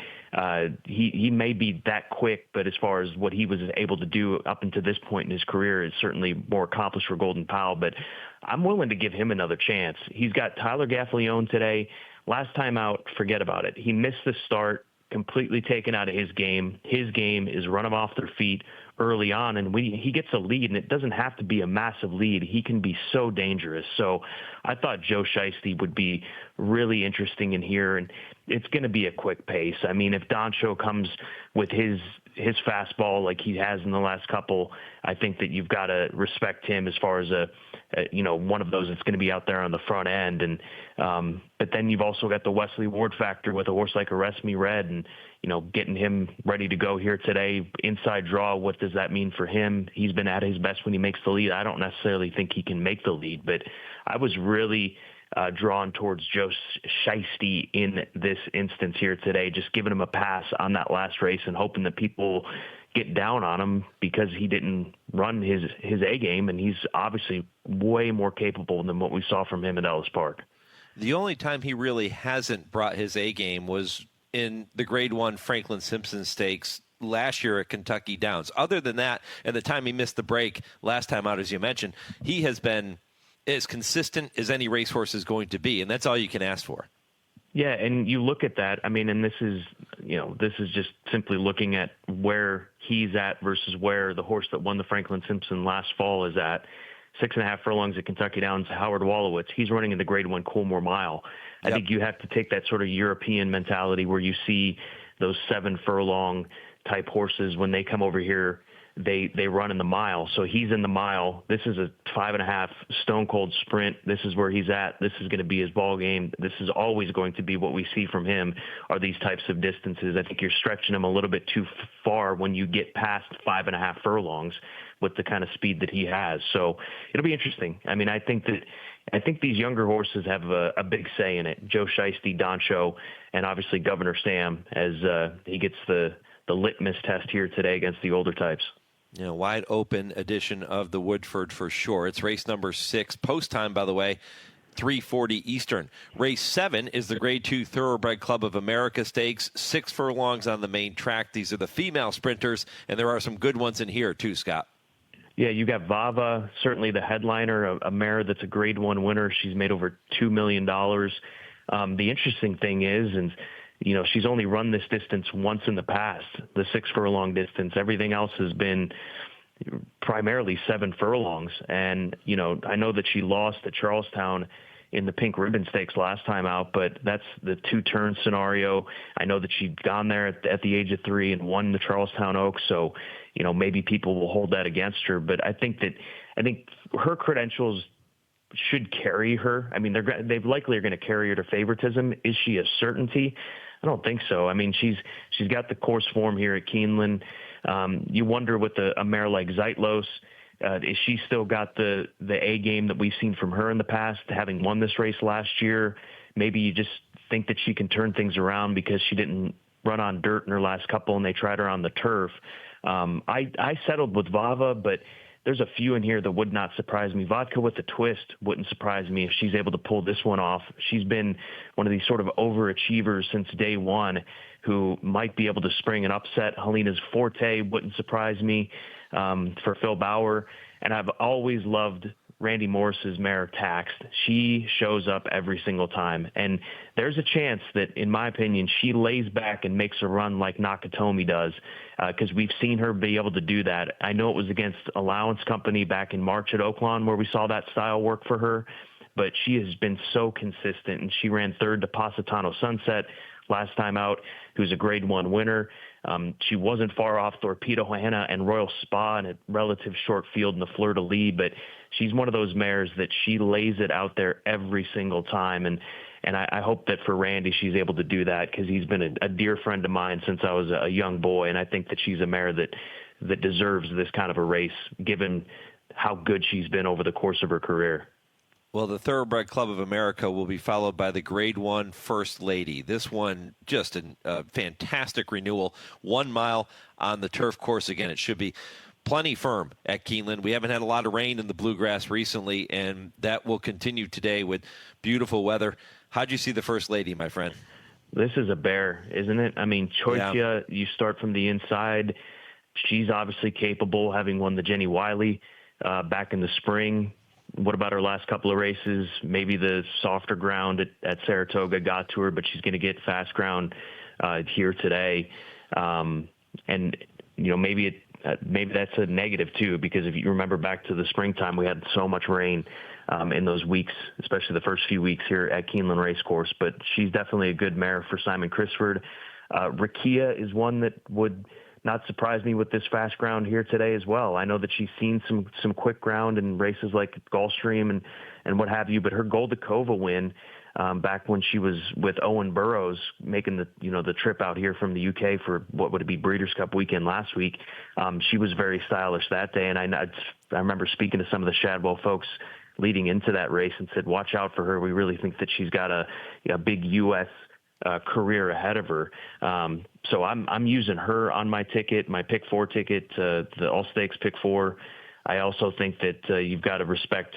he may be that quick, but as far as what he was able to do up until this point in his career is certainly more accomplished for Golden Pal. But I'm willing to give him another chance. He's got Tyler Gaffalione today. Last time out, forget about it. He missed the start, completely taken out of his game. His game is run them off their feet early on, and when he gets a lead, and it doesn't have to be a massive lead, he can be so dangerous. So I thought Joe Shiesty would be really interesting in here, and it's going to be a quick pace. I mean, if Doncho comes with his fastball like he has in the last couple, I think that you've got to respect him as far as one of those that's going to be out there on the front end. And but then you've also got the Wesley Ward factor with a horse like Arrest Me Red, and getting him ready to go here today. Inside draw, what does that mean for him? He's been at his best when he makes the lead. I don't necessarily think he can make the lead, but I was really drawn towards Joe Shiesty in this instance here today, just giving him a pass on that last race and hoping that people get down on him because he didn't run his A game, and he's obviously way more capable than what we saw from him at Ellis Park. The only time he really hasn't brought his A game was in the Grade 1 Franklin Simpson Stakes last year at Kentucky Downs. Other than that, and the time he missed the break last time out, as you mentioned, he has been as consistent as any racehorse is going to be, and that's all you can ask for. Yeah, and you look at that, I mean, and this is just simply looking at where he's at versus where the horse that won the Franklin Simpson last fall is at. 6.5 furlongs at Kentucky Downs, Howard Wolowitz. He's running in the Grade 1 Coolmore Mile. I think you have to take that sort of European mentality where you see those 7 furlong type horses when they come over here, they run in the mile. So he's in the mile. This is a 5.5 stone cold sprint. This is where he's at. This is going to be his ball game. This is always going to be what we see from him are these types of distances. I think you're stretching him a little bit too far when you get past 5.5 furlongs with the kind of speed that he has. So it'll be interesting. I mean, I think these younger horses have a big say in it. Joe Shiesty, Doncho, and obviously Governor Sam as he gets the litmus test here today against the older types. Wide open edition of the Woodford for sure. It's race number 6. Post time, by the way, 3:40 Eastern. Race 7 is the Grade 2 Thoroughbred Club of America Stakes. 6 furlongs on the main track. These are the female sprinters, and there are some good ones in here too, Scott. Yeah, you got Vava, certainly the headliner, a mare that's a Grade 1 winner. She's made over $2 million. The interesting thing is, and she's only run this distance once in the past, the 6 furlong distance. Everything else has been primarily 7 furlongs. And, I know that she lost at Charlestown in the Pink Ribbon Stakes last time out, but that's the 2-turn scenario. I know that she'd gone there at the age of 3 and won the Charlestown Oaks. So, maybe people will hold that against her. But I think her credentials should carry her. I mean, they likely are going to carry her to favoritism. Is she a certainty? I don't think so. I mean, she's got the course form here at Keeneland. You wonder with a mare like Zeitlos, is she still got the A game that we've seen from her in the past, having won this race last year? Maybe you just think that she can turn things around because she didn't run on dirt in her last couple and they tried her on the turf. I settled with Vava, but there's a few in here that would not surprise me. Vodka with a Twist wouldn't surprise me if she's able to pull this one off. She's been one of these sort of overachievers since day one who might be able to spring an upset. Helena's Forte wouldn't surprise me for Phil Bauer. And I've always loved Randy Morris's mare Taxed. She shows up every single time. And there's a chance that, in my opinion, she lays back and makes a run like Nakatomi does, because we've seen her be able to do that. I know it was against Allowance Company back in March at Oaklawn where we saw that style work for her, but she has been so consistent, and she ran 3rd to Positano Sunset last time out, who's a Grade 1 winner. She wasn't far off Torpedo Hannah and Royal Spa in a relative short field in the Fleur de Lis, but she's one of those mares that she lays it out there every single time. And I hope that for Randy, she's able to do that, because he's been a dear friend of mine since I was a young boy. And I think that she's a mare that deserves this kind of a race, given how good she's been over the course of her career. Well, the Thoroughbred Club of America will be followed by the Grade 1 First Lady. This one, just a fantastic renewal. 1 mile on the turf course. Again, it should be plenty firm at Keeneland. We haven't had a lot of rain in the bluegrass recently, and that will continue today with beautiful weather. How'd you see the First Lady, my friend? This is a bear, isn't it? I mean, Choitia, you start from the inside. She's obviously capable, having won the Jenny Wiley back in the spring. What about her last couple of races? Maybe the softer ground at Saratoga got to her, but she's going to get fast ground here today. And, maybe that's a negative too, because if you remember back to the springtime, we had so much rain in those weeks, especially the first few weeks here at Keeneland Racecourse. But she's definitely a good mare for Simon Crisford. Rakia is one that would not surprise me with this fast ground here today as well. I know that she's seen some quick ground in races like Gulfstream and what have you, but her Goldacova win back when she was with Owen Burrows making the trip out here from the UK for what would it be Breeders Cup weekend last week. She was very stylish that day, and I remember speaking to some of the Shadwell folks leading into that race and said, watch out for her. We really think that she's got a big U.S. Career ahead of her. So I'm using her on my ticket, my pick 4 ticket, the All Stakes pick 4. I also think that you've got to respect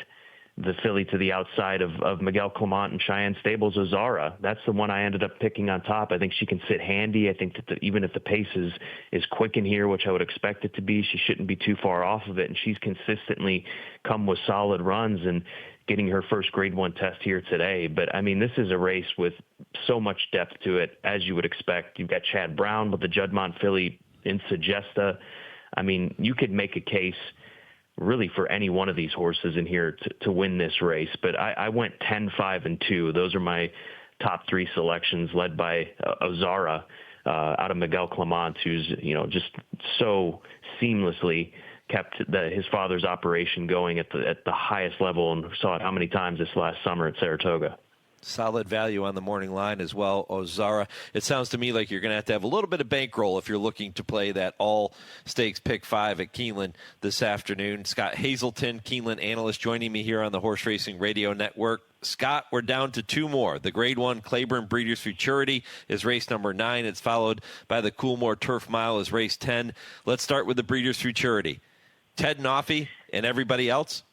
the filly to the outside of Miguel Clement and Cheyenne Stables, Ozara. That's the one I ended up picking on top. I think she can sit handy. I think that even if the pace is quick in here, which I would expect it to be, she shouldn't be too far off of it. And she's consistently come with solid runs and getting her first Grade 1 test here today. But, I mean, this is a race with so much depth to it, as you would expect. You've got Chad Brown with the Juddmonte filly in Sagesta. I mean, you could make a case really for any one of these horses in here to win this race. But I went 10, 5, and 2. Those are my top 3 selections, led by Ozara out of Miguel Clement, who's, just so seamlessly kept his father's operation going at the highest level, and saw it how many times this last summer at Saratoga. Solid value on the morning line as well, Ozara. It sounds to me like you're going to have a little bit of bankroll if you're looking to play that all-stakes pick 5 at Keeneland this afternoon. Scott Hazelton, Keeneland analyst, joining me here on the Horse Racing Radio Network. Scott, we're down to 2 more. The Grade 1 Claiborne Breeders' Futurity is race number 9. It's followed by the Coolmore Turf Mile as race 10. Let's start with the Breeders' Futurity. Ted Noffey and everybody else?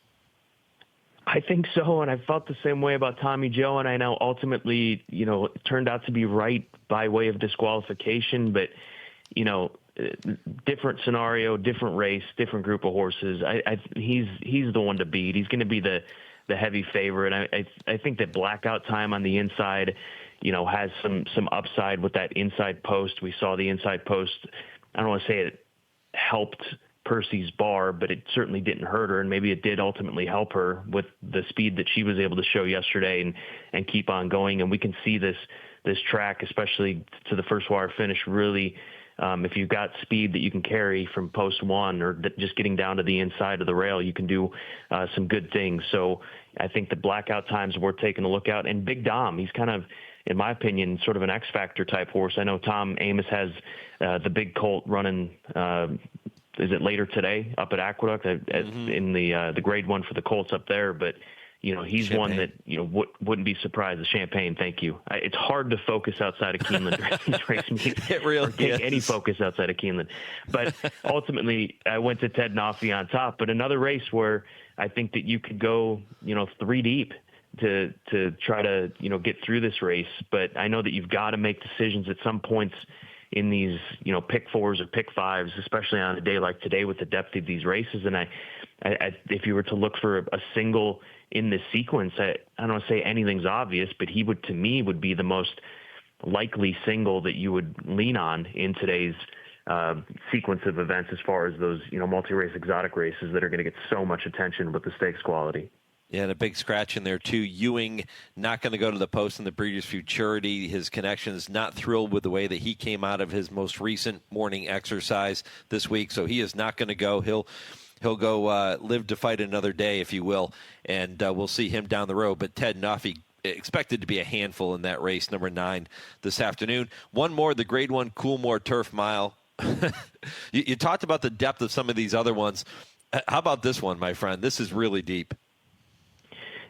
I think so, and I felt the same way about Tommy Joe, and I know ultimately, it turned out to be right by way of disqualification, but, different scenario, different race, different group of horses. He's the one to beat. He's going to be the heavy favorite. I think that Blackout Time on the inside, has some upside with that inside post. We saw the inside post. I don't want to say it helped Percy's bar, but it certainly didn't hurt her, and maybe it did ultimately help her with the speed that she was able to show yesterday and keep on going. And we can see this track, especially to the first wire finish, really, if you've got speed that you can carry from post 1 or just getting down to the inside of the rail, you can do some good things. So I think the Blackout Time's worth taking a look at. And Big Dom, he's kind of, in my opinion, sort of an X-Factor type horse. I know Tom Amos has the big colt running is it later today up at Aqueduct in the Grade 1 for the Colts up there? But, he's Champagne. One that, wouldn't be surprised. The Champagne, thank you. It's hard to focus outside of Keeneland during these race meetings. It really take any focus outside of Keeneland. But ultimately, I went to Ted Noffey on top. But another race where I think that you could go, 3 deep to try to, get through this race. But I know that you've got to make decisions at some points in these, pick 4s or pick 5s, especially on a day like today with the depth of these races. And I if you were to look for a single in this sequence, I don't want to say anything's obvious, but he would, to me, would be the most likely single that you would lean on in today's sequence of events as far as those, multi-race exotic races that are going to get so much attention with the stakes quality. Yeah, and a big scratch in there, too. Ewing not going to go to the post in the Breeders' Futurity. His connections not thrilled with the way that he came out of his most recent morning exercise this week, so he is not going to go. He'll go live to fight another day, if you will, and we'll see him down the road. But Ted Noffey expected to be a handful in that race, number 9, this afternoon. One more, the Grade 1 Coolmore Turf Mile. You talked about the depth of some of these other ones. How about this one, my friend? This is really deep.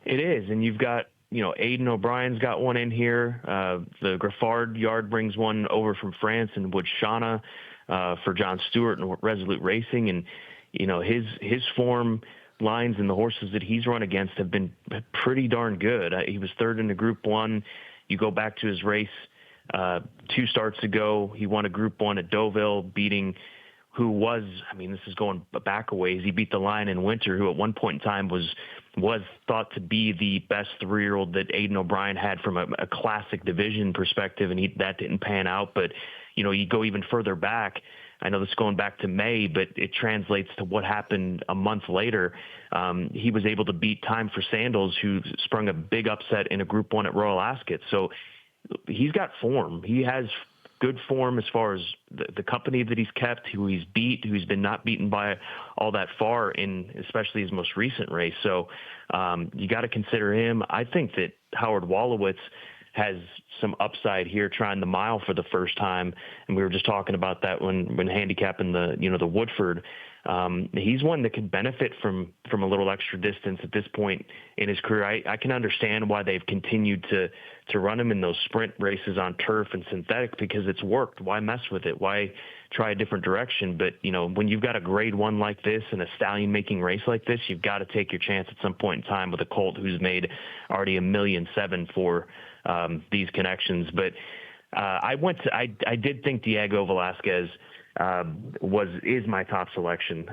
It is, and you've got, Aidan O'Brien's got one in here. The Griffard yard brings one over from France and Woodshana for John Stewart and Resolute Racing. And, his form lines and the horses that he's run against have been pretty darn good. He was third in the Group 1. You go back to his race 2 starts ago. He won a Group 1 at Deauville, beating who was, this is going back a ways. He beat the Lion in Winter, who at one point in time was thought to be the best 3-year-old that Aidan O'Brien had from a classic division perspective, and that didn't pan out. But, you go even further back. I know this is going back to May, but it translates to what happened a month later. He was able to beat Time for Sandals, who sprung a big upset in a Group 1 at Royal Ascot. So he's got form. He has good form as far as the company that he's kept, who he's beat, who's been not beaten by all that far in especially his most recent race. So you got to consider him. I think that Howard Wolowitz has some upside here trying the mile for the first time. And we were just talking about that when handicapping the Woodford. He's one that could benefit from a little extra distance at this point in his career. I can understand why they've continued to run him in those sprint races on turf and synthetic, because it's worked. Why mess with it? Why try a different direction? But, when you've got a Grade 1 like this and a stallion-making race like this, you've got to take your chance at some point in time with a colt who's made already $1.7 million for these connections. But I did think Diego Velazquez is my top selection.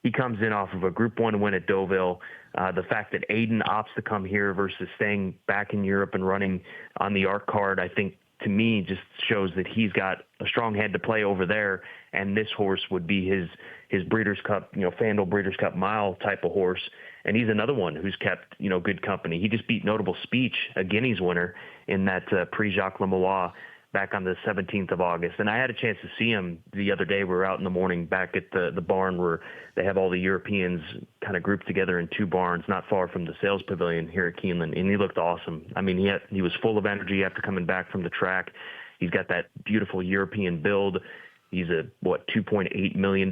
He comes in off of a Group 1 win at Deauville. The fact that Aidan opts to come here versus staying back in Europe and running on the ARC card, I think, to me, just shows that he's got a strong head to play over there, and this horse would be his Breeders' Cup, FanDuel Breeders' Cup mile type of horse. And he's another one who's kept, good company. He just beat Notable Speech, a Guineas winner, in that Prix Jacques Lemois back on the 17th of August. And I had a chance to see him the other day. We were out in the morning back at the barn where they have all the Europeans kind of grouped together in 2 barns not far from the sales pavilion here at Keeneland. And he looked awesome. He was full of energy after coming back from the track. He's got that beautiful European build. He's a, $2.8 million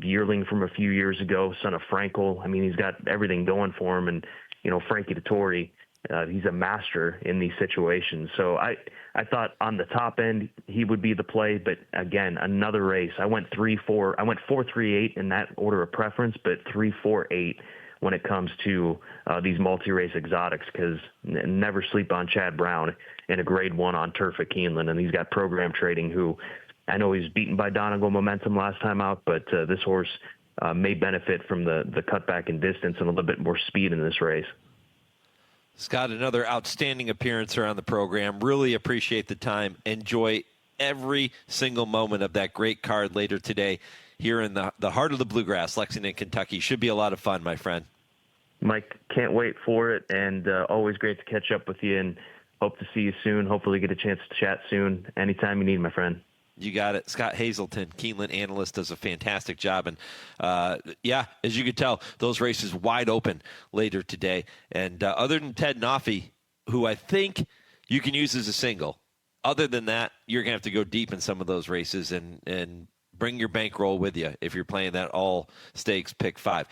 yearling from a few years ago, son of Frankel. He's got everything going for him. And, Frankie Dettori, he's a master in these situations. So I thought on the top end he would be the play, but again, another race. I went 3-4. I went 4-3-8 in that order of preference, but 3-4-8 when it comes to these multi-race exotics, because never sleep on Chad Brown in a Grade 1 on turf at Keeneland. And he's got Program Trading, who I know he's beaten by Donegal Momentum last time out, but this horse may benefit from the cutback in distance and a little bit more speed in this race. Scott, another outstanding appearance here on the program. Really appreciate the time. Enjoy every single moment of that great card later today here in the heart of the Bluegrass, Lexington, Kentucky. Should be a lot of fun, my friend. Mike, can't wait for it, and always great to catch up with you, and hope to see you soon. Hopefully get a chance to chat soon. Anytime you need, my friend. You got it. Scott Hazelton, Keeneland analyst, does a fantastic job. And, as you could tell, those races wide open later today. And other than Ted Noffey, who I think you can use as a single, other than that, you're going to have to go deep in some of those races and bring your bankroll with you if you're playing that all stakes pick 5.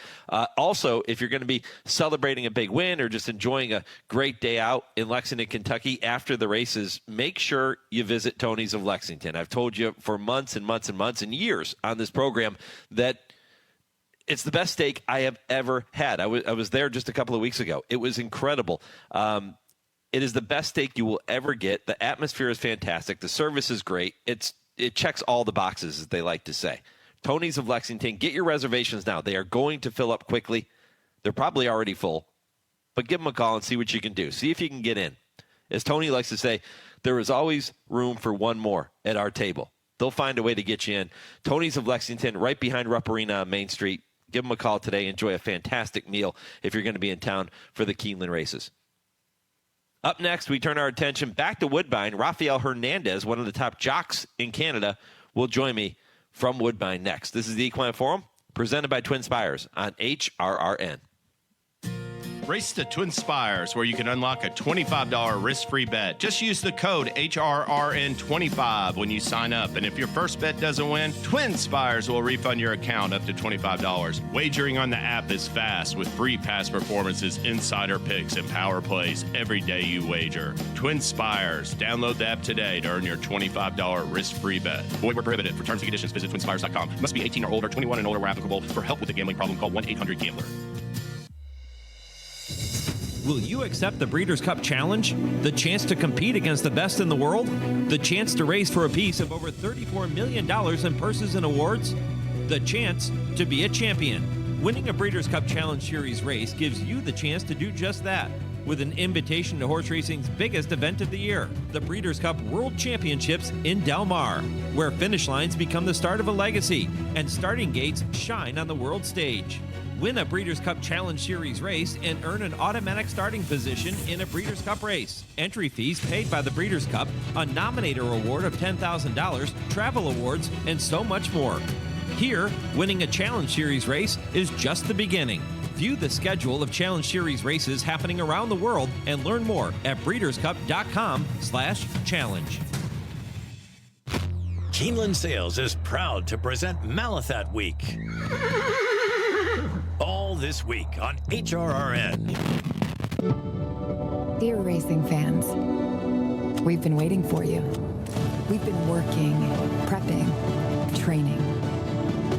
Also, if you're going to be celebrating a big win or just enjoying a great day out in Lexington, Kentucky after the races, make sure you visit Tony's of Lexington. I've told you for months and months and months and years on this program that it's the best steak I have ever had. I was there just a couple of weeks ago. It was incredible. It is the best steak you will ever get. The atmosphere is fantastic. The service is great. It checks all the boxes, as they like to say. Tony's of Lexington, get your reservations now. They are going to fill up quickly. They're probably already full. But give them a call and see what you can do. See if you can get in. As Tony likes to say, there is always room for one more at our table. They'll find a way to get you in. Tony's of Lexington, right behind Rupp Arena on Main Street. Give them a call today. Enjoy a fantastic meal if you're going to be in town for the Keeneland races. Up next, we turn our attention back to Woodbine. Rafael Hernandez, one of the top jocks in Canada, will join me from Woodbine next. This is the Equine Forum, presented by TwinSpires on HRRN. Race to TwinSpires, where you can unlock a $25 risk-free bet. Just use the code HRRN25 when you sign up. And if your first bet doesn't win, TwinSpires will refund your account up to $25. Wagering on the app is fast with free past performances, insider picks, and power plays every day you wager. TwinSpires. Download the app today to earn your $25 risk-free bet. Void where prohibited. For terms and conditions, visit TwinSpires.com. Must be 18 or older, 21 and older where applicable. For help with a gambling problem, call 1-800-GAMBLER. Will you accept the Breeders' Cup Challenge? The chance to compete against the best in the world? The chance to race for a piece of over $34 million in purses and awards? The chance to be a champion. Winning a Breeders' Cup Challenge Series race gives you the chance to do just that, with an invitation to horse racing's biggest event of the year, the Breeders' Cup World Championships in Del Mar, where finish lines become the start of a legacy and starting gates shine on the world stage. Win a Breeders' Cup Challenge Series race and earn an automatic starting position in a Breeders' Cup race. Entry fees paid by the Breeders' Cup, a Nominator Award of $10,000, travel awards, and so much more. Here, winning a Challenge Series race is just the beginning. View the schedule of Challenge Series races happening around the world and learn more at breederscup.com/challenge. Keeneland Sales is proud to present Malathaat Week. All this week on HRRN. Dear racing fans, we've been waiting for you. We've been working, prepping, training,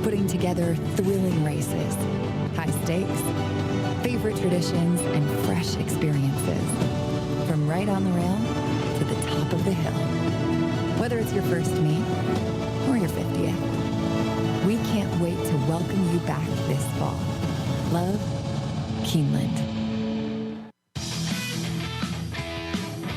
putting together thrilling races, high stakes, favorite traditions, and fresh experiences. From right on the rail to the top of the hill. Whether it's your first meet or your 50th, we can't wait to welcome you back this fall. Love, Keeneland.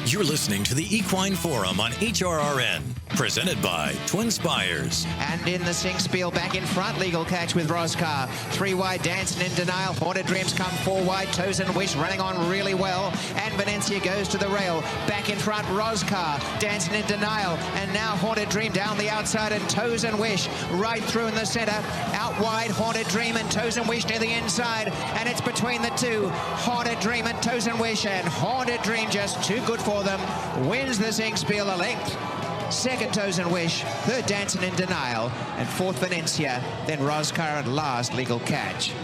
You're listening to the Equine Forum on HRRN, presented by TwinSpires. And in the Singspiel, back in front, Legal Catch with Roscar. 3 wide, Dancing in Denial. Haunted Dreams come 4 wide. Toes and Wish running on really well. And Venencia goes to the rail. Back in front, Roscar. Dancing in Denial. And now Haunted Dream down the outside, and Toes and Wish right through in the center. Out wide, Haunted Dream and Toes and Wish near the inside. And it's between the two. Haunted Dream and Toes and Wish. And Haunted Dream just too good for them. Wins the Singspiel a length. Second, Toes and Wish. Third, Dancing in Denial. And fourth, Venencia. Then Roscar at last, Legal Catch.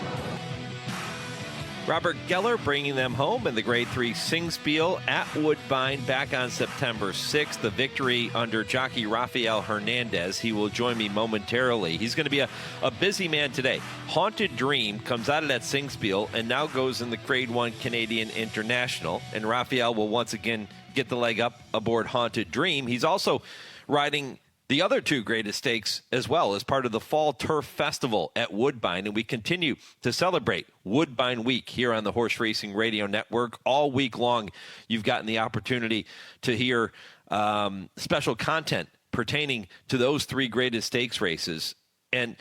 Robert Geller bringing them home in the Grade 3 Singspiel at Woodbine back on September 6th. The victory under jockey Rafael Hernandez. He will join me momentarily. He's going to be a busy man today. Haunted Dream comes out of that Singspiel and now goes in the Grade 1 Canadian International. And Rafael will once again get the leg up aboard Haunted Dream. He's also riding the other 2 greatest stakes as well as part of the Fall Turf Festival at Woodbine. And we continue to celebrate Woodbine Week here on the Horse Racing Radio Network. All week long, you've gotten the opportunity to hear special content pertaining to those 3 greatest stakes races. And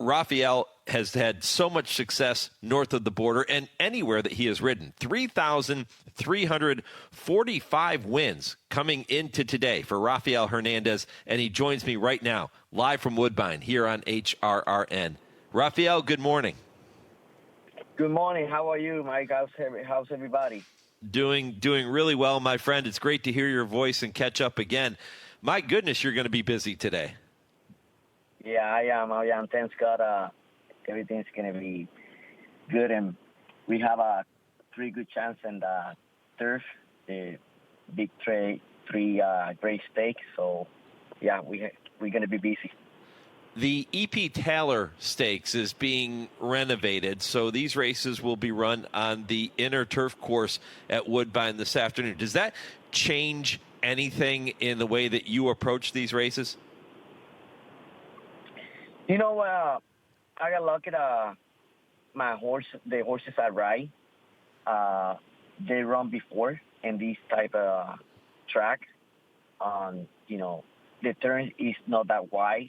Rafael has had so much success north of the border and anywhere that he has ridden. 3,345 wins coming into today for Rafael Hernandez, and he joins me right now, live from Woodbine, here on HRRN. Rafael, good morning. Good morning. How are you, Mike? How's everybody? Doing really well, my friend. It's great to hear your voice and catch up again. My goodness, you're going to be busy today. Yeah, I am. Thanks God, everything's going to be good, and we have a 3 good chance in the turf, the big 3 great stakes. So, yeah, we're going to be busy. The E.P. Taylor Stakes is being renovated, so these races will be run on the inner turf course at Woodbine this afternoon. Does that change anything in the way that you approach these races? You know, I got lucky at the horses I ride. They run before in this type of track. You know, the turn is not that wide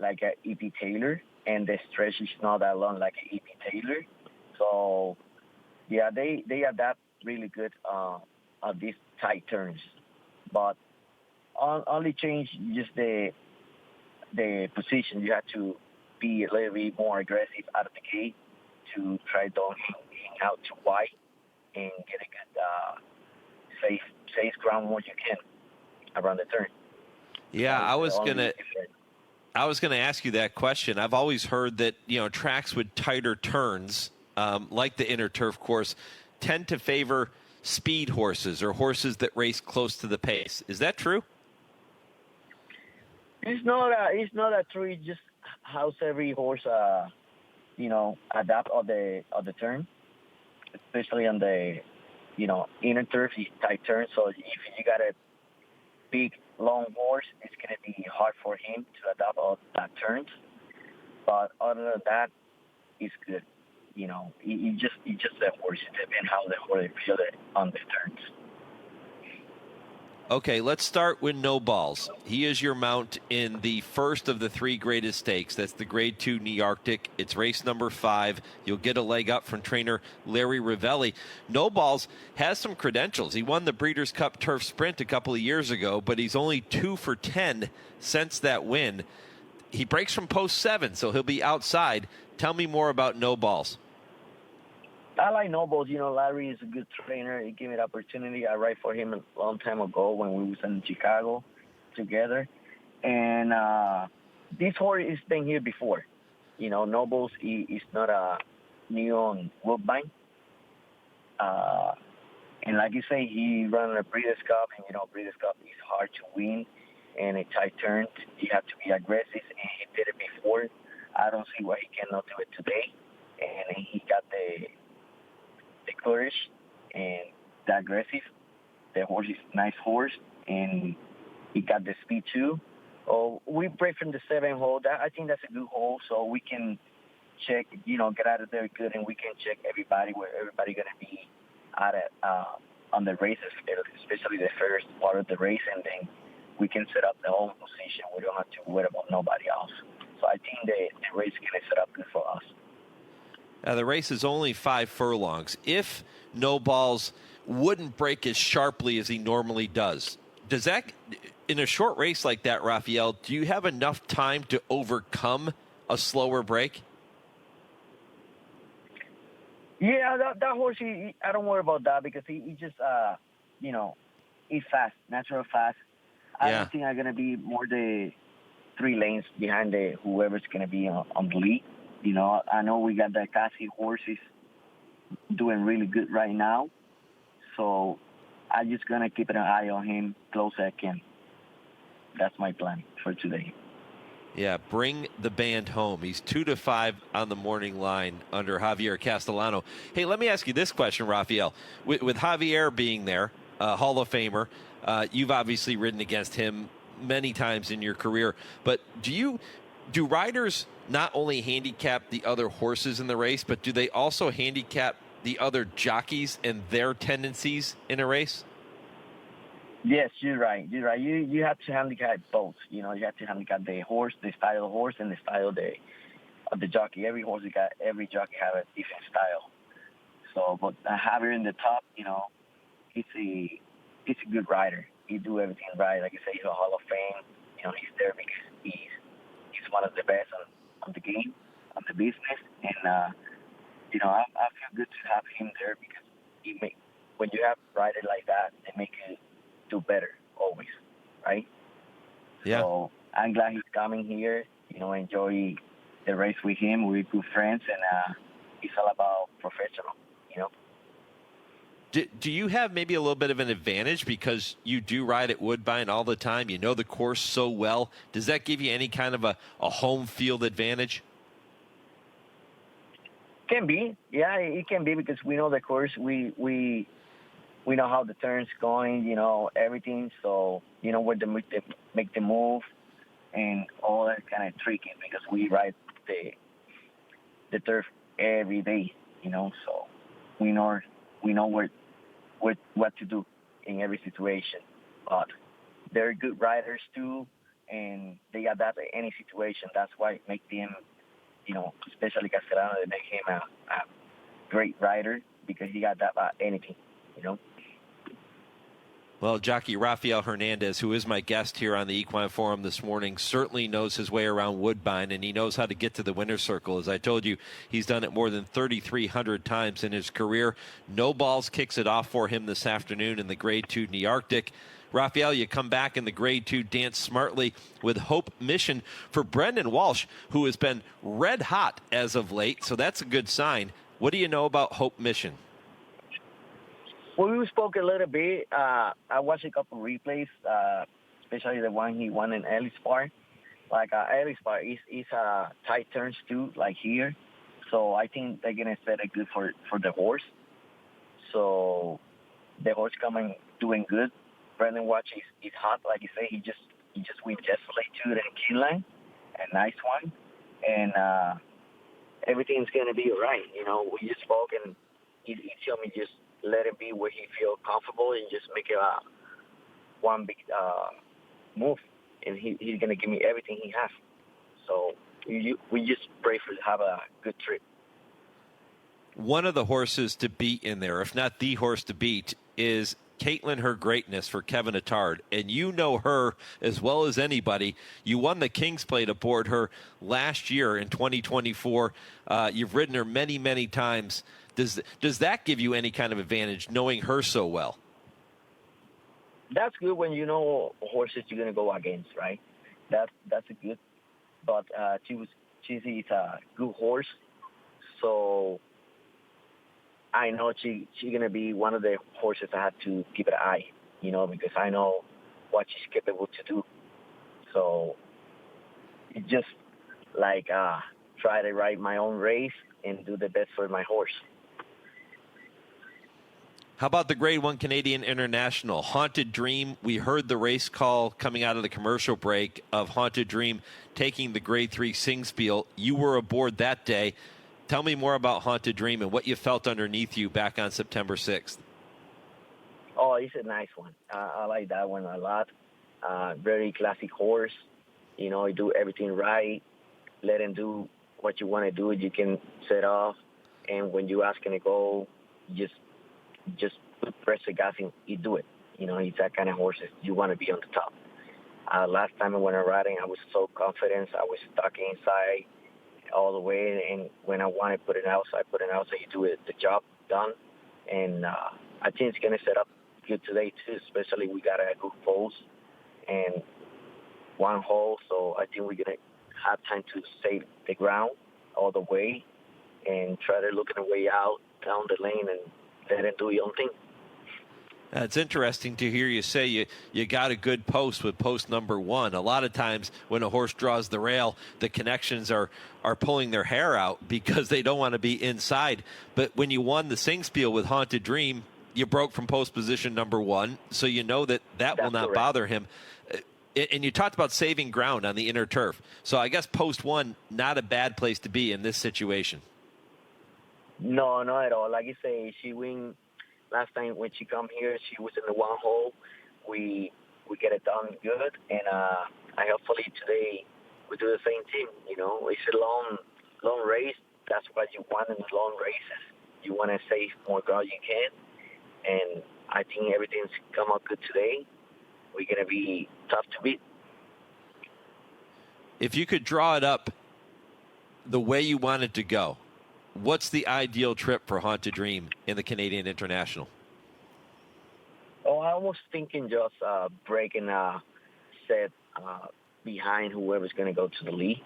like a E.P. Taylor, and the stretch is not that long like a E.P. Taylor. So, yeah, they adapt really good on these tight turns. But only change just the position. You have to be a little bit more aggressive out of the gate to try don't hang out too wide and get a good safe ground what you can around the turn. Yeah, I was gonna ask you that question. I've always heard that tracks with tighter turns, like the inner turf course, tend to favor speed horses or horses that race close to the pace. Is that true? It's not that true. It's just how every horse adapt on the turn, especially on the inner turf, tight turn. So if you got a big long horse, it's gonna be hard for him to adapt all that turns. But other than that, it's good. It just the horse. It depends how the horse feel it on the turns. Okay, let's start with No Balls. He is your mount in the first of the 3 greatest stakes. That's the Grade 2 Nearctic. It's race number 5. You'll get a leg up from trainer Larry Ravelli. No Balls has some credentials. He won the Breeders' Cup Turf Sprint a couple of years ago, but he's only 2 for 10 since that win. He breaks from post 7, so he'll be outside. Tell me more about No Balls. I like No Balls. Larry is a good trainer. He gave me the opportunity. I ride for him a long time ago when we was in Chicago together. And this horse has been here before. No Balls is not a new on Woodbine. And like you say, he ran a Breeders' Cup, and Breeders' Cup is hard to win, and a tight turn. You have to be aggressive, and he did it before. I don't see why he cannot do it today. And he got the courage and the aggressive. The horse is a nice horse, and he got the speed too. Oh, we break from the 7th hole. I think that's a good hole, so we can check, get out of there good, and we can check everybody where everybody gonna be at it on the races, especially the first part of the race, and then we can set up the whole position. We don't have to worry about nobody else. So I think the race is gonna set up good for us. The race is only 5 furlongs. If No Balls wouldn't break as sharply as he normally does that, in a short race like that, Rafael, do you have enough time to overcome a slower break? Yeah, that horse, I don't worry about that because he just, he's fast, natural fast. I don't think I'm going to be more the 3 lanes behind whoever's going to be on the lead. I know we got the Cassie horses doing really good right now. So I'm just going to keep an eye on him close as I can. That's my plan for today. Yeah, bring the band home. He's 2-5 on the morning line under Javier Castellano. Hey, let me ask you this question, Rafael. With Javier being there, Hall of Famer, you've obviously ridden against him many times in your career. But do riders not only handicap the other horses in the race, but do they also handicap the other jockeys and their tendencies in a race? Yes, you're right. You have to handicap both. You have to handicap the horse, the style of the horse, and the style of the jockey. Every every jockey have a different style. So, but Javier in the top, he's a good rider. He do everything right. Like I say, he's a Hall of Fame. He's there because he's one of the best on the game, on the business, and I feel good to have him there because when you have riders like that, they make you do better always, right? Yeah. So I'm glad he's coming here. Enjoy the race with him. We're good friends, and it's all about professional. Do you have maybe a little bit of an advantage because you do ride at Woodbine all the time? You know the course so well. Does that give you any kind of a home field advantage? Can be. Yeah, it can be because we know the course. We know how the turn's going, everything. So, where to make the move and all that kind of tricky because we ride the turf every day, so we know what to do in every situation. But they're good riders too, and they adapt to any situation. That's why it makes them, especially Castellano, they make him a great rider because he got that about anything, Well, jockey Rafael Hernandez, who is my guest here on the Equine Forum this morning, certainly knows his way around Woodbine, and he knows how to get to the winner's circle. As I told you, he's done it more than 3,300 times in his career. No Balls kicks it off for him this afternoon in the Grade 2 Nearctic. Rafael, you come back in the Grade 2 Dance Smartly with Hope Mission for Brendan Walsh, who has been red hot as of late, so that's a good sign. What do you know about Hope Mission? Well, we spoke a little bit. I watched a couple replays, especially the one he won in Ellis Park. Like Ellis Park is tight turns too, like here. So I think they're gonna set it good for the horse. So the horse coming doing good. Brendan Watch is hot, like you say. He just went yesterday too in Keeneland, a nice one, and everything's gonna be all right. You know, we just spoke and he told me just let him be where he feel comfortable and just make it one big move, and he's gonna give me everything he has. So we just pray for to have a good trip. One of the horses to beat in there, if not the horse to beat, is Caitlin Her Greatness for Kevin Attard, and you know her as well as anybody. You won the King's Plate aboard her last year in 2024. You've ridden her many, many times. Does that give you any kind of advantage, knowing her so well? That's good when you know horses you're gonna go against, right? That's a good. But she's a good horse, so I know she's gonna be one of the horses I have to keep an eye, you know, because I know what she's capable to do. So it's just like try to ride my own race and do the best for my horse. How about the Grade 1 Canadian International? Haunted Dream, we heard the race call coming out of the commercial break of Haunted Dream taking the Grade 3 Singspiel. You were aboard that day. Tell me more about Haunted Dream and what you felt underneath you back on September 6th. Oh, it's a nice one. I like that one a lot. Very classic horse. You know, you do everything right. Let him do what you want to do. You can set off. And when you ask him to go, just press the gas and you do it. You know, he's that kind of horse that you want to be on the top. Last time when I was riding, I was so confident. I was stuck inside all the way, and when I want to put it outside, so you do it, the job done. And I think it's going to set up good today too, especially we got a good post and one hole, so I think we're going to have time to save the ground all the way and try to look at the way out down the lane and let it do your own thing. It's interesting to hear you say you got a good post with post number 1. A lot of times when a horse draws the rail, the connections are pulling their hair out because they don't want to be inside. But when you won the Singspiel with Haunted Dream, you broke from post position number 1, so you know that will not correct. bother him. And you talked about saving ground on the inner turf. So I guess post 1, not a bad place to be in this situation. No, not at all. Like you say, she win last time when she come here. She was in the one hole. We get it done good, and I hopefully today we do the same thing. You know, it's a long race. That's what you want in the long races. You want to save more ground you can, and I think everything's come out good today. We're gonna be tough to beat. If you could draw it up the way you want it to go, what's the ideal trip for Haunted Dream in the Canadian International? Oh, I was thinking just breaking a set behind whoever's going to go to the lead.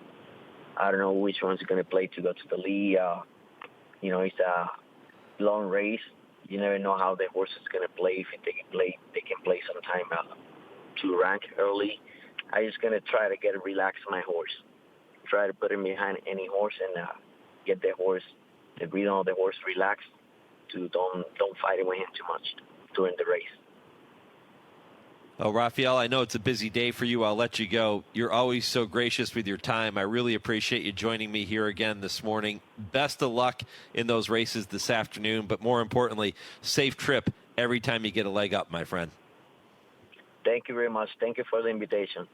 I don't know which one's going to play to go to the lead. You know, it's a long race. You never know how the horse is going to play. If they can play sometime to rank early. I'm just going to try to relax my horse. Try to put him behind any horse and get the horse, the breathing of the horse relaxed, to don't fight with him too much during the race. Oh, Rafael, I know it's a busy day for you. I'll let you go. You're always so gracious with your time. I really appreciate you joining me here again this morning. Best of luck in those races this afternoon, but more importantly, safe trip every time you get a leg up, my friend. Thank you very much. Thank you for the invitation.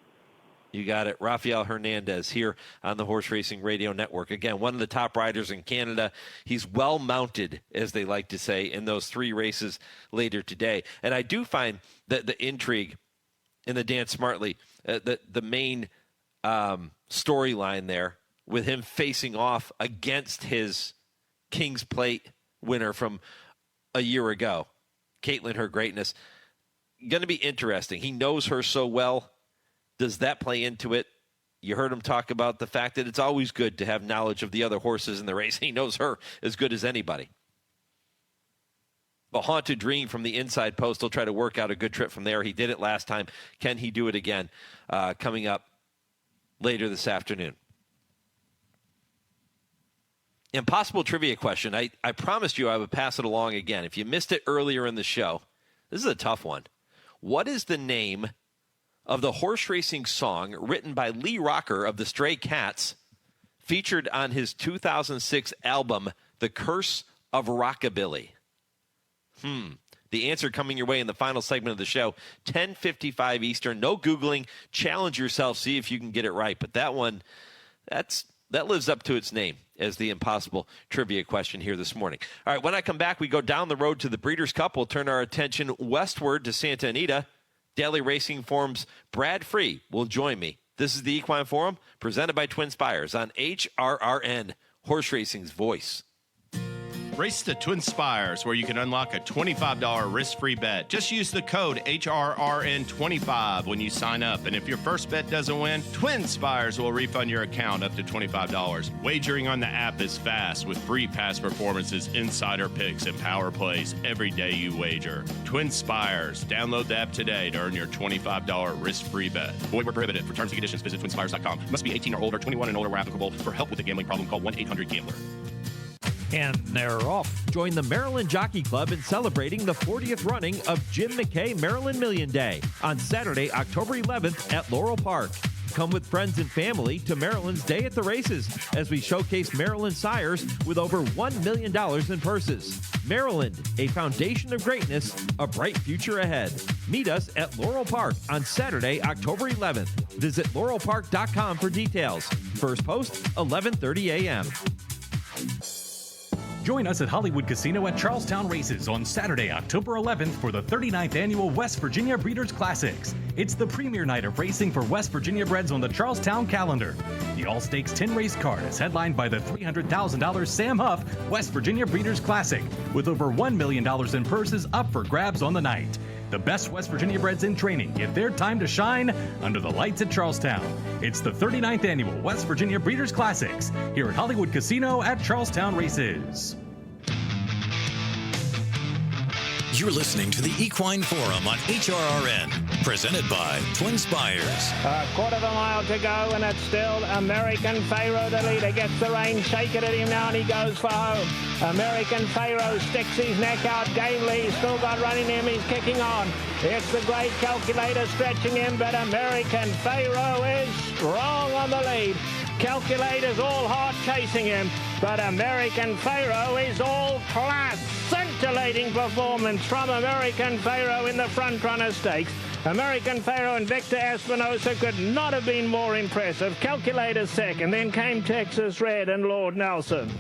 You got it. Rafael Hernandez here on the Horse Racing Radio Network. Again, one of the top riders in Canada. He's well mounted, as they like to say, in those 3 races later today. And I do find that the intrigue in the Dance Smartly, the main storyline there with him facing off against his King's Plate winner from a year ago, Caitlin Her Greatness, going to be interesting. He knows her so well. Does that play into it? You heard him talk about the fact that it's always good to have knowledge of the other horses in the race. He knows her as good as anybody. A Haunted Dream from the inside post. He'll try to work out a good trip from there. He did it last time. Can he do it again? Coming up later this afternoon. Impossible trivia question. I promised you I would pass it along again. If you missed it earlier in the show, this is a tough one. What is the name of the horse racing song written by Lee Rocker of the Stray Cats, featured on his 2006 album, The Curse of Rockabilly? The answer coming your way in the final segment of the show, 10:55 Eastern. No Googling. Challenge yourself. See if you can get it right. But that one, that lives up to its name as the impossible trivia question here this morning. All right, when I come back, we go down the road to the Breeders' Cup. We'll turn our attention westward to Santa Anita. Daily Racing Forum's Brad Free will join me. This is the Equine Forum, presented by TwinSpires on HRRN, Horse Racing's voice. Race to TwinSpires, where you can unlock a $25 risk-free bet. Just use the code HRRN25 when you sign up. And if your first bet doesn't win, TwinSpires will refund your account up to $25. Wagering on the app is fast with free past performances, insider picks, and power plays every day you wager. TwinSpires. Download the app today to earn your $25 risk-free bet. Void where prohibited. For terms and conditions, visit TwinSpires.com. Must be 18 or older, 21 and older where applicable. For help with a gambling problem, call 1-800-GAMBLER. And they're off. Join the Maryland Jockey Club in celebrating the 40th running of Jim McKay Maryland Million Day on Saturday, October 11th at Laurel Park. Come with friends and family to Maryland's Day at the Races as we showcase Maryland sires with over $1 million in purses. Maryland, a foundation of greatness, a bright future ahead. Meet us at Laurel Park on Saturday, October 11th. Visit laurelpark.com for details. First post, 11:30 a.m. Join us at Hollywood Casino at Charlestown Races on Saturday, October 11th for the 39th Annual West Virginia Breeders Classics. It's the premier night of racing for West Virginia breds on the Charlestown calendar. The all-stakes 10-race card is headlined by the $300,000 Sam Huff West Virginia Breeders Classic, with over $1 million in purses up for grabs on the night. The best West Virginia breds in training get their time to shine under the lights at Charlestown. It's the 39th Annual West Virginia Breeders Classics here at Hollywood Casino at Charlestown Races. You're listening to the Equine Forum on HRRN, presented by TwinSpires. A quarter of a mile to go, and it's still American Pharaoh, the leader. Gets the rein, shake it at him now, and he goes for home. American Pharaoh sticks his neck out gamely. He's still got running him. He's kicking on. It's the great Calculator stretching him, but American Pharaoh is strong on the lead. Calculator's all hard chasing him, but American Pharaoh is all class. Scintillating performance from American Pharaoh in the front runner stakes. American Pharaoh and Victor Espinosa could not have been more impressive. Calculator second, then came Texas Red and Lord Nelson.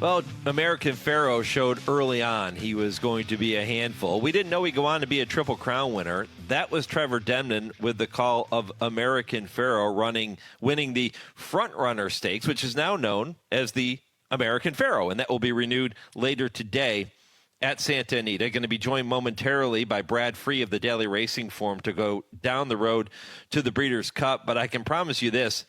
Well, American Pharaoh showed early on he was going to be a handful. We didn't know he'd go on to be a Triple Crown winner. That was Trevor Demnon with the call of American Pharaoh winning the Front Runner Stakes, which is now known as the American Pharaoh, and that will be renewed later today at Santa Anita. Going to be joined momentarily by Brad Free of the Daily Racing Forum to go down the road to the Breeders' Cup. But I can promise you this,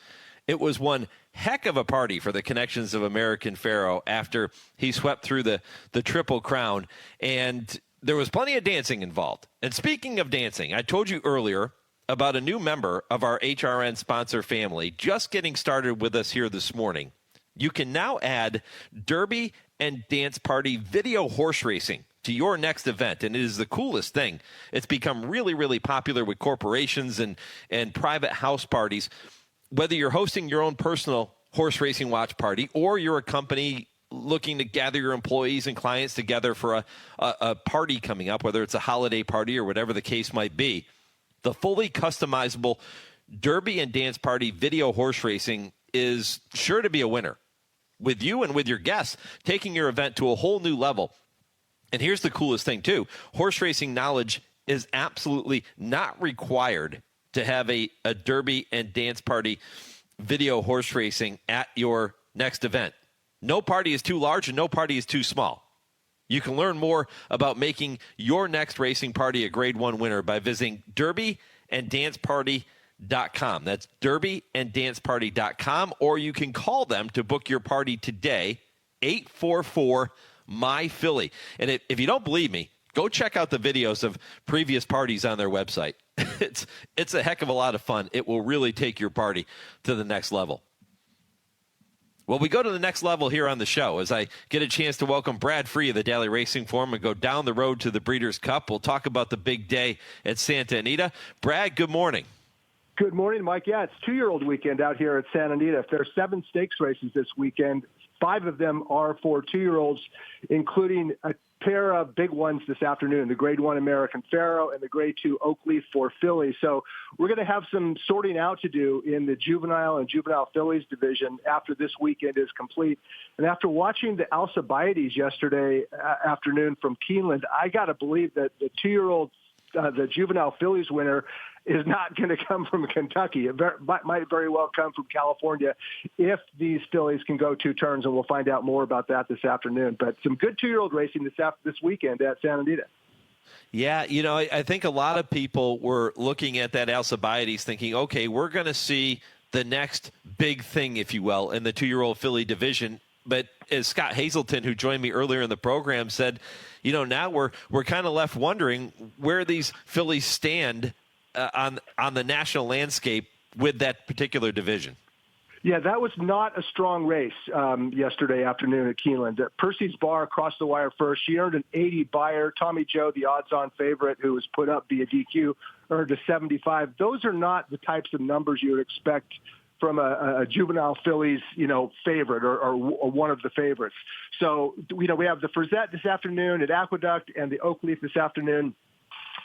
it was one heck of a party for the connections of American Pharaoh after he swept through the Triple Crown, and there was plenty of dancing involved. And speaking of dancing, I told you earlier about a new member of our HRN sponsor family just getting started with us here this morning. You can now add Derby and Dance Party video horse racing to your next event, and it is the coolest thing. It's become really, really popular with corporations and private house parties. Whether you're hosting your own personal horse racing watch party or you're a company looking to gather your employees and clients together for a party coming up, whether it's a holiday party or whatever the case might be, The fully customizable Derby and Dance Party video horse racing is sure to be a winner, with you and with your guests taking your event to a whole new level. And here's the coolest thing, too. Horse racing knowledge is absolutely not required to have a Derby and Dance Party video horse racing at your next event. No party is too large and no party is too small. You can learn more about making your next racing party a Grade 1 winner by visiting derbyanddanceparty.com. That's derbyanddanceparty.com, or you can call them to book your party today, 844-MY-PHILLY. And if you don't believe me, go check out the videos of previous parties on their website. It's a heck of a lot of fun. It will really take your party to the next level. Well, we go to the next level here on the show as I get a chance to welcome Brad Free of the Daily Racing Forum and go down the road to the Breeders' Cup. We'll talk about the big day at Santa Anita. Brad, good morning. Good morning, Mike. Yeah, it's two-year-old weekend out here at Santa Anita. There are 7 stakes races this weekend. 5 of them are for 2-year-olds, including a pair of big ones this afternoon, the Grade 1 American Pharoah and the Grade 2 Oakleaf for fillies. So we're going to have some sorting out to do in the juvenile and juvenile fillies division after this weekend is complete. And after watching the Alcibiades yesterday afternoon from Keeneland, I got to believe that the 2-year-old, the juvenile fillies winner, is not going to come from Kentucky. It might very well come from California if these fillies can go 2 turns, and we'll find out more about that this afternoon. But some good 2-year-old racing this weekend at Santa Anita. Yeah, you know, I think a lot of people were looking at that Alcibiades thinking, okay, we're going to see the next big thing, if you will, in the 2-year-old filly division. But as Scott Hazelton, who joined me earlier in the program, said, you know, now we're kind of left wondering where these fillies stand on the national landscape with that particular division. Yeah, that was not a strong race yesterday afternoon at Keeneland. Percy's Bar crossed the wire first. She earned an 80 buyer. Tommy Joe, the odds-on favorite, who was put up via DQ, earned a 75. Those are not the types of numbers you would expect from a juvenile fillies, favorite or one of the favorites. So, we have the Frizette this afternoon at Aqueduct and the Oakleaf this afternoon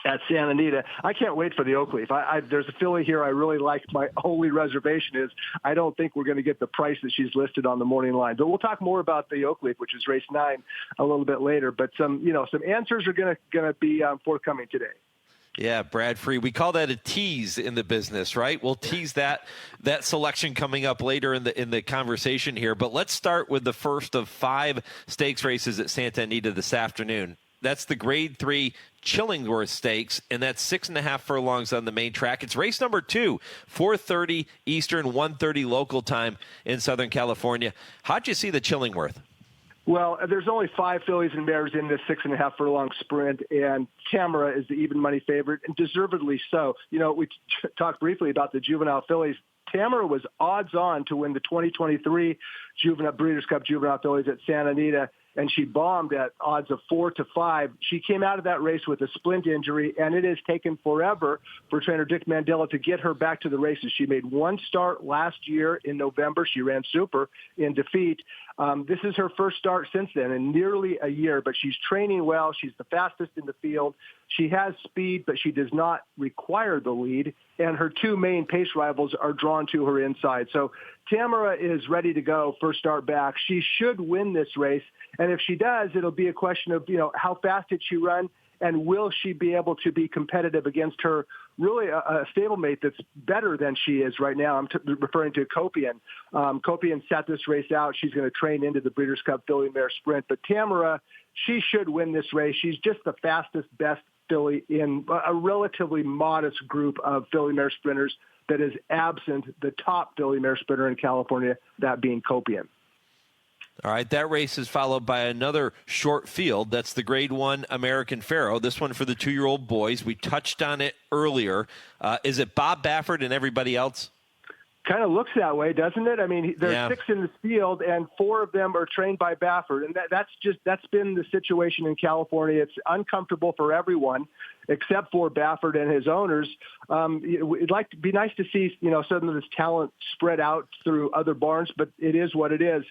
at Santa Anita. I can't wait for the Oakleaf. There's a filly here I really like. My only reservation is I don't think we're going to get the price that she's listed on the morning line. But we'll talk more about the Oakleaf, which is race 9, a little bit later. But some answers are going to be forthcoming today. Yeah, Brad Free. We call that a tease in the business, right? We'll tease that selection coming up later in the conversation here. But let's start with the first of 5 stakes races at Santa Anita this afternoon. That's the Grade 3 Chillingworth Stakes, and that's 6.5 furlongs on the main track. It's race number 2, 4:30 Eastern, 1:30 local time in Southern California. How'd you see the Chillingworth? Well, there's only 5 fillies and mares in this 6.5 furlong sprint, and Tamara is the even money favorite, and deservedly so. We talked briefly about the juvenile fillies. Tamara was odds on to win the 2023 Breeders' Cup Juvenile Fillies at Santa Anita, and she bombed at odds of 4-5. She came out of that race with a splint injury, and it has taken forever for trainer Dick Mandela to get her back to the races. She made 1 start last year in November. She ran super in defeat. This is her first start since then in nearly a year, but she's training well. She's the fastest in the field. She has speed, but she does not require the lead, and her 2 main pace rivals are drawn to her inside. So Tamara is ready to go first start back. She should win this race, and if she does, it'll be a question of, how fast did she run, and will she be able to be competitive against her, really a stablemate that's better than she is right now. I'm referring to Copian. Copian sat this race out. She's going to train into the Breeders' Cup Filly Mare Sprint. But Tamara, she should win this race. She's just the fastest, best filly in a relatively modest group of filly mare sprinters that is absent the top filly mare sprinter in California, that being Copian. All right, that race is followed by another short field. That's the Grade 1 American Pharoah, this one for the 2-year-old boys. We touched on it earlier. Is it Bob Baffert and everybody else? Kind of looks that way, doesn't it? I mean, there's 6 in this field, and 4 of them are trained by Baffert, and that's been the situation in California. It's uncomfortable for everyone, except for Baffert and his owners. It'd be nice to see some of this talent spread out through other barns, but it is what it is.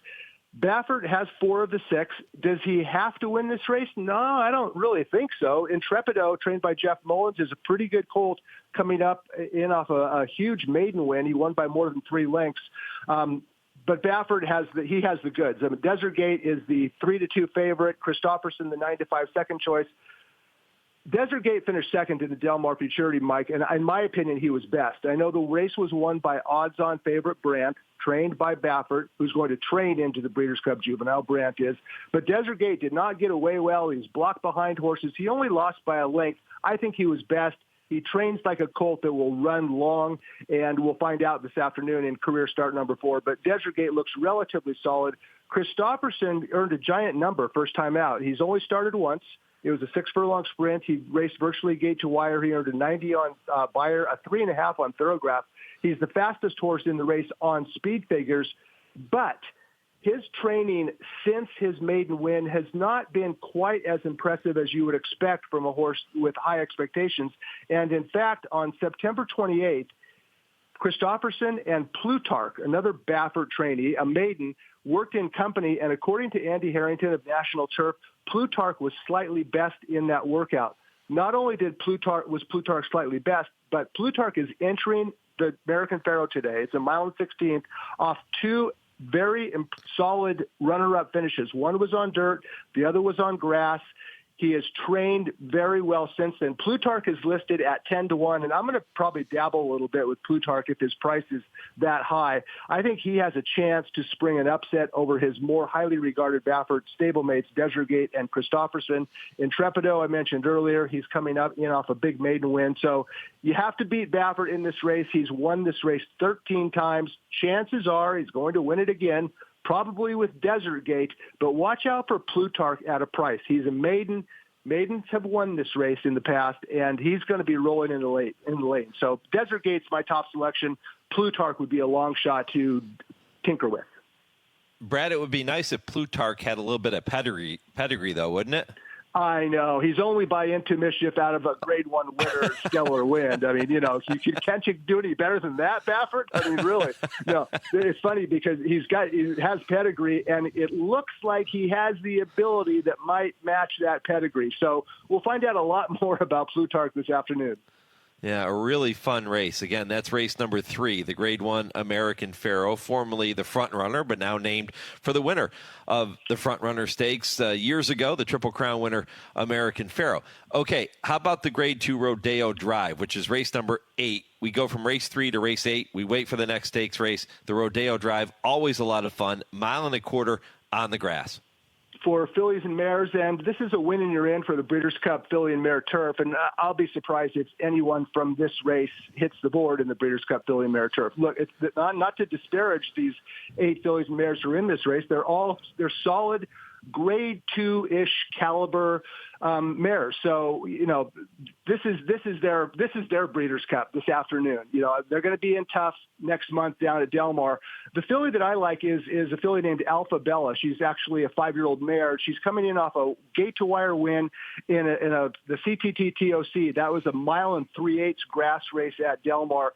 Baffert has 4 of the 6. Does he have to win this race? No, I don't really think so. Intrepido, trained by Jeff Mullins, is a pretty good colt coming up in off a huge maiden win. He won by more than 3 lengths. But Baffert has the goods. I mean, Desert Gate is the 3-2 favorite. Christopherson, the 9-5 second choice. Desert Gate finished second in the Del Mar Futurity, Mike, and in my opinion, he was best. I know the race was won by odds-on favorite Brandt, trained by Baffert, who's going to train into the Breeders' Cup Juvenile, Brandt is. But Desert Gate did not get away well. He was blocked behind horses. He only lost by a length. I think he was best. He trains like a colt that will run long, and we'll find out this afternoon in career start number 4. But Desert Gate looks relatively solid. Christopherson earned a giant number first time out. He's only started once. It was a 6-furlong sprint. He raced virtually gate to wire. He earned a 90 on Beyer, a 3.5 on Thoroughgraph. He's the fastest horse in the race on speed figures, but his training since his maiden win has not been quite as impressive as you would expect from a horse with high expectations. And in fact, on September 28th, Christopherson and Plutarch, another Baffert trainee, a maiden, worked in company, and according to Andy Harrington of National Turf, Plutarch was slightly best in that workout. Not only was Plutarch slightly best, but Plutarch is entering the American Pharoah today. It's a mile and 16th off 2 very solid runner-up finishes. One was on dirt, the other was on grass. He has trained very well since then. Plutarch is listed at 10-1, and I'm going to probably dabble a little bit with Plutarch if his price is that high. I think he has a chance to spring an upset over his more highly regarded Baffert stablemates, Desert Gate and Christopherson. Intrepido, I mentioned earlier, he's coming up off a big maiden win. So you have to beat Baffert in this race. He's won this race 13 times. Chances are he's going to win it again, probably with Desert Gate, but watch out for Plutarch at a price. He's a maiden. Maidens have won this race in the past, and he's going to be rolling in the lane. So Desert Gate's my top selection. Plutarch would be a long shot to tinker with. Brad, it would be nice if Plutarch had a little bit of pedigree though, wouldn't it? I know. He's only by Into Mischief out of a grade 1 winner, Stellar Wind. I mean, can't you do any better than that, Baffert? I mean, really. No, it's funny because he has pedigree, and it looks like he has the ability that might match that pedigree. So we'll find out a lot more about Plutarch this afternoon. Yeah, a really fun race. Again, that's race number 3, the Grade 1 American Pharoah, formerly the front runner, but now named for the winner of the front runner stakes years ago, the Triple Crown winner, American Pharoah. Okay, how about the Grade 2 Rodeo Drive, which is race number 8? We go from race 3 to race 8. We wait for the next stakes race. The Rodeo Drive, always a lot of fun, 1.25 miles on the grass. For fillies and mares, and this is a win and you're in for the Breeders' Cup Filly and Mare Turf, and I'll be surprised if anyone from this race hits the board in the Breeders' Cup Filly and Mare Turf. Look, it's not to disparage these 8 fillies and mares who are in this race. They're solid, grade 2-ish caliber mares. So this is their Breeders' Cup this afternoon. They're going to be in tough next month down at Del Mar. The filly that I like is a filly named Alpha Bella. She's actually a 5-year-old mare. She's coming in off a gate-to-wire win in the CTT TOC. That was a 1 3/8 grass race at Del Mar.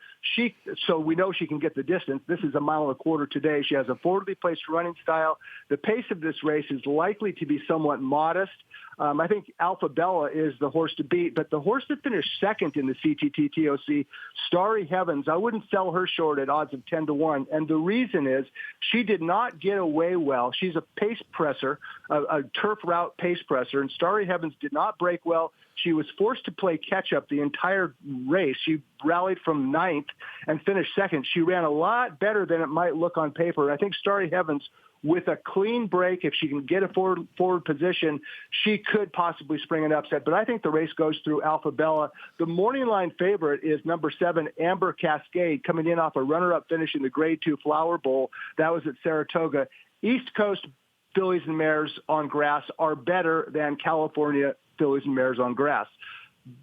So we know she can get the distance. This is 1.25 miles today. She has a forwardly placed running style. The pace of this race is likely to be somewhat modest. I think Alpha Bella is the horse to beat, but the horse that finished second in the CTT TOC, Starry Heavens, I wouldn't sell her short at odds of 10-1. And the reason is she did not get away well. She's a pace presser, a turf route pace presser, and Starry Heavens did not break well. She was forced to play catch-up the entire race. She rallied from 9th and finished second. She ran a lot better than it might look on paper. I think Starry Heavens, with a clean break, if she can get a forward position, she could possibly spring an upset. But I think the race goes through Alpha Bella. The morning line favorite is number 7, Amber Cascade, coming in off a runner-up finish in the Grade 2 Flower Bowl. That was at Saratoga. East Coast fillies and mares on grass are better than California fillies and mares on grass.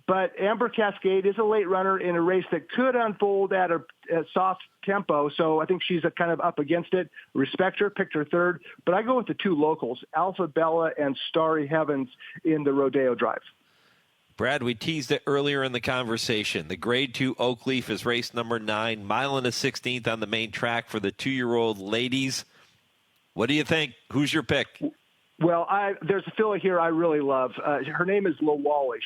But Amber Cascade is a late runner in a race that could unfold at a soft tempo, so I think she's kind of up against it. Respect her, picked her third, but I go with the 2 locals, Alpha Bella and Starry Heavens in the Rodeo Drive. Brad, we teased it earlier in the conversation. The Grade 2 Oak Leaf is race number 9, 1.16 miles on the main track for the 2-year-old ladies. What do you think? Who's your pick? Well, there's a filly here I really love. Her name is Lawali.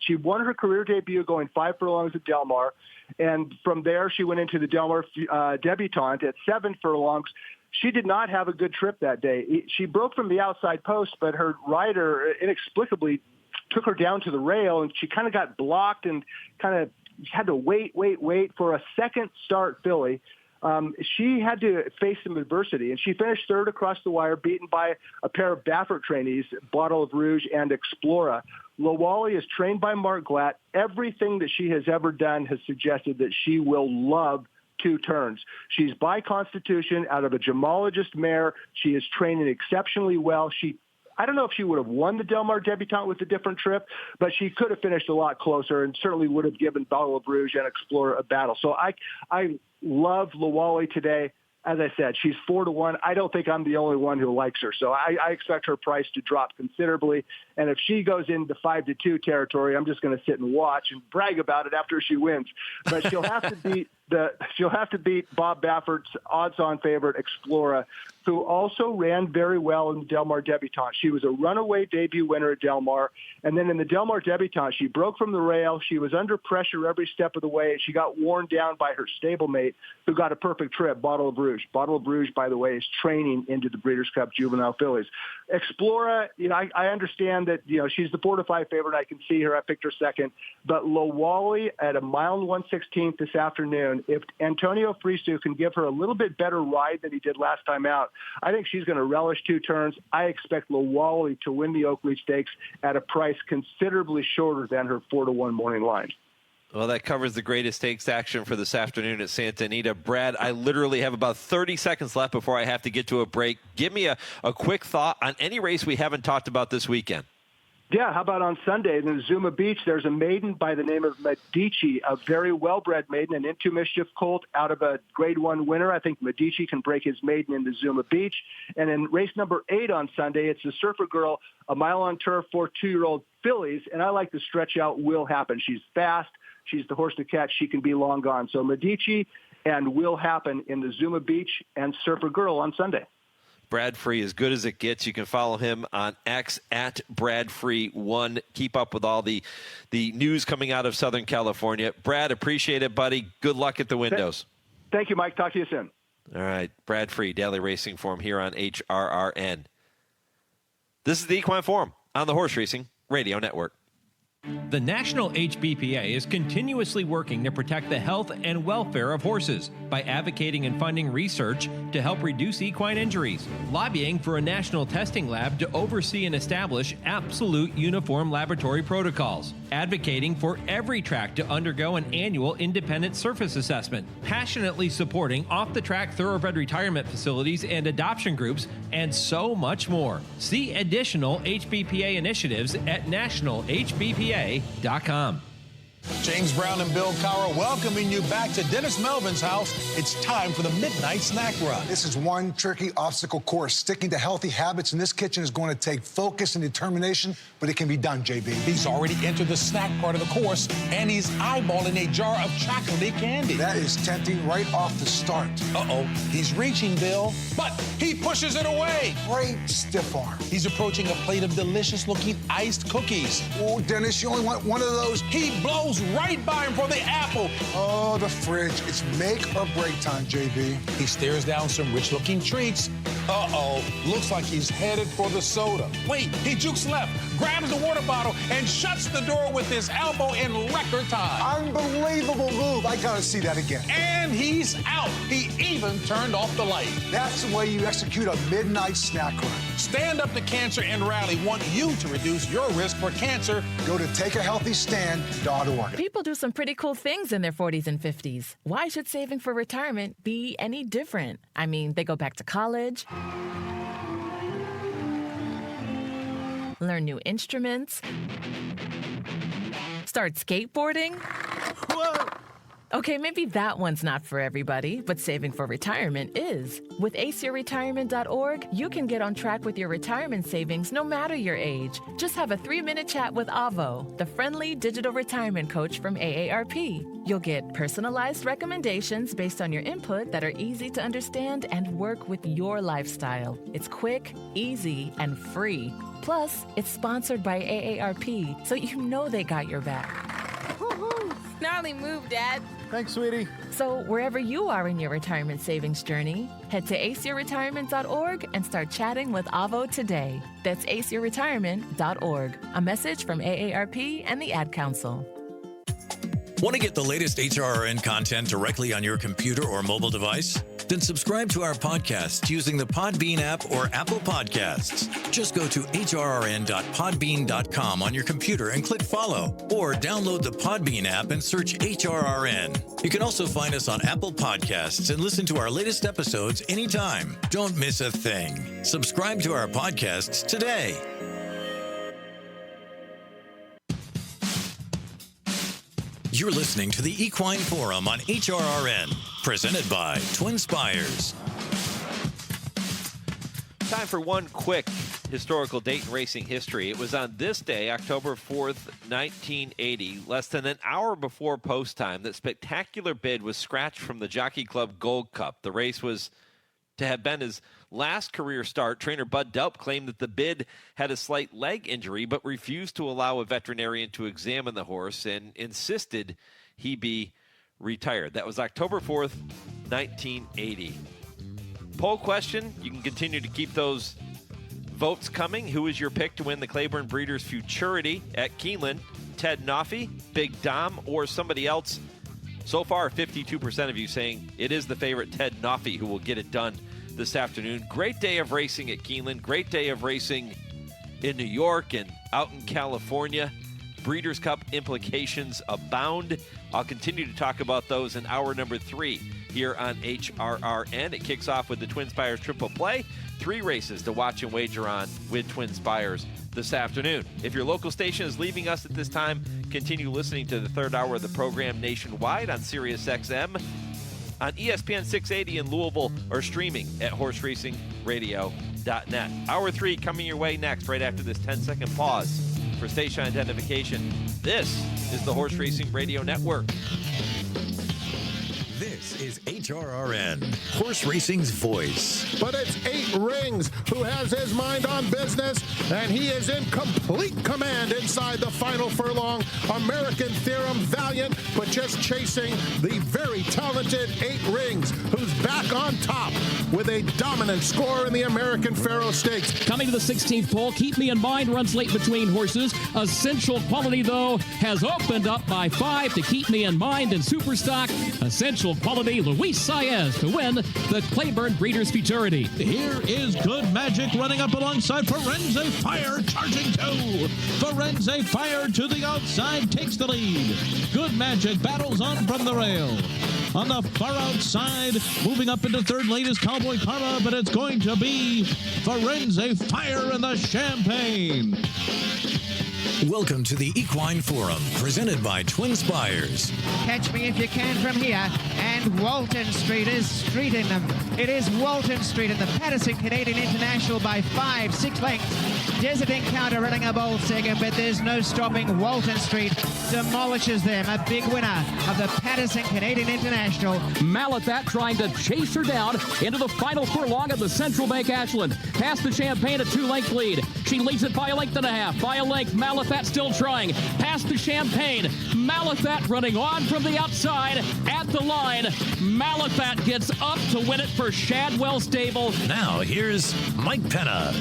She won her career debut going 5 furlongs at Del Mar, and from there she went into the Del Mar debutante at 7 furlongs. She did not have a good trip that day. She broke from the outside post, but her rider inexplicably took her down to the rail, and she kind of got blocked and kind of had to wait for a second start filly. She had to face some adversity, and she finished third across the wire, beaten by a pair of Baffert trainees, Bottle of Rouge and Explora. Lawali is trained by Mark Glatt. Everything that she has ever done has suggested that she will love 2 turns. She's by constitution out of a gemologist mare. She is training exceptionally well. I don't know if she would have won the Del Mar debutante with a different trip, but she could have finished a lot closer and certainly would have given Bottle of Rouge and Explorer a battle. So I love Lawali today. As I said, she's 4-1. I don't think I'm the only one who likes her. So I expect her price to drop considerably. And if she goes into 5-2 territory, I'm just going to sit and watch and brag about it after she wins. But she'll have to beat Bob Baffert's odds-on favorite Explora, who also ran very well in the Del Mar debutante. She was a runaway debut winner at Del Mar. And then in the Del Mar debutante, she broke from the rail. She was under pressure every step of the way. She got worn down by her stablemate, who got a perfect trip, Bottle of Rouge. Bottle of Rouge, by the way, is training into the Breeders' Cup Juvenile Fillies. Explora, I understand that, she's the 4-5 favorite. I can see her. I picked her second. But Lawali at 1/116 this afternoon, if Antonio Frisu can give her a little bit better ride than he did last time out, I think she's going to relish 2 turns. I expect Lawali to win the Oakley Stakes at a price considerably shorter than her 4-1 morning line. Well, that covers the greatest stakes action for this afternoon at Santa Anita. Brad, I literally have about 30 seconds left before I have to get to a break. Give me a quick thought on any race we haven't talked about this weekend. Yeah, how about on Sunday in Zuma Beach? There's a maiden by the name of Medici, a very well-bred maiden, an Into Mischief colt out of a Grade 1 winner. I think Medici can break his maiden into Zuma Beach. And in race number 8 on Sunday, it's the Surfer Girl, a mile on turf for 2-year-old fillies. And I like the stretch out Will Happen. She's fast. She's the horse to catch. She can be long gone. So Medici and Will Happen in the Zuma Beach and Surfer Girl on Sunday. Brad Free, as good as it gets. You can follow him on X at BradFree1. Keep up with all the news coming out of Southern California. Brad, appreciate it, buddy. Good luck at the windows. Thank you, Mike. Talk to you soon. All right. Brad Free, Daily Racing Forum here on HRRN. This is the Equine Forum on the Horse Racing Radio Network. The National HBPA is continuously working to protect the health and welfare of horses by advocating and funding research to help reduce equine injuries, lobbying for a national testing lab to oversee and establish absolute uniform laboratory protocols, advocating for every track to undergo an annual independent surface assessment, passionately supporting off-the-track thoroughbred retirement facilities and adoption groups, and so much more. See additional HBPA initiatives at nationalhbpa.com. James Brown and Bill Cowher welcoming you back to Dennis Melvin's house. It's time for the Midnight Snack Run. This is one tricky obstacle course. Sticking to healthy habits in this kitchen is going to take focus and determination, but it can be done, JB. He's already entered the snack part of the course, and he's eyeballing a jar of chocolatey candy. That is tempting right off the start. Uh-oh, he's reaching, Bill, but he pushes it away. Great stiff arm. He's approaching a plate of delicious-looking iced cookies. Oh, Dennis, you only want one of those. He blows right by him for the apple. Oh, the fridge. It's make or break time, JB. He stares down some rich-looking treats. Uh-oh, looks like he's headed for the soda. Wait, he jukes left, grabs the water bottle, and shuts the door with his elbow in record time. Unbelievable move. I gotta see that again. And he's out. He even turned off the light. That's the way you execute a midnight snack run. Stand Up to Cancer and Rally want you to reduce your risk for cancer. Go to takeahealthystand.org. People do some pretty cool things in their 40s and 50s. Why should saving for retirement be any different? I mean, they go back to college, learn new instruments, start skateboarding. Whoa. Okay, maybe that one's not for everybody, but saving for retirement is. With aceyourretirement.org, you can get on track with your retirement savings no matter your age. Just have a 3-minute chat with Avo, the friendly digital retirement coach from AARP. You'll get personalized recommendations based on your input that are easy to understand and work with your lifestyle. It's quick, easy, and free. Plus, it's sponsored by AARP, so you know they got your back. Gnarly move, Dad. Thanks, sweetie. So wherever you are in your retirement savings journey, head to aceyourretirement.org and start chatting with Avo today. That's aceyourretirement.org. A message from AARP and the Ad Council. Want to get the latest HRRN content directly on your computer or mobile device? Then subscribe to our podcasts using the Podbean app or Apple Podcasts. Just go to hrrn.podbean.com on your computer and click follow, or download the Podbean app and search HRRN. You can also find us on Apple Podcasts and listen to our latest episodes anytime. Don't miss a thing. Subscribe to our podcasts today. You're listening to the Equine Forum on HRRN, presented by TwinSpires. Time for one quick historical date in racing history. It was on this day, October 4th, 1980, less than an hour before post time, that spectacular bid was scratched from the Jockey Club Gold Cup. The race was to have been his last career start. Trainer Bud Delp claimed that the bid had a slight leg injury, but refused to allow a veterinarian to examine the horse and insisted he be retired. That was October 4th, 1980. Poll question. You can continue to keep those votes coming. Who is your pick to win the Claiborne Breeders' Futurity at Keeneland? Ted Noffey, Big Dom, or somebody else? So far, 52% of you saying it is the favorite Ted Noffey who will get it done this afternoon. Great day of racing at Keeneland. Great day of racing in New York and out in California. Breeders' Cup implications abound. I'll continue to talk about those in hour number 3 here on HRRN. It kicks off with the TwinSpires Triple Play. 3 races to watch and wager on with TwinSpires this afternoon. If your local station is leaving us at this time, continue listening to the third hour of the program nationwide on SiriusXM, on ESPN 680 in Louisville, or streaming at horseracingradio.net. Hour 3 coming your way next, right after this 10-second pause for station identification. This is the Horse Racing Radio Network. This is HRRN, horse racing's voice. But it's 8 Rings who has his mind on business, and he is in complete command inside the final furlong. American Theorem, valiant, but just chasing the very talented 8 Rings, who's back on top with a dominant score in the American Pharoah Stakes. Coming to the 16th pole, Keep Me in Mind runs late between horses. Essential Quality, though, has opened up by 5 to Keep Me in Mind and Superstock. Essential Quality, Luis Saez to win the Claiborne Breeders' Futurity. Here is Good Magic running up alongside Forense Fire, charging 2. Forense Fire to the outside takes the lead. Good Magic battles on from the rail. On the far outside, moving up into third lane is Cowboy Karma, but it's going to be Forense Fire in the Champagne. Welcome to the Equine Forum, presented by TwinSpires. Catch me if you can from here. And Walton Street is streeting them. It is Walton Street in the Patterson Canadian International by 5-6 lengths. Desert Encounter running a bold second, but there's no stopping. Walton Street demolishes them. A big winner of the Patterson Canadian International. Malathaat trying to chase her down into the final furlong of the Central Bank Ashland. Past the Champagne, a 2-length lead. She leads it by a length and a half. By a length, Malathaat still trying. Past the Champagne. Malathaat running on from the outside at the line. Malathaat gets up to win it for Shadwell Stable. Now here's Mike Penna.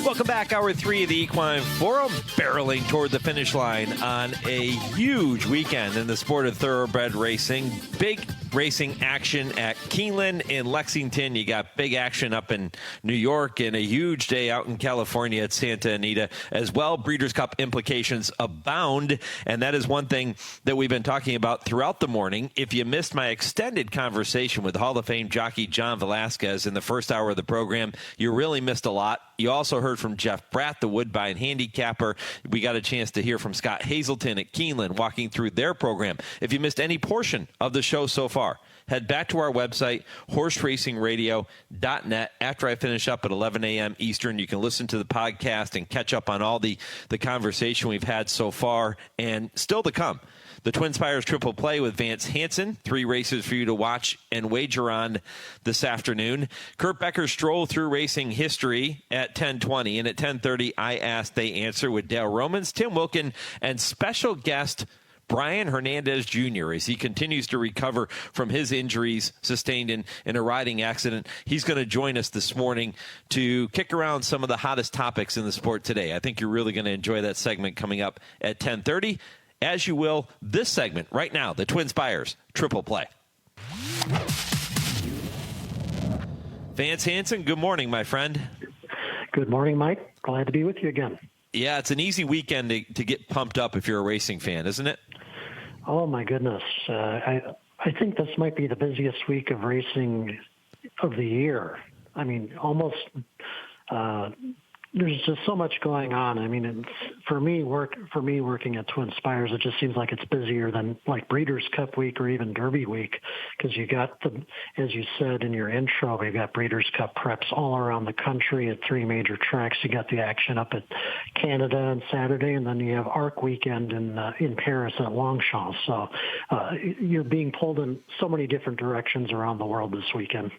Welcome back, Hour 3 of the Equine Forum, barreling toward the finish line on a huge weekend in the sport of thoroughbred racing. Big racing action at Keeneland in Lexington. You got big action up in New York, and a huge day out in California at Santa Anita as well. Breeders' Cup implications abound, and that is one thing that we've been talking about throughout the morning. If you missed my extended conversation with Hall of Fame jockey John Velazquez in the first hour of the program, you really missed a lot. You also heard from Jeff Bratt, the Woodbine handicapper. We got a chance to hear from Scott Hazelton at Keeneland walking through their program. If you missed any portion of the show so far, head back to our website, horseracingradio.net. After I finish up at 11 a.m. Eastern, you can listen to the podcast and catch up on all the conversation we've had so far and still to come. The TwinSpires Triple Play with Vance Hanson. 3 races for you to watch and wager on this afternoon. Kurt Becker's Stroll Through Racing History at 10:20. And at 10:30, I Ask, They Answer with Dale Romans, Tim Wilkin, and special guest Brian Hernandez Jr. as he continues to recover from his injuries sustained in a riding accident. He's going to join us this morning to kick around some of the hottest topics in the sport today. I think you're really going to enjoy that segment coming up at 10:30. As you will, this segment right now, the TwinSpires Triple Play. Vance Hanson, good morning, my friend. Good morning, Mike. Glad to be with you again. Yeah, it's an easy weekend to get pumped up if you're a racing fan, isn't it? Oh, my goodness. I think this might be the busiest week of racing of the year. I mean, almost there's just so much going on. I mean, for me working at TwinSpires, it just seems like it's busier than like Breeders Cup week or even Derby week, because you got as you said in your intro, we got Breeders Cup preps all around the country at 3 major tracks. You got the action up at Canada on Saturday, and then you have ARC weekend in Paris at Longchamp. So you're being pulled in so many different directions around the world this weekend.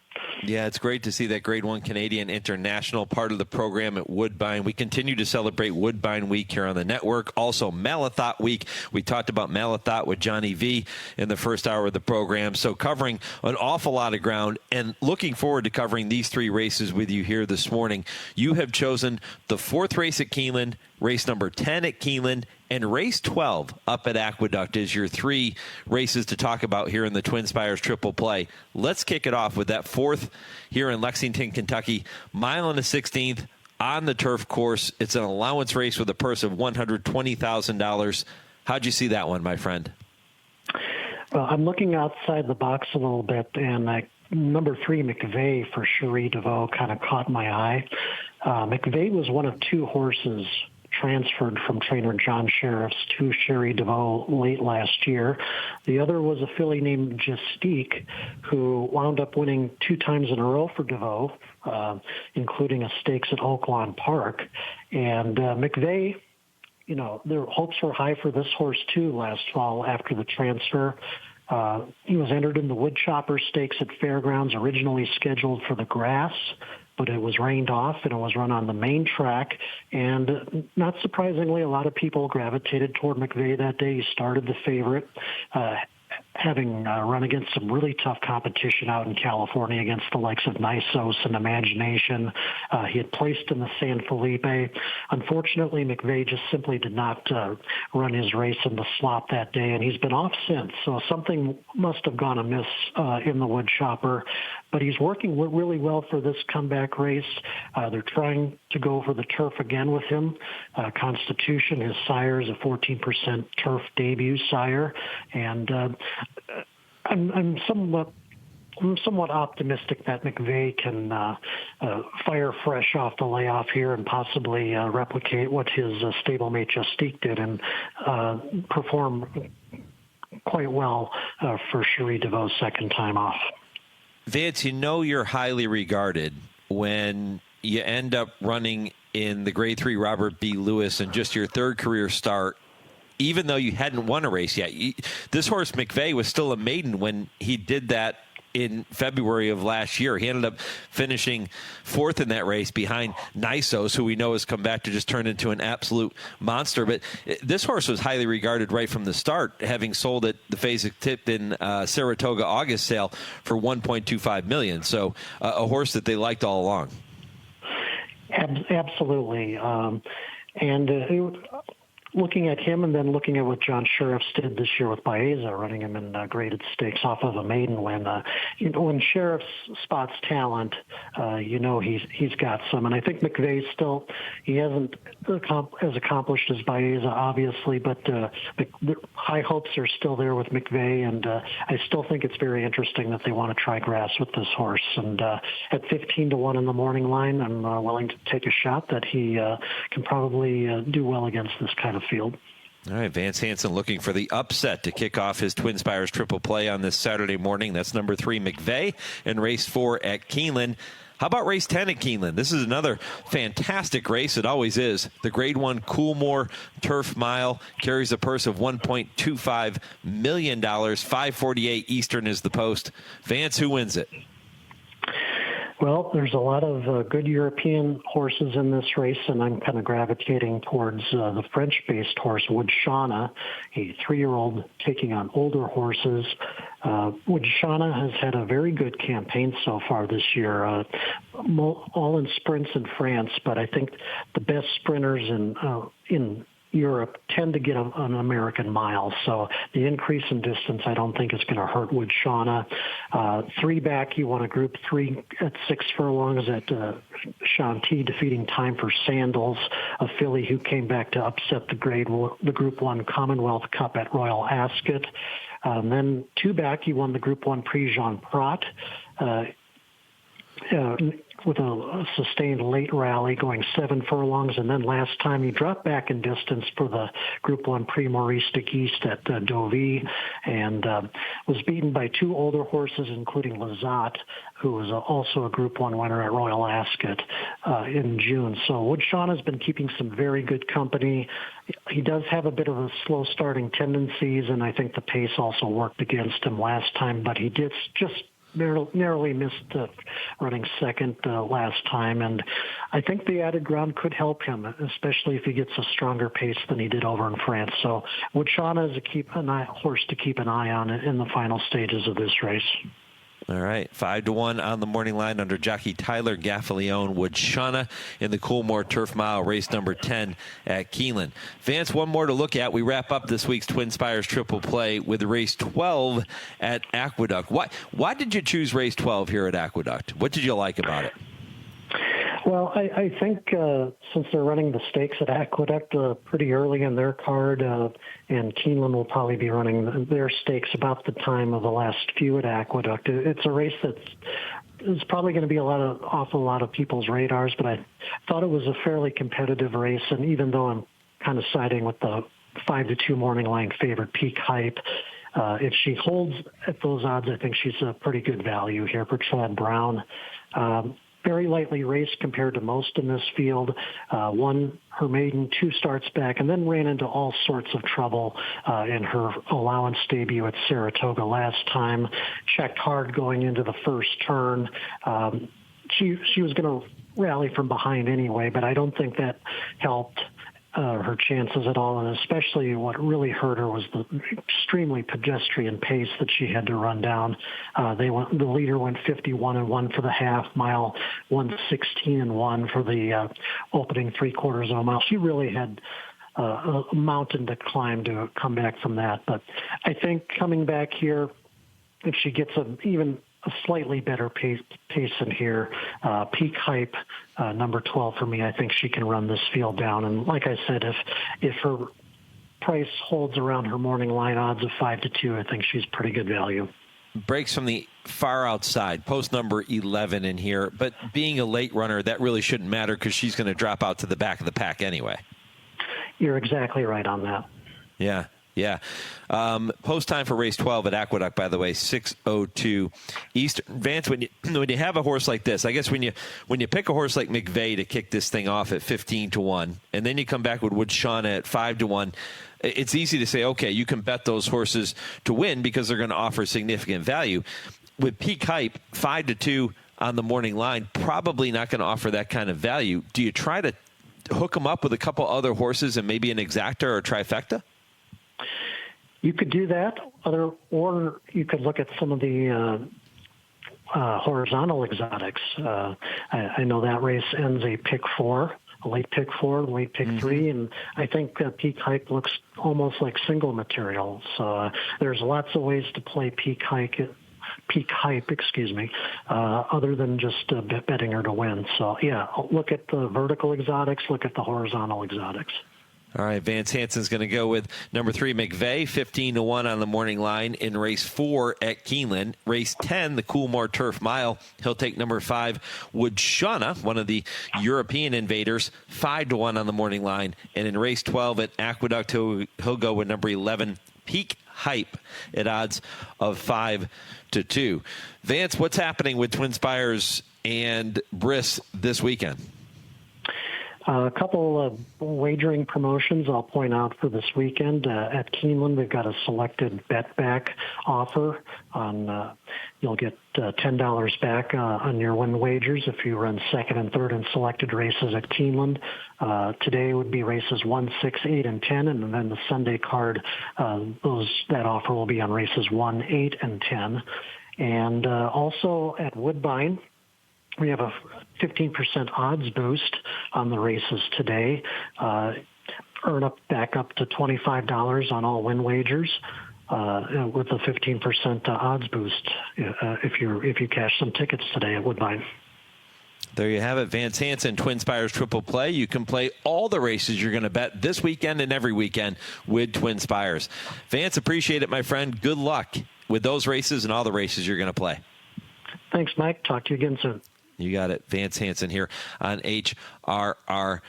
Yeah, it's great to see that Grade 1 Canadian International part of the program at Woodbine. We continue to celebrate Woodbine Week here on the network. Also, Malathaat Week. We talked about Malathaat with Johnny V in the first hour of the program. So covering an awful lot of ground and looking forward to covering these 3 races with you here this morning. You have chosen the 4th race at Keeneland, race number 10 at Keeneland, and race 12 up at Aqueduct is your 3 races to talk about here in the TwinSpires Triple Play. Let's kick it off with that 4th here in Lexington, Kentucky. 1 1/16 on the turf course. It's an allowance race with a purse of $120,000. How'd you see that one, my friend? Well, I'm looking outside the box a little bit, and number 3, McVeigh for Cherie DeVaux kind of caught my eye. McVeigh was one of 2 horses transferred from trainer John Sheriff's to Cherie DeVaux late last year. The other was a filly named Justique, who wound up winning 2 times in a row for DeVaux, including a stakes at Oaklawn Park. And McVeigh, their hopes were high for this horse too last fall after the transfer. He was entered in the Woodchopper Stakes at Fairgrounds, originally scheduled for the grass, but it was rained off and it was run on the main track. And not surprisingly, a lot of people gravitated toward McVeigh that day. He started the favorite, having run against some really tough competition out in California against the likes of Nisos and Imagination. He had placed in the San Felipe. Unfortunately, McVeigh just simply did not run his race in the slop that day, and he's been off since. So something must have gone amiss in the Woodchopper. But he's working really well for this comeback race. They're trying to go for the turf again with him. Constitution, his sire, is a 14% turf debut sire. And I'm somewhat optimistic that McVeigh can fire fresh off the layoff here and possibly replicate what his stablemate Justique did and perform quite well for Cherie DeVaux's second time off. Vance, you're highly regarded when you end up running in the Grade 3 Robert B. Lewis and just your 3rd career start, even though you hadn't won a race yet. This horse, McVeigh, was still a maiden when he did that in February of last year. He ended up finishing 4th in that race behind Nisos, who we know has come back to just turn into an absolute monster. But this horse was highly regarded right from the start, having sold at the Fasig-Tipton Saratoga August sale for $1.25 million. So a horse that they liked all along. Absolutely. looking at him and then looking at what John Sheriffs did this year with Baeza, running him in graded stakes off of a maiden win. When Sheriffs spots talent, he's got some. And I think McVeigh still, he hasn't as accomplished as Baeza, obviously, but the high hopes are still there with McVeigh, and I still think it's very interesting that they want to try grass with this horse. And at 15-1 in the morning line, I'm willing to take a shot that he can probably do well against this kind of field. All right, Vance Hanson looking for the upset to kick off his TwinSpires triple play on this Saturday morning. That's number 3, McVeigh, and race 4 at Keeneland. How about race 10 at Keeneland? This is another fantastic race. It always is. The Grade 1 Coolmore Turf Mile carries a purse of $1.25 million. 548 Eastern is the post. Vance, who wins it? Well, there's a lot of good European horses in this race, and I'm kind of gravitating towards the French-based horse, Woodshana, a 3-year-old taking on older horses. Woodshana has had a very good campaign so far this year, all in sprints in France, but I think the best sprinters in Europe tend to get an American mile. So the increase in distance I don't think is going to hurt Woodshana. 3 back, you want a Group 3 at 6 furlongs at Shanti, defeating Time for Sandals, a filly who came back to upset the Group 1 Commonwealth Cup at Royal Ascot. Then 2 back, you won the Group 1 Prix Jean Prat. With a sustained late rally going 7 furlongs, and then last time he dropped back in distance for the Group 1 Prix Maurice de Geest at Deauville, and was beaten by 2 older horses, including Malathaat, who was also a Group 1 winner at Royal Ascot in June. So Woodshana has been keeping some very good company. He does have a bit of a slow starting tendencies, and I think the pace also worked against him last time, but he did just narrowly missed running second last time, and I think the added ground could help him, especially if he gets a stronger pace than he did over in France. So Woodshana is a horse to keep an eye on in the final stages of this race. All right, 5-1 on the morning line under jockey Tyler Gaffalione. Woodshana in the Coolmore Turf Mile, race number 10 at Keeneland. Vance, one more to look at. We wrap up this week's TwinSpires triple play with race 12 at Aqueduct. Why did you choose race 12 here at Aqueduct? What did you like about it? Well, I think since they're running the stakes at Aqueduct pretty early in their card, and Keeneland will probably be running their stakes about the time of the last few at Aqueduct, it's a race it's probably going to be off a lot of people's radars, but I thought it was a fairly competitive race, and even though I'm kind of siding with the 5-2 morning line favorite Peak Hype, if she holds at those odds, I think she's a pretty good value here. Bertrand Brown, very lightly raced compared to most in this field, won her maiden 2 starts back, and then ran into all sorts of trouble in her allowance debut at Saratoga last time. Checked hard going into the first turn. She was going to rally from behind anyway, but I don't think that helped her chances at all, and especially what really hurt her was the extremely pedestrian pace that she had to run down. The leader went 51-1 for the half mile, 116-1 for the opening 3/4 of a mile. She really had a mountain to climb to come back from that. But I think coming back here, if she gets even a slightly better pace in here, Peak Hype, number 12 for me, I think she can run this field down. And like I said, if her price holds around her morning line odds of 5-2, I think she's pretty good value. Breaks from the far outside, post number 11 in here, but being a late runner, that really shouldn't matter because she's going to drop out to the back of the pack anyway. You're exactly right on that. Yeah. Yeah. Post time for race 12 at Aqueduct, by the way, 6:02 Eastern. Vance, when you have a horse like this, I guess when you pick a horse like McVeigh to kick this thing off at 15-1, and then you come back with Woodshana at 5-1, it's easy to say, okay, you can bet those horses to win because they're going to offer significant value. With Peak Hype, 5-2 on the morning line, probably not going to offer that kind of value. Do you try to hook them up with a couple other horses and maybe an exacta or a trifecta? You could do that, or you could look at some of the horizontal exotics. I know that race ends a pick 4. late pick 4, late pick 3, and I think Peak Hype looks almost like single material. So there's lots of ways to play Peak Hype, other than just betting her to win. So, yeah, look at the vertical exotics, look at the horizontal exotics. All right, Vance Hanson's going to go with number 3, McVeigh, 15-1 on the morning line in race 4 at Keeneland. Race 10, the Coolmore Turf Mile. He'll take number 5, Woodshana, one of the European invaders, 5-1 on the morning line. And in race 12 at Aqueduct, he'll go with number 11, Peak Hype, at odds of 5-2. Vance, what's happening with TwinSpires and Briss this weekend? A couple of wagering promotions I'll point out for this weekend. At Keeneland, we've got a selected bet back offer on, you'll get $10 back on your win wagers if you run second and third in selected races at Keeneland. Today would be races 1, 6, 8, and 10, and then the Sunday card, that offer will be on races 1, 8, and 10. And also at Woodbine, we have a 15% odds boost on the races today. Earn back up to $25 on all win wagers with a 15% odds boost if you cash some tickets today at Woodbine. There you have it. Vance Hanson, TwinSpires Triple Play. You can play all the races you're going to bet this weekend and every weekend with TwinSpires. Vance, appreciate it, my friend. Good luck with those races and all the races you're going to play. Thanks, Mike. Talk to you again soon. You got it. Vance Hanson here on HRRN.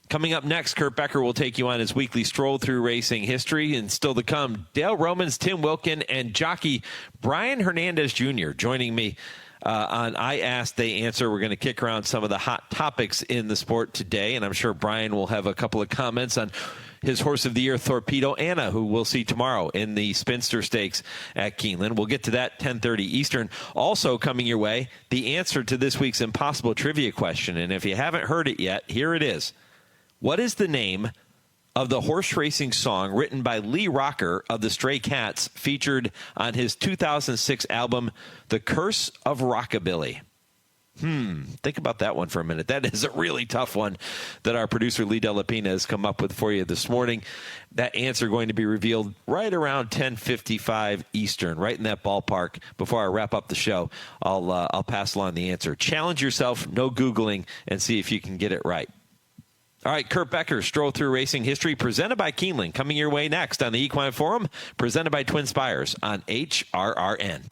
Coming up next, Kurt Becker will take you on his weekly stroll through racing history. And still to come, Dale Romans, Tim Wilkin, and jockey Brian Hernandez Jr. joining me on I Ask, They Answer. We're going to kick around some of the hot topics in the sport today, and I'm sure Brian will have a couple of comments on his Horse of the Year, Torpedo Anna, who we'll see tomorrow in the Spinster Stakes at Keeneland. We'll get to that 10:30 Eastern. Also coming your way, the answer to this week's impossible trivia question. And if you haven't heard it yet, here it is. What is the name of the horse racing song written by Lee Rocker of the Stray Cats, featured on his 2006 album, The Curse of Rockabilly? Think about that one for a minute. That is a really tough one that our producer Lee Delapina has come up with for you this morning. That answer going to be revealed right around 10:55 Eastern, right in that ballpark. Before I wrap up the show, I'll pass along the answer. Challenge yourself, no Googling, and see if you can get it right. All right, Kurt Becker, Stroll Through Racing History, presented by Keeneland, coming your way next on the Equine Forum, presented by TwinSpires on HRRN.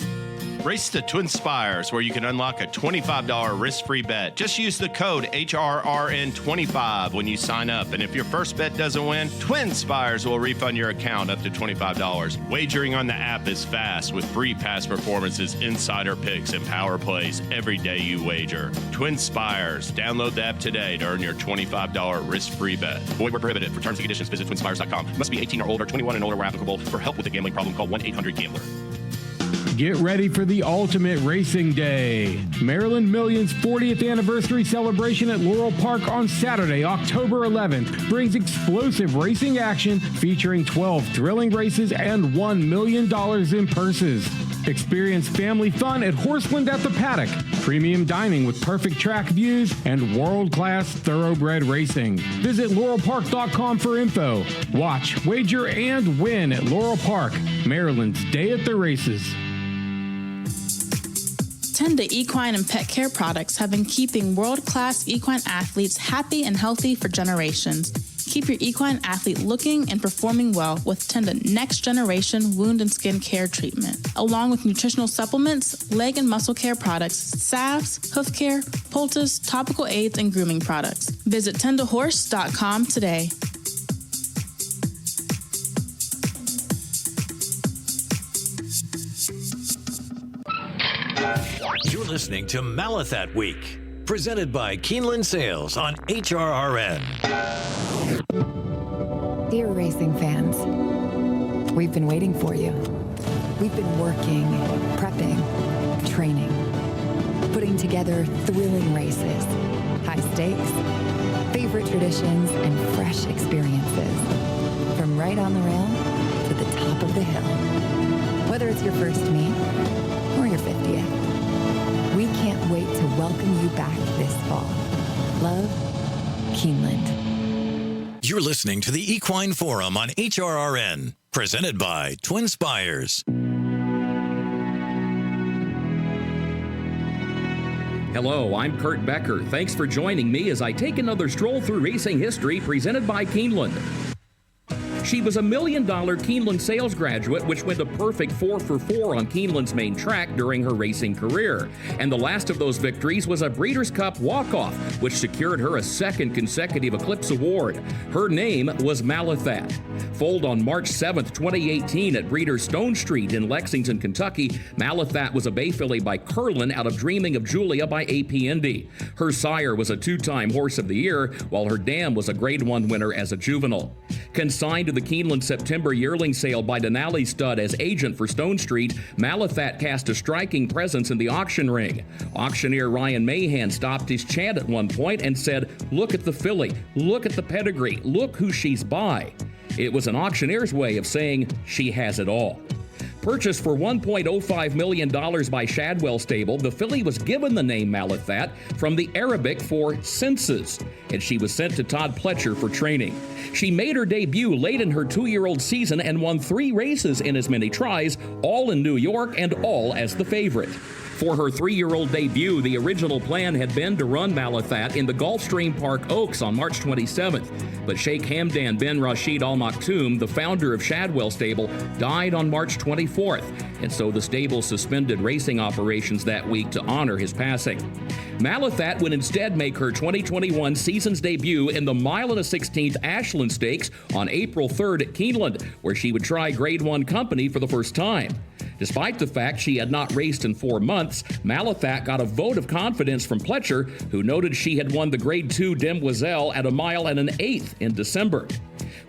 Race to TwinSpires, where you can unlock a $25 risk-free bet. Just use the code HRRN25 when you sign up. And if your first bet doesn't win, TwinSpires will refund your account up to $25. Wagering on the app is fast with free past performances, insider picks, and power plays every day you wager. TwinSpires. Download the app today to earn your $25 risk-free bet. Void where prohibited. For terms and conditions, visit TwinSpires.com. Must be 18 or older, 21 and older where applicable. For help with a gambling problem, call 1-800-GAMBLER. Get ready for the ultimate racing day. Maryland Million's 40th anniversary celebration at Laurel Park on Saturday, October 11th, brings explosive racing action featuring 12 thrilling races and $1 million in purses. Experience family fun at Horseland at the Paddock, premium dining with perfect track views, and world-class thoroughbred racing. Visit laurelpark.com for info. Watch, wager, and win at Laurel Park, Maryland's Day at the Races. Tenda Equine and Pet Care products have been keeping world-class equine athletes happy and healthy for generations. Keep your equine athlete looking and performing well with Tenda Next Generation Wound and Skin Care Treatment, along with nutritional supplements, leg and muscle care products, salves, hoof care, poultice, topical aids, and grooming products. Visit tendahorse.com today. You're listening to Malathaat Week, presented by Keeneland Sales on HRRN. Dear racing fans, we've been waiting for you. We've been working, prepping, training, putting together thrilling races, high stakes, favorite traditions, and fresh experiences. From right on the rail to the top of the hill. Whether it's your first meet or your 50th, we can't wait to welcome you back this fall. Love, Keeneland. You're listening to the Equine Forum on HRRN, presented by TwinSpires. Hello, I'm Kurt Becker. Thanks for joining me as I take another stroll through racing history presented by Keeneland. She was a $1 million Keeneland sales graduate, which went a perfect 4 for 4 on Keeneland's main track during her racing career. And the last of those victories was a Breeders Cup walk-off, which secured her a second consecutive Eclipse Award. Her name was Malathaat. Foaled on March 7th, 2018 at Breeders' Stone Street in Lexington, Kentucky, Malathaat was a bay filly by Curlin out of Dreaming of Julia by AP Indy. Her sire was a 2-time Horse of the Year, while her dam was a Grade 1 winner as a juvenile. Consigned to the Keeneland September yearling sale by Denali Stud as agent for Stone Street, Malathaat cast a striking presence in the auction ring. Auctioneer Ryan Mahan stopped his chant at one point and said, "Look at the filly, look at the pedigree, look who she's by." It was an auctioneer's way of saying she has it all. Purchased for $1.05 million by Shadwell Stable, the filly was given the name Malathaat from the Arabic for senses, and she was sent to Todd Pletcher for training. She made her debut late in her 2-year-old season and won 3 races in as many tries, all in New York and all as the favorite. For her 3-year-old debut, the original plan had been to run Malathaat in the Gulfstream Park Oaks on March 27th. But Sheikh Hamdan bin Rashid Al Maktoum, the founder of Shadwell Stable, died on March 24th, and so the stable suspended racing operations that week to honor his passing. Malathaat would instead make her 2021 season's debut in the 1 1/16 Ashland Stakes on April 3rd at Keeneland, where she would try Grade 1 company for the first time. Despite the fact she had not raced in 4 months, Malathaat got a vote of confidence from Pletcher, who noted she had won the Grade 2 Demoiselle at 1 1/8 in December.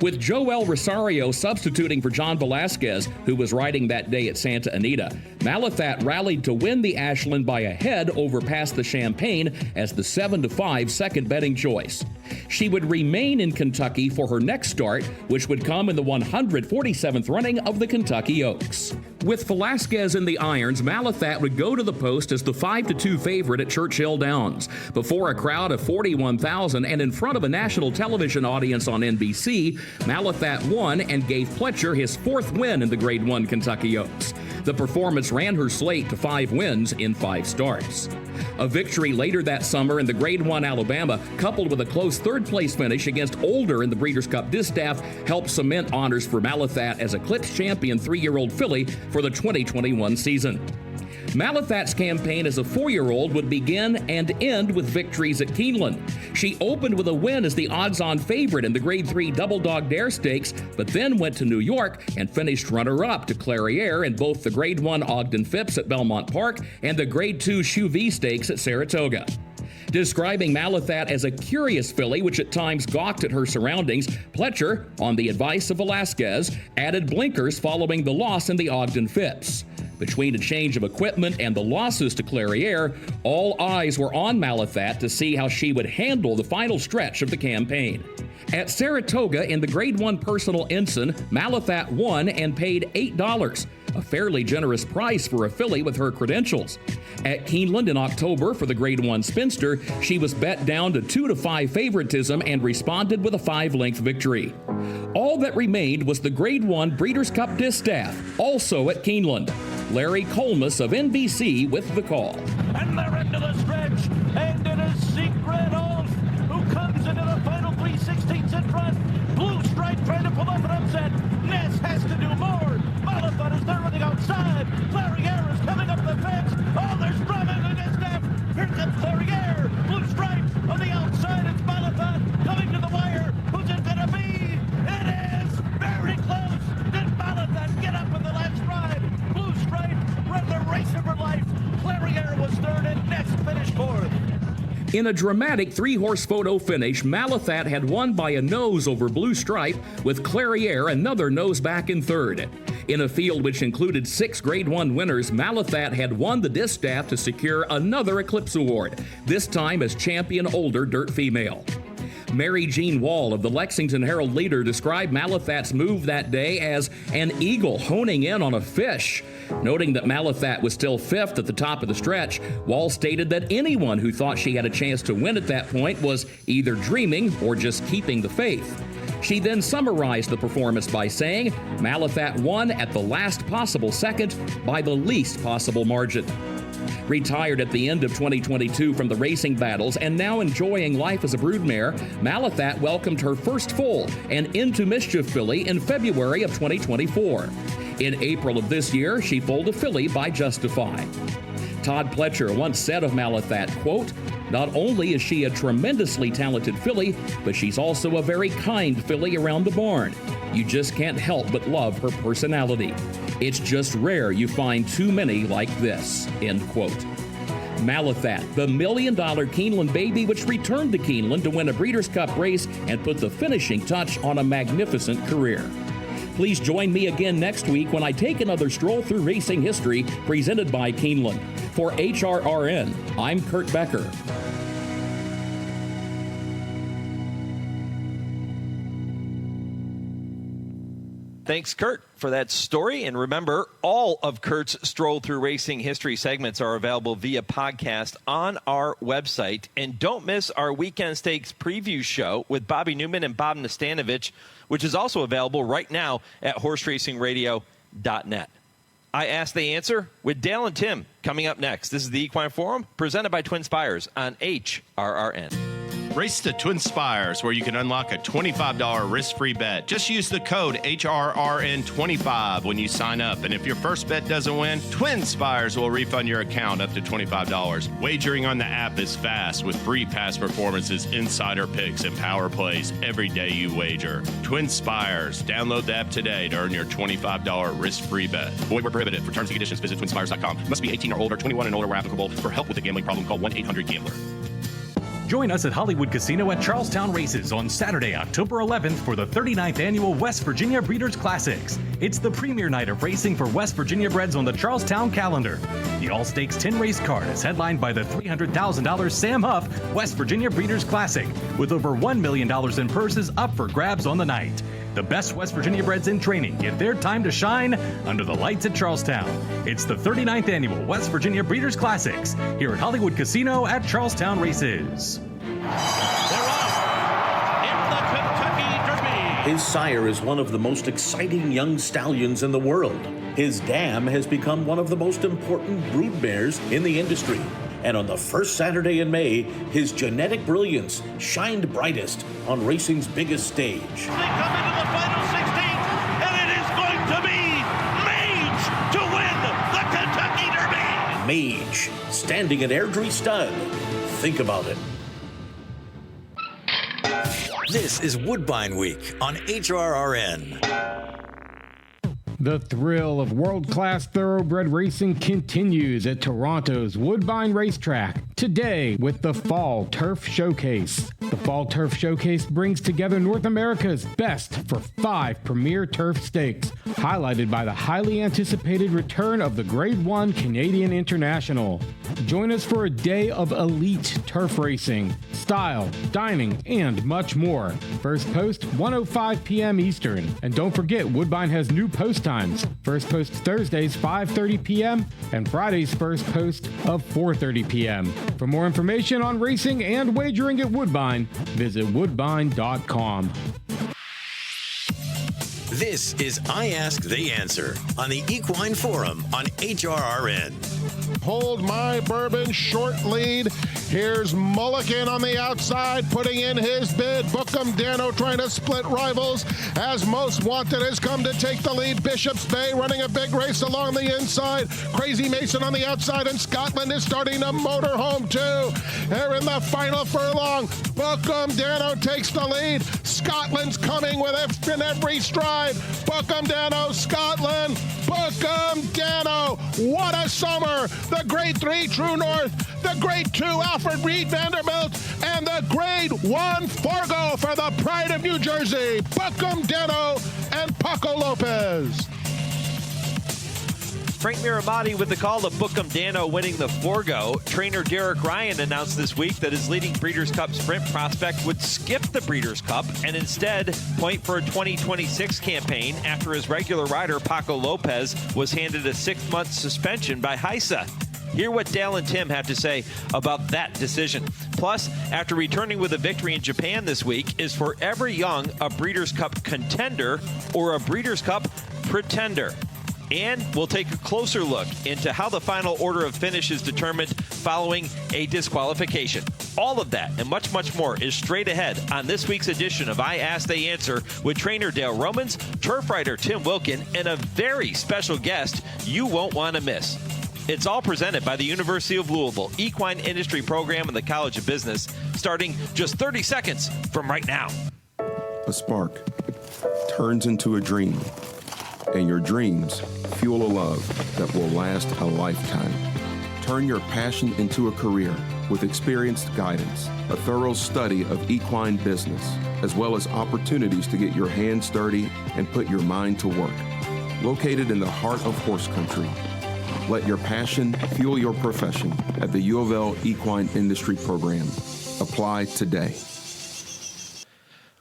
With Joel Rosario substituting for John Velazquez, who was riding that day at Santa Anita, Malathaat rallied to win the Ashland by a head over Past the Champagne as the 7-5 second betting choice. She would remain in Kentucky for her next start, which would come in the 147th running of the Kentucky Oaks. With Velazquez in the irons, Malathaat would go to the post as the 5-2 favorite at Churchill Downs. Before a crowd of 41,000 and in front of a national television audience on NBC, Malathaat won and gave Pletcher his 4th win in the Grade 1 Kentucky Oaks. The performance ran her slate to 5 wins in 5 starts. A victory later that summer in the Grade 1 Alabama, coupled with a close 3rd-place finish against Older in the Breeders' Cup Distaff, helped cement honors for Malathaat as Eclipse champion 3-year-old filly for the 2021 season. Malathaat's campaign as a 4-year-old would begin and end with victories at Keeneland. She opened with a win as the odds-on favorite in the Grade 3 Double Dog Dare Stakes, but then went to New York and finished runner-up to Clairiere in both the Grade 1 Ogden Phipps at Belmont Park and the Grade 2 Shoe V Stakes at Saratoga. Describing Malathaat as a curious filly, which at times gawked at her surroundings, Pletcher, on the advice of Velazquez, added blinkers following the loss in the Ogden Phipps. Between a change of equipment and the losses to Clairiere, all eyes were on Malathaat to see how she would handle the final stretch of the campaign. At Saratoga in the Grade 1 Personal Ensign, Malathaat won and paid $8, a fairly generous price for a filly with her credentials. At Keeneland in October for the Grade 1 Spinster, she was bet down to 2-5 favoritism and responded with a 5-length victory. All that remained was the Grade 1 Breeders' Cup Distaff, also at Keeneland. Larry Colmus of NBC with the call. And they're into the stretch, and it is Secret Oath who comes into the final 3/16 in front. Blue Stripe trying to pull off an upset. Ness has to do more. Malathaat is there running outside. Clairiere is coming up the fence. Oh, there's drama in the distaff. Here comes Clairiere. Blue Stripe on the outside. It's Malathaat coming to the wire. Who's it going to be? It is very close. Did Malathaat get up in the last ride? Blue Stripe ran the race of her life. Clairiere was 3rd and Ness finished 4th. In a dramatic 3-horse photo finish, Malathaat had won by a nose over Blue Stripe, with Clairiere another nose back in 3rd. In a field which included 6 Grade 1 winners, Malathaat had won the Distaff to secure another Eclipse Award, this time as champion older dirt female. Mary Jean Wall of the Lexington Herald-Leader described Malathaat's move that day as an eagle honing in on a fish. Noting that Malathaat was still fifth at the top of the stretch, Wall stated that anyone who thought she had a chance to win at that point was either dreaming or just keeping the faith. She then summarized the performance by saying Malathaat won at the last possible second by the least possible margin. Retired at the end of 2022 from the racing battles and now enjoying life as a broodmare, Malathaat welcomed her first foal, an Into Mischief filly, in February of 2024. In April of this year, she foaled a filly by Justify. Todd Pletcher once said of Malathaat, quote, "Not only is she a tremendously talented filly, but she's also a very kind filly around the barn. You just can't help but love her personality. It's just rare you find too many like this," end quote. Malathaat, the $1 million Keeneland baby, which returned to Keeneland to win a Breeders' Cup race and put the finishing touch on a magnificent career. Please join me again next week when I take another stroll through racing history presented by Keeneland. For HRRN, I'm Kurt Becker. Thanks, Kurt, for that story. And remember, all of Kurt's Stroll Through Racing History segments are available via podcast on our website. And don't miss our Weekend Stakes preview show with Bobby Newman and Bob Nastanovich, which is also available right now at horseracingradio.net. I Ask the Answer with Dale and Tim coming up next. This is the Equine Forum presented by TwinSpires on HRRN. Race to TwinSpires, where you can unlock a $25 risk-free bet. Just use the code HRRN25 when you sign up. And if your first bet doesn't win, TwinSpires will refund your account up to $25. Wagering on the app is fast with free past performances, insider picks, and power plays every day you wager. TwinSpires. Download the app today to earn your $25 risk-free bet. Void where prohibited. For terms and conditions, visit TwinSpires.com. Must be 18 or older, 21 and older where applicable. For help with a gambling problem, call 1-800-GAMBLER. Join us at Hollywood Casino at Charlestown Races on Saturday, October 11th for the 39th Annual West Virginia Breeders' Classics. It's the premier night of racing for West Virginia breds on the Charlestown calendar. The all-stakes 10-race card is headlined by the $300,000 Sam Huff West Virginia Breeders' Classic, with over $1 million in purses up for grabs on the night. The best West Virginia breds in training get their time to shine under the lights at Charlestown. It's the 39th Annual West Virginia Breeders' Classics here at Hollywood Casino at Charlestown Races. His sire is one of the most exciting young stallions in the world. His dam has become one of the most important broodmares in the industry. And on the first Saturday in May, his genetic brilliance shined brightest on racing's biggest stage. They come into the final 16, and it is going to be Mage to win the Kentucky Derby. Mage, standing at Airdrie Stud. Think about it. This is Woodbine Week on HRRN. The thrill of world-class thoroughbred racing continues at Toronto's Woodbine Racetrack today with the Fall Turf Showcase. The Fall Turf Showcase brings together North America's best for 5 premier turf stakes, highlighted by the highly anticipated return of the Grade 1 Canadian International. Join us for a day of elite turf racing, style, dining, and much more. First post, 1:05 p.m. Eastern. And don't forget, Woodbine has new post times. First post Thursdays, 5:30 p.m. and Fridays first post of 4:30 p.m. For more information on racing and wagering at Woodbine, visit woodbine.com. This is I Ask the Answer on the Equine Forum on HRRN. Hold My Bourbon short lead. Here's Mulligan on the outside, putting in his bid. Bookham Dano trying to split rivals as Most Wanted has come to take the lead. Bishop's Bay running a big race along the inside. Crazy Mason on the outside, and Scotland is starting to motor home too. They're in the final furlong. Bookham Dano takes the lead. Scotland's coming with it in every stride. Bookham Dano, Scotland. Bookham Dano. What a summer. The Grade 3 True North. The Grade 2 Alfred Reed Vanderbilt. And the Grade 1 Fargo for the Pride of New Jersey. Bookham Dano and Paco Lopez. Frank Miramati with the call to Bookham Dano winning the Forgo. Trainer Derek Ryan announced this week that his leading Breeders' Cup Sprint prospect would skip the Breeders' Cup and instead point for a 2026 campaign after his regular rider Paco Lopez was handed a 6-month suspension by HISA. Hear what Dale and Tim have to say about that decision. Plus, after returning with a victory in Japan this week, is Forever Young a Breeders' Cup contender or a Breeders' Cup pretender? And we'll take a closer look into how the final order of finish is determined following a disqualification. All of that and much, much more is straight ahead on this week's edition of I Ask, They Answer with trainer Dale Romans, turf writer Tim Wilkin, and a very special guest you won't want to miss. It's all presented by the University of Louisville Equine Industry Program and the College of Business, starting just 30 seconds from right now. A spark turns into a dream, and your dreams fuel a love that will last a lifetime. Turn your passion into a career with experienced guidance, a thorough study of equine business, as well as opportunities to get your hands dirty and put your mind to work. Located in the heart of horse country, let your passion fuel your profession at the U of L Equine Industry Program. Apply today.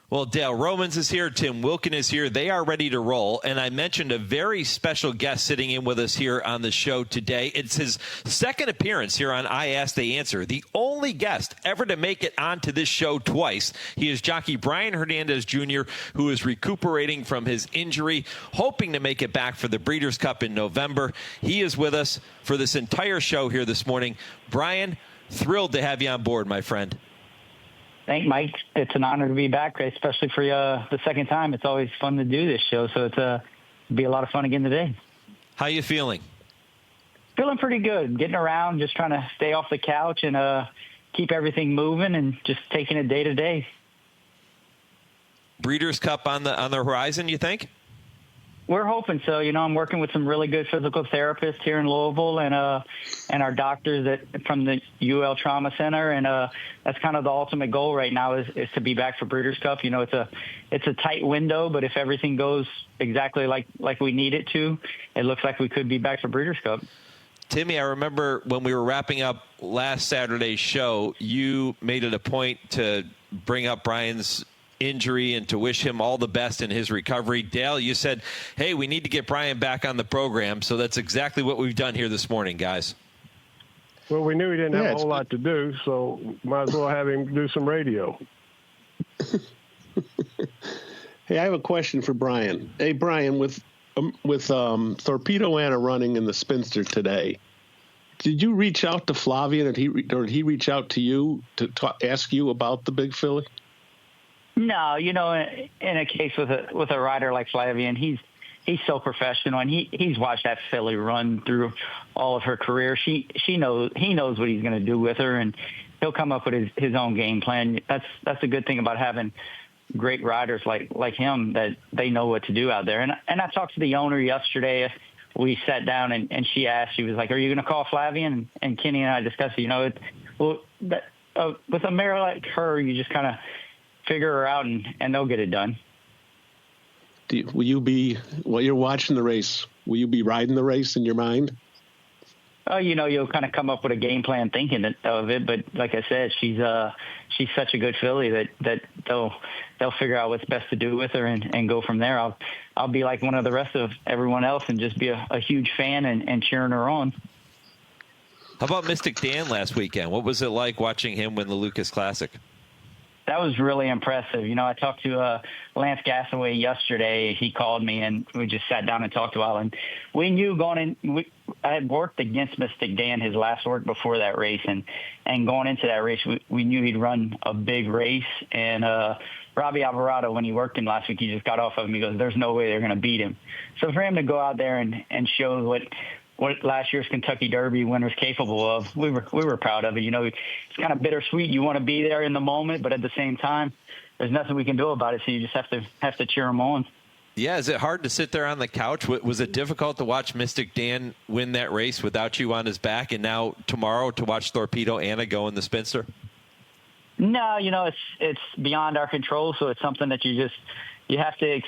Well, Dale Romans is here. Tim Wilkin is here. They are ready to roll. And I mentioned a very special guest sitting in with us here on the show today. It's his second appearance here on I Ask, They Answer. The only guest ever to make it onto this show twice. He is jockey Brian Hernandez Jr., who is recuperating from his injury, hoping to make it back for the Breeders' Cup in November. He is with us for this entire show here this morning. Brian, thrilled to have you on board, my friend. Thanks, Mike. It's an honor to be back, especially for the second time. It's always fun to do this show, so it'll be a lot of fun again today. How you feeling? Feeling pretty good. Getting around, just trying to stay off the couch and keep everything moving and just taking it day to day. Breeders' Cup on the horizon, you think? We're hoping so. I'm working with some really good physical therapists here in Louisville and our doctors from the UL Trauma Center, and that's kind of the ultimate goal right now is to be back for Breeders' Cup. It's a tight window, but if everything goes exactly like we need it to, it looks like we could be back for Breeders' Cup. Timmy, I remember when we were wrapping up last Saturday's show, you made it a point to bring up Brian's injury and to wish him all the best in his recovery. Dale, you said, hey, we need to get Brian back on the program, so that's exactly what we've done here this morning, guys. Well, we knew he didn't have a whole lot to do, so might as well have him do some radio. Hey, I have a question for Brian. Hey, Brian, with Torpedo Anna running in the Spinster today, did you reach out to Flavian, or did he reach out to you to ask you about the big filly? No, in a case with a rider like Flavian, he's so professional, and he's watched that filly run through all of her career. He knows what he's going to do with her, and he'll come up with his own game plan. That's a good thing about having great riders like him, that they know what to do out there. And I talked to the owner yesterday. We sat down and she asked, she was like, "Are you going to call Flavian?" And Kenny and I discussed it. With a mare like her, you just kind of figure her out and they'll get it done. Will you be, while you're watching the race, will you be riding the race in your mind? You'll kind of come up with a game plan thinking of it, but like I said, she's such a good filly that they'll figure out what's best to do with her and go from there. I'll be like one of the rest of everyone else and just be a huge fan and cheering her on. How about Mystic Dan last weekend? What was it like watching him win the Lucas Classic? That was really impressive. I talked to Lance Gassaway yesterday. He called me, and we just sat down and talked a while. And we knew I had worked against Mystic Dan his last work before that race. And going into that race, we knew he'd run a big race. And Robbie Alvarado, when he worked him last week, he just got off of him. He goes, there's no way they're going to beat him. So for him to go out there and show what last year's Kentucky Derby winner's capable of, we were proud of it. It's kind of bittersweet. You want to be there in the moment, but at the same time, there's nothing we can do about it. So you just have to cheer them on. Yeah, is it hard to sit there on the couch? Was it difficult to watch Mystic Dan win that race without you on his back, and now tomorrow to watch Torpedo Anna go in the Spinster? No, it's beyond our control. So it's something that you you have to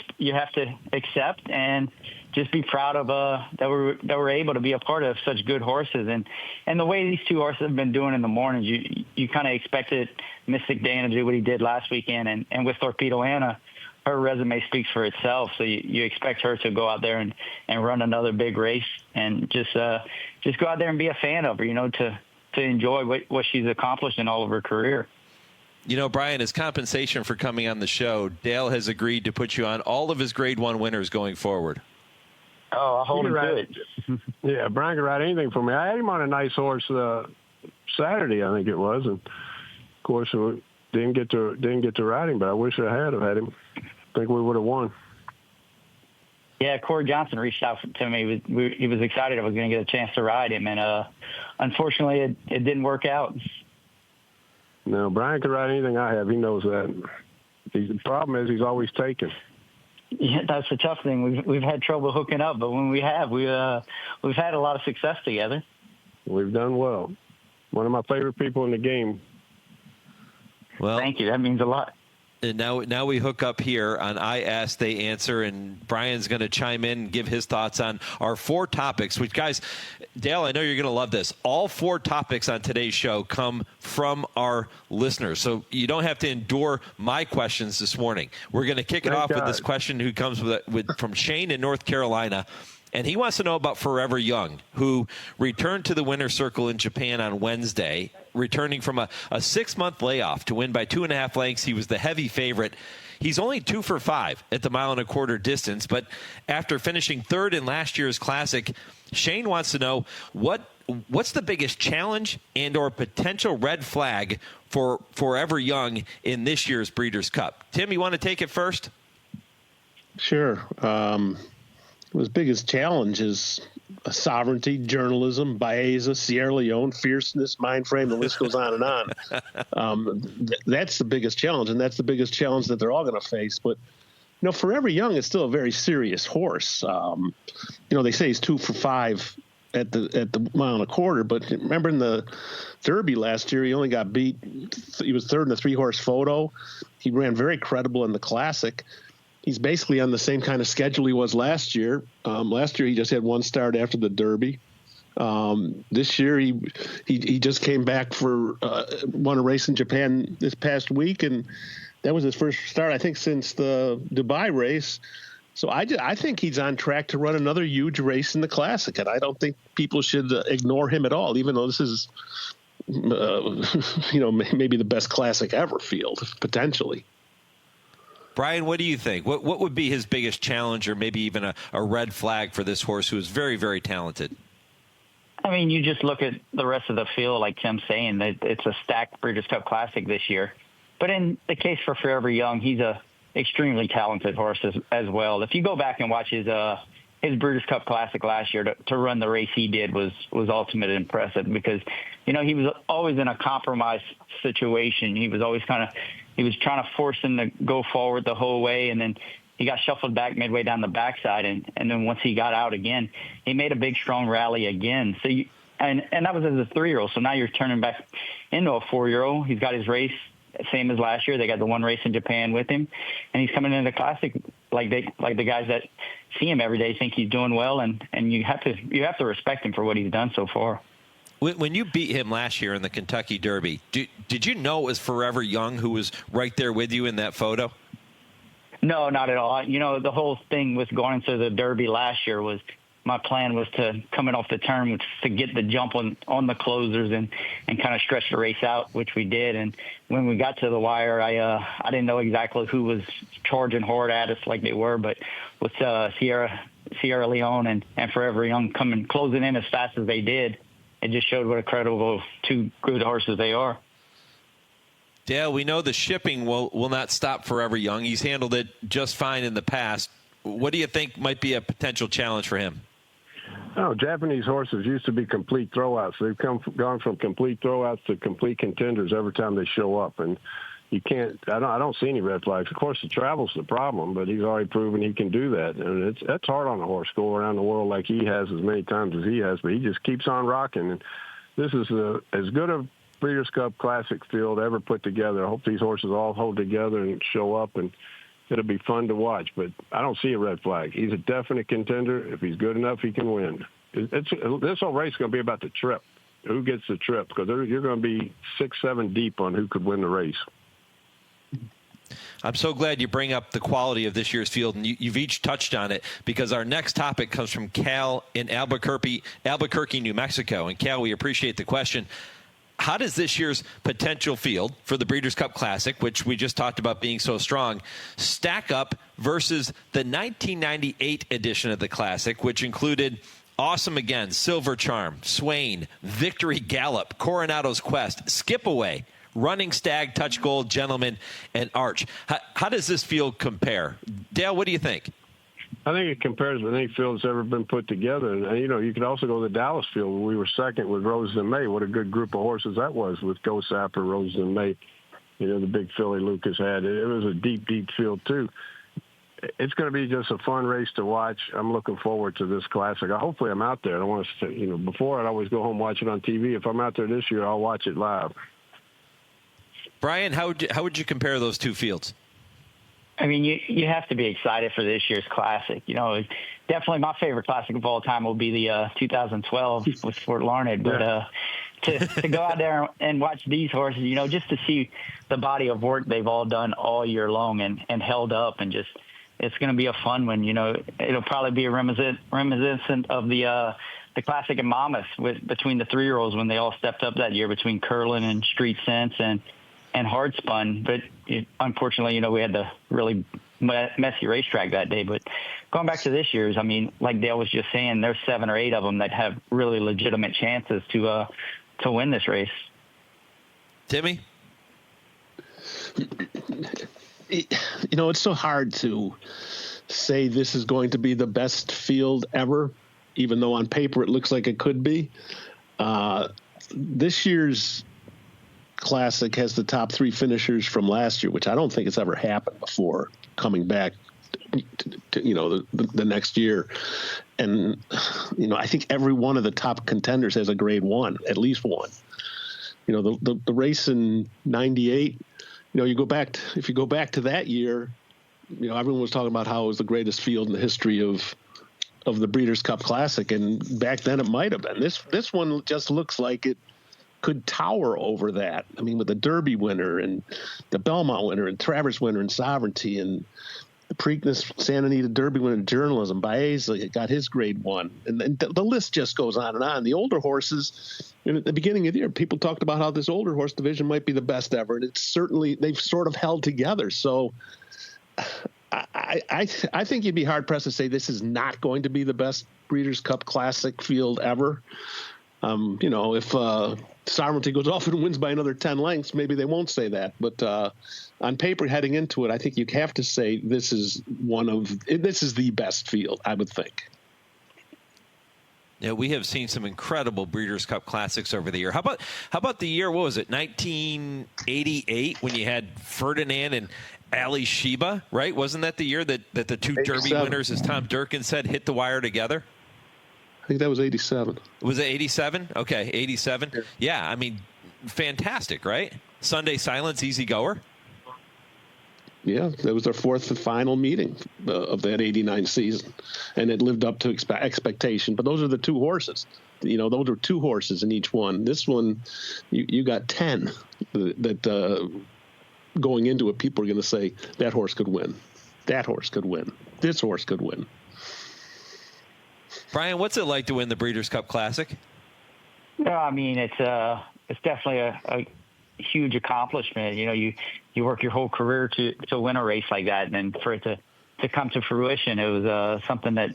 accept and just be proud of that we're able to be a part of such good horses. And the way these two horses have been doing in the mornings, you kind of expected Mystic Dan to do what he did last weekend, and with Torpedo Anna, her resume speaks for itself. So you expect her to go out there and run another big race, and just go out there and be a fan of her, to enjoy what she's accomplished in all of her career. Brian, as compensation for coming on the show, Dale has agreed to put you on all of his Grade 1 winners going forward. Oh, I'll hold him to it. Yeah, Brian can ride anything for me. I had him on a nice horse Saturday, I think it was, and of course didn't get to ride him, but I wish I had him. I think we would have won. Yeah, Corey Johnson reached out to me. He was excited I was going to get a chance to ride him, and unfortunately it didn't work out. No, Brian can ride anything I have. He knows that. The problem is he's always taken. Yeah, that's the tough thing. We've had trouble hooking up, but when we have, we've had a lot of success together. We've done well. One of my favorite people in the game. Well, thank you. That means a lot. And now we hook up here on I Ask, They Answer, and Brian's going to chime in and give his thoughts on our 4 topics, which, guys, Dale, I know you're going to love this. All 4 topics on today's show come from our listeners, so you don't have to endure my questions this morning. We're going to kick it off with this question who comes from Shane in North Carolina. And he wants to know about Forever Young, who returned to the winner's circle in Japan on Wednesday, returning from a 6-month layoff to win by 2.5 lengths. He was the heavy favorite. He's only 2 for 5 at the 1.25 mile distance, but after finishing 3rd in last year's Classic, Shane wants to know what's the biggest challenge and or potential red flag for Forever Young in this year's Breeders' Cup. Tim, you want to take it first? Sure. His biggest challenge is sovereignty, journalism, Baeza, Sierra Leone, fierceness, mind frame, the list goes on and on. That's the biggest challenge, and that's the biggest challenge that they're all going to face. But, Forever Young is still a very serious horse. They say he's 2 for 5 at the 1.25 miles, but remember in the Derby last year, he only got beat. He was 3rd in the 3-horse photo. He ran very credible in the Classic. He's basically on the same kind of schedule he was last year. Last year, he just had 1 start after the Derby. This year, he just came back won a race in Japan this past week, and that was his first start, I think, since the Dubai race. So I think he's on track to run another huge race in the Classic, and I don't think people should ignore him at all, even though this is, maybe the best Classic ever field, potentially. Brian, what do you think? What would be his biggest challenge or maybe even a red flag for this horse who is very, very talented? I mean, you just look at the rest of the field, like Tim's saying, that it's a stacked Breeders' Cup Classic this year. But in the case for Forever Young, he's a extremely talented horse as well. If you go back and watch his Breeders' Cup Classic last year, to run the race he did was ultimately impressive because, he was always in a compromised situation. He was always he was trying to force him to go forward the whole way, and then he got shuffled back midway down the backside, and then once he got out again, he made a big, strong rally again. So and that was as a 3-year-old. So now you're turning back into a 4-year-old. He's got his race, same as last year. They got the 1 race in Japan with him, and he's coming into the Classic like the guys that see him every day think he's doing well, and you have to respect him for what he's done so far. When you beat him last year in the Kentucky Derby, did you know it was Forever Young who was right there with you in that photo? No, not at all. The whole thing with going into the Derby last year was my plan was to, coming off the turn, to get the jump on the closers and kind of stretch the race out, which we did. And when we got to the wire, I didn't know exactly who was charging hard at us like they were, but with Sierra Leone and Forever Young closing in as fast as they did, it just showed what a credible 2 good horses they are. Dale, we know the shipping will not stop Forever Young. He's handled it just fine in the past. What do you think might be a potential challenge for him? Oh, Japanese horses used to be complete throwouts. They've gone from complete throwouts to complete contenders every time they show up, and you can't. I don't see any red flags. Of course, the travel's the problem, but he's already proven he can do that, and that's hard on a horse. Go around the world like he has as many times as he has, but he just keeps on rocking. And this is as good a Breeders' Cup Classic field ever put together. I hope these horses all hold together and show up and it'll be fun to watch. But I don't see a red flag. He's a definite contender. If he's good enough, he can win. This whole race is going to be about the trip. Who gets the trip? Because you're going to be 6-7 deep on who could win the race. I'm so glad you bring up the quality of this year's field, and you've each touched on it, because our next topic comes from Cal in Albuquerque, New Mexico. And Cal, we appreciate the question. How does this year's potential field for the Breeders' Cup Classic, which we just talked about being so strong, stack up versus the 1998 edition of the Classic, which included Awesome Again, Silver Charm, Swain, Victory Gallop, Coronado's Quest, Skip Away, Running Stag, Touch Gold, Gentleman, and Arch? How does this field compare? Dale, what do you think? I think it compares with any field that's ever been put together. And, you could also go to the Dallas field where we were second with Roses and May. What a good group of horses that was with Go Sapper, Roses and May. The big filly Lucas had. It was a deep, deep field, too. It's going to be just a fun race to watch. I'm looking forward to this Classic. Hopefully I'm out there. I don't want to, before I'd always go home watch it on TV. If I'm out there this year, I'll watch it live. Brian, how would you compare those two fields? I mean, you have to be excited for this year's Classic. Definitely my favorite Classic of all time will be the 2012 with Fort Larned. But to go out there and watch these horses, just to see the body of work they've all done all year long and held up, and just it's going to be a fun one. It'll probably be a reminiscent of the Classic in Monmouth between the 3-year-olds when they all stepped up that year, between Curlin and Street Sense and Hard Spun. But unfortunately, we had the really messy racetrack that day. But going back to this year's, I mean, like Dale was just saying, there's 7 or 8 of them that have really legitimate chances to win this race. Timmy? It's so hard to say this is going to be the best field ever, even though on paper it looks like it could be. This year's Classic has the top 3 finishers from last year, which I don't think it's ever happened before, coming back to the next year. And I think every one of the top contenders has a grade 1, at least one. The race in 98, if you go back to that year, everyone was talking about how it was the greatest field in the history of the Breeders' Cup Classic, and back then it might have been. This one just looks like it could tower over that. I mean, with the Derby winner and the Belmont winner and Travers winner and Sovereignty and the Preakness Santa Anita Derby winner in journalism, Baez got his grade 1. And the list just goes on and on. The older horses, at the beginning of the year, people talked about how this older horse division might be the best ever. And it's certainly, they've sort of held together. So I think you'd be hard pressed to say this is not going to be the best Breeders' Cup Classic field ever. If Sovereignty goes off and wins by another 10 lengths, maybe they won't say that. But on paper, heading into it, I think you have to say this is the best field, I would think. Yeah, we have seen some incredible Breeders' Cup Classics over the year. How about the year, what was it, 1988, when you had Ferdinand and Ali Sheba, right? Wasn't that the year that the 2 Derby winners, as Tom Durkin said, hit the wire together? I think that was 87. Was it 87? Okay, 87. Yeah, I mean, fantastic, right? Sunday Silence, easy goer. Yeah, that was their 4th and final meeting of that 89 season, and it lived up to expectation. But those are the 2 horses. Those are 2 horses in each one. This one, you got 10 that going into it, people are going to say that horse could win. That horse could win. This horse could win. Brian, what's it like to win the Breeders' Cup Classic? No, I mean, it's definitely a huge accomplishment. You work your whole career to win a race like that, and then for it to come to fruition, it was something that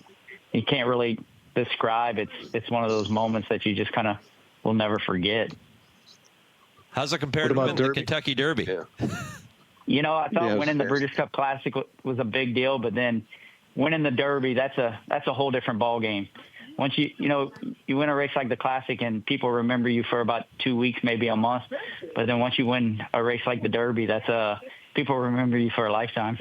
you can't really describe. It's one of those moments that you just kind of will never forget. How's it compared to winning the Kentucky Derby? Yeah. I thought winning the Breeders' Cup Classic was a big deal, but then winning the Derby, that's a whole different ball game. Once you win a race like the Classic, and people remember you for about 2 weeks, maybe a month. But then once you win a race like the Derby, people remember you for a lifetime.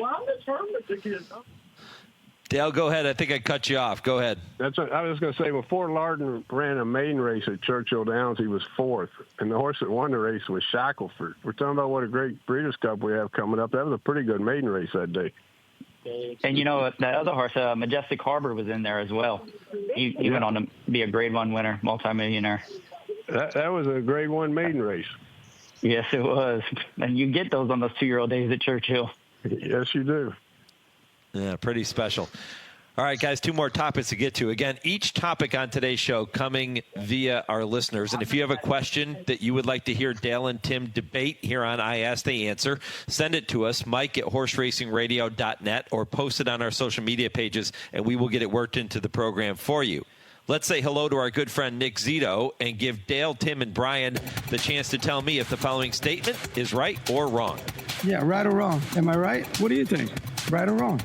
Dale, go ahead. I think I cut you off. Go ahead. I was going to say, before Lardon ran a main race at Churchill Downs, he was 4th. And the horse that won the race was Shackelford. We're talking about what a great Breeders' Cup we have coming up. That was a pretty good maiden race that day. And, you know, that other horse, Majestic Harbor, was in there as well. He went on to be a Grade 1 winner, multimillionaire. That was a Grade 1 maiden race. Yes, it was. And you get those on those 2-year-old days at Churchill. Yes, you do. Yeah, pretty special. All right, guys, 2 more topics to get to. Again, each topic on today's show coming via our listeners. And if you have a question that you would like to hear Dale and Tim debate here on I Ask the Answer, send it to us, Mike@horseracingradio.net, or post it on our social media pages, and we will get it worked into the program for you. Let's say hello to our good friend Nick Zito and give Dale, Tim, and Brian the chance to tell me if the following statement is right or wrong. Yeah, right or wrong. Am I right? What do you think? Right or wrong?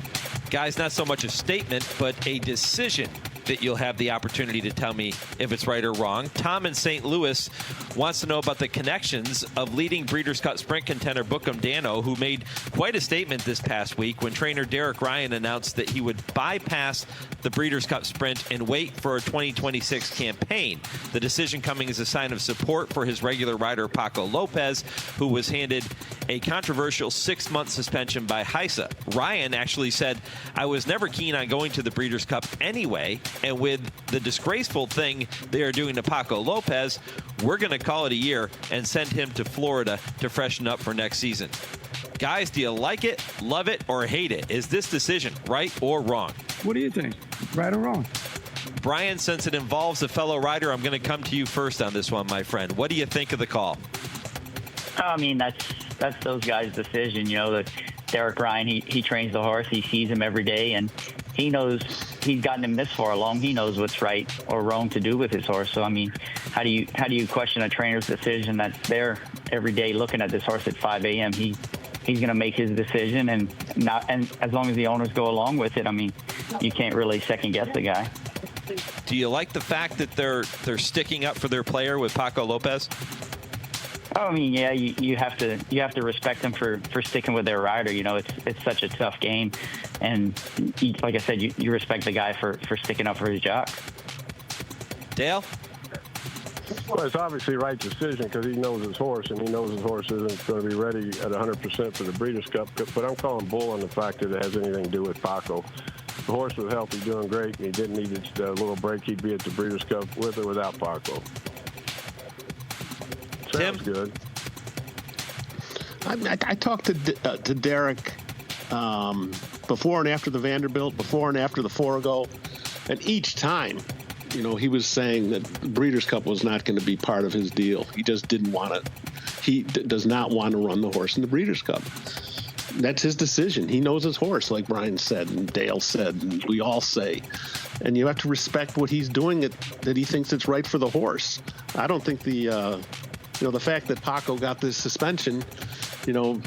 Guys, not so much a statement, but a decision that you'll have the opportunity to tell me if it's right or wrong. Tom in St. Louis wants to know about the connections of leading Breeders' Cup Sprint contender Bookham Dano, who made quite a statement this past week when trainer Derek Ryan announced that he would bypass the Breeders' Cup Sprint and wait for a 2026 campaign. The decision coming as a sign of support for his regular rider Paco Lopez, who was handed a controversial 6-month suspension by HISA. Ryan actually said, "I was never keen on going to the Breeders' Cup anyway, and with the disgraceful thing they are doing to Paco Lopez, we're going to call it a year and send him to Florida to freshen up for next season." Guys, do you like it, love it, or hate it? Is this decision right or wrong? What do you think? Right or wrong? Brian, since it involves a fellow rider, I'm going to come to you first on this one, my friend. What do you think of the call? I mean, that's those guys' decision. You know, that Derek Ryan, he trains the horse. He sees him every day, and he knows he's gotten him this far along. He knows what's right or wrong to do with his horse. So, I mean, how do you question a trainer's decision that's there every day looking at this horse at 5 a.m.? He's going to make his decision, and as long as the owners go along with it, I mean, you can't really second guess the guy. Do you like the fact that they're sticking up for their player with Paco Lopez? I mean, yeah, you have to respect them for sticking with their rider. You know, it's such a tough game, and like I said, you respect the guy for sticking up for his jock. Dale? Well, it's obviously the right decision because he knows his horse, and he knows his horse isn't going to be ready at 100% for the Breeders' Cup. But I'm calling bull on the fact that it has anything to do with Paco. The horse was healthy, doing great, and he didn't need a little break. He'd be at the Breeders' Cup with or without Paco. Sounds good. I talked to Derek before and after the Vanderbilt, before and after the Forego, and each time, you know, he was saying that the Breeders' Cup was not going to be part of his deal. He just didn't want it. He does not want to run the horse in the Breeders' Cup. That's his decision. He knows his horse, like Brian said and Dale said, and we all say. And you have to respect what he's doing, that he thinks it's right for the horse. I don't think the fact that Paco got this suspension, you know,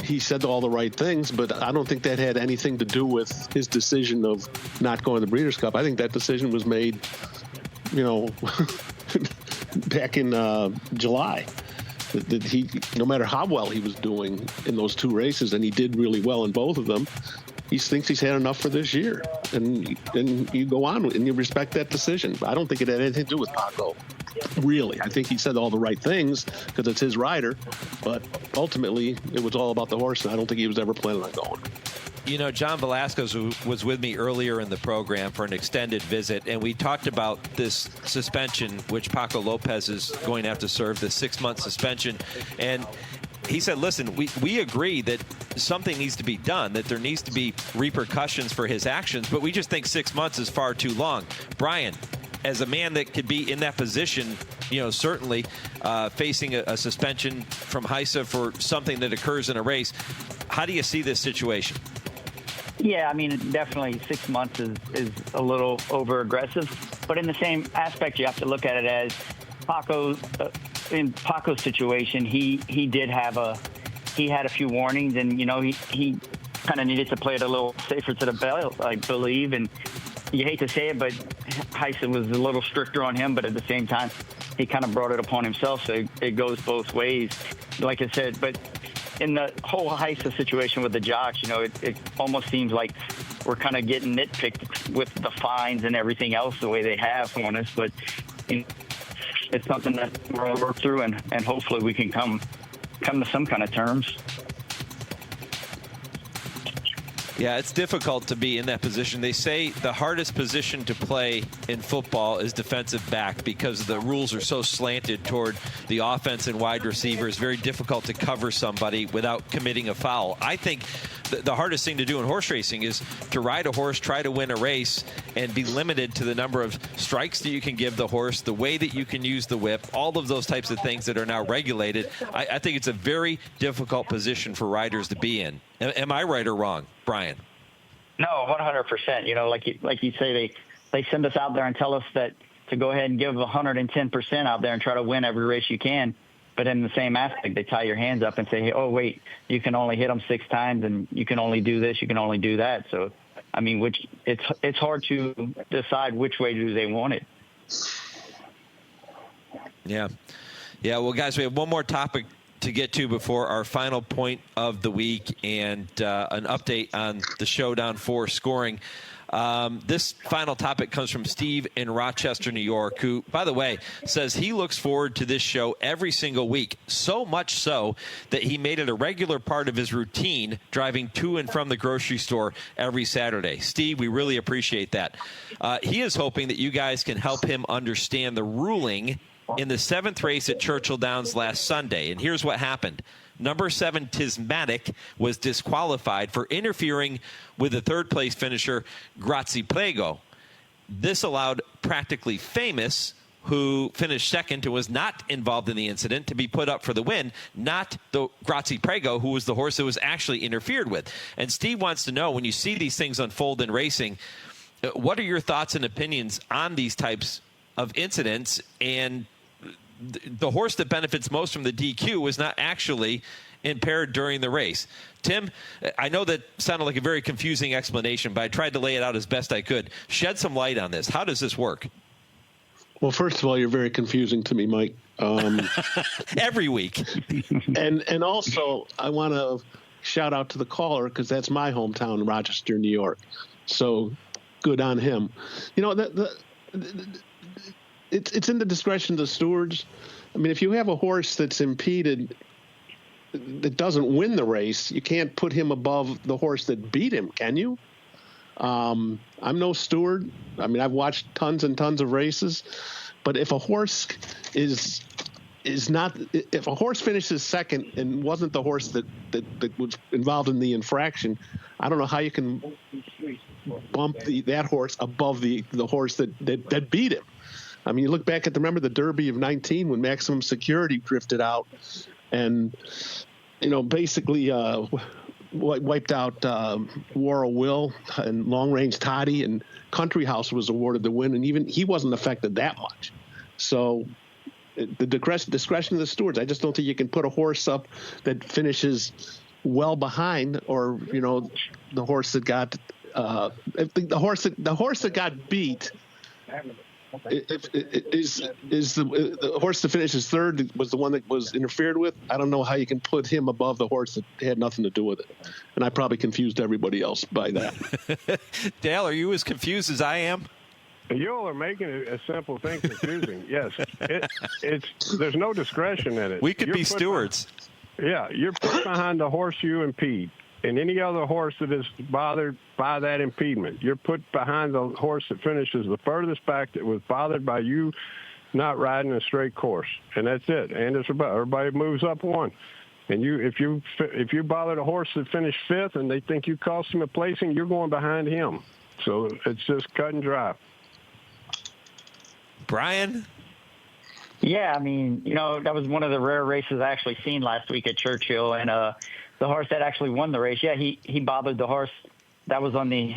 he said all the right things, but I don't think that had anything to do with his decision of not going to the Breeders' Cup. I think that decision was made, you know, back in July. That he, no matter how well he was doing in those 2 races, and he did really well in both of them, he thinks he's had enough for this year. And you go on and you respect that decision. I don't think it had anything to do with Paco. Really, I think he said all the right things because it's his rider, but ultimately it was all about the horse, and I don't think he was ever planning on going. You know, John Velazquez was with me earlier in the program for an extended visit, and we talked about this suspension, which Paco Lopez is going to have to serve, the 6-month suspension. And he said, listen, we agree that something needs to be done, that there needs to be repercussions for his actions, but we just think 6 months is far too long. Brian, as a man that could be in that position, you know, certainly facing a suspension from HISA for something that occurs in a race, how do you see this situation? Yeah, I mean, definitely 6 months is a little over-aggressive. But in the same aspect, you have to look at it as in Paco's situation, he had a few warnings, and, you know, he kind of needed to play it a little safer to the belt, I believe. And you hate to say it, but HISA was a little stricter on him, but at the same time, he kind of brought it upon himself. So it goes both ways, like I said. But in the whole HISA situation with the jocks, you know, it almost seems like we're kind of getting nitpicked with the fines and everything else the way they have on us. But you know, it's something that we're going to work through, and hopefully we can come to some kind of terms. Yeah, it's difficult to be in that position. They say the hardest position to play in football is defensive back because the rules are so slanted toward the offense and wide receiver. It's very difficult to cover somebody without committing a foul. I think the hardest thing to do in horse racing is to ride a horse, try to win a race, and be limited to the number of strikes that you can give the horse, the way that you can use the whip, all of those types of things that are now regulated. I think it's a very difficult position for riders to be in. Am I right or wrong, Brian? No, 100%. You know, like you say, they send us out there and tell us that to go ahead and give 110% out there and try to win every race you can. But in the same aspect, they tie your hands up and say, hey, oh, wait, you can only hit them 6 times and you can only do this, you can only do that. So, I mean, it's hard to decide which way do they want it. Yeah. Yeah, well, guys, we have one more topic to get to before our final point of the week and an update on the Showdown 4 scoring. This final topic comes from Steve in Rochester, New York, who, by the way, says he looks forward to this show every single week, so much so that he made it a regular part of his routine driving to and from the grocery store every Saturday. Steve, we really appreciate that. He is hoping that you guys can help him understand the ruling in the 7th race at Churchill Downs last Sunday. And here's what happened. Number 7, Tismatic, was disqualified for interfering with the 3rd-place finisher, Grazie Prego. This allowed Practically Famous, who finished 2nd and was not involved in the incident, to be put up for the win, not the Grazie Prego, who was the horse that was actually interfered with. And Steve wants to know, when you see these things unfold in racing, what are your thoughts and opinions on these types of incidents? And the horse that benefits most from the DQ was not actually impaired during the race. Tim, I know that sounded like a very confusing explanation, but I tried to lay it out as best I could. Shed some light on this. How does this work? Well, first of all, you're very confusing to me, Mike. Every week. And also, I want to shout out to the caller because that's my hometown, Rochester, New York. So good on him. You know, it's in the discretion of the stewards. I mean, if you have a horse that's impeded that doesn't win the race, you can't put him above the horse that beat him, can you? I'm no steward. I mean, I've watched tons and tons of races, but if a horse is not, if a horse finishes 2nd and wasn't the horse that was involved in the infraction, I don't know how you can bump that horse above the horse that beat him. I mean, you look back at remember the Derby of 19 when Maximum Security drifted out and, you know, basically wiped out War of Will and Long Range Toddy, and Country House was awarded the win, and even he wasn't affected that much. So the discretion of the stewards, I just don't think you can put a horse up that finishes well behind, or, you know, the horse that got the horse that got beat. Is the horse that finishes 3rd was the one that was interfered with? I don't know how you can put him above the horse that had nothing to do with it. And I probably confused everybody else by that. Dale, are you as confused as I am? You all are making a simple thing confusing. Yes, there's no discretion in it. We could be stewards. You're put behind the horse you impede. And any other horse that is bothered by that impediment, you're put behind the horse that finishes the furthest back that was bothered by you not riding a straight course, and that's it. And it's about everybody moves up 1. And if you bother the horse that finished 5th and they think you cost him a placing, you're going behind him. So it's just cut and dry. Brian? Yeah, I mean, you know, that was one of the rare races I actually seen last week at Churchill, and the horse that actually won the race, he bothered the horse that was on the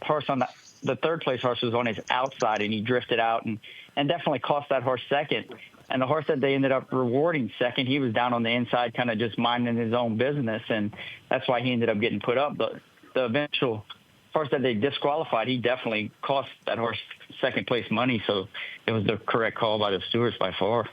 horse on the 3rd-place horse was on his outside, and he drifted out and definitely cost that horse 2nd. And the horse that they ended up rewarding 2nd, he was down on the inside, kind of just minding his own business, and that's why he ended up getting put up. But the eventual horse that they disqualified, he definitely cost that horse 2nd-place money, so it was the correct call by the stewards by far.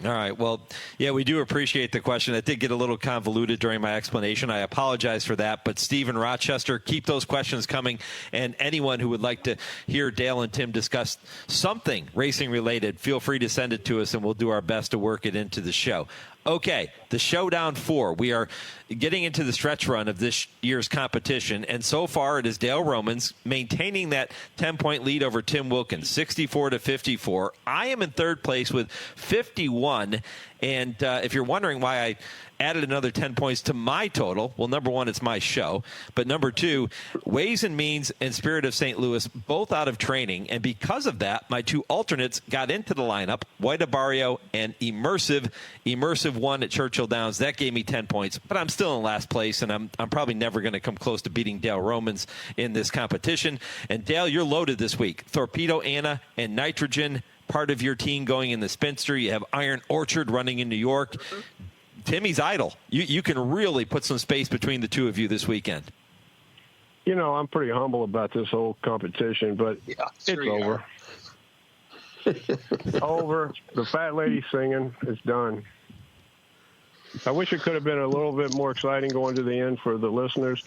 All right. Well, yeah, we do appreciate the question. It did get a little convoluted during my explanation. I apologize for that. But Steve in Rochester, keep those questions coming. And anyone who would like to hear Dale and Tim discuss something racing related, feel free to send it to us, and we'll do our best to work it into the show. Okay, the Showdown 4. We are getting into the stretch run of this year's competition, and so far it is Dale Romans maintaining that 10-point lead over Tim Wilkin, 64-54. I am in third place with 51, and if you're wondering why I added another 10 points to my total, well, number one, it's my show, but number two, Ways and Means and Spirit of St. Louis, both out of training, and because of that, my two alternates got into the lineup, White Abario and Immersive won at Churchill Downs. That gave me 10 points, but I'm still in last place, and I'm probably never going to come close to beating Dale Romans in this competition. And Dale, you're loaded this week. Torpedo Anna and Nitrogen, part of your team going in the Spinster. You have Iron Orchard running in New York. Timmy's idle. You can really put some space between the two of you this weekend. I'm pretty humble about this whole competition, but it's over. Over. The fat lady singing is done. I wish it could have been a little bit more exciting going to the end for the listeners,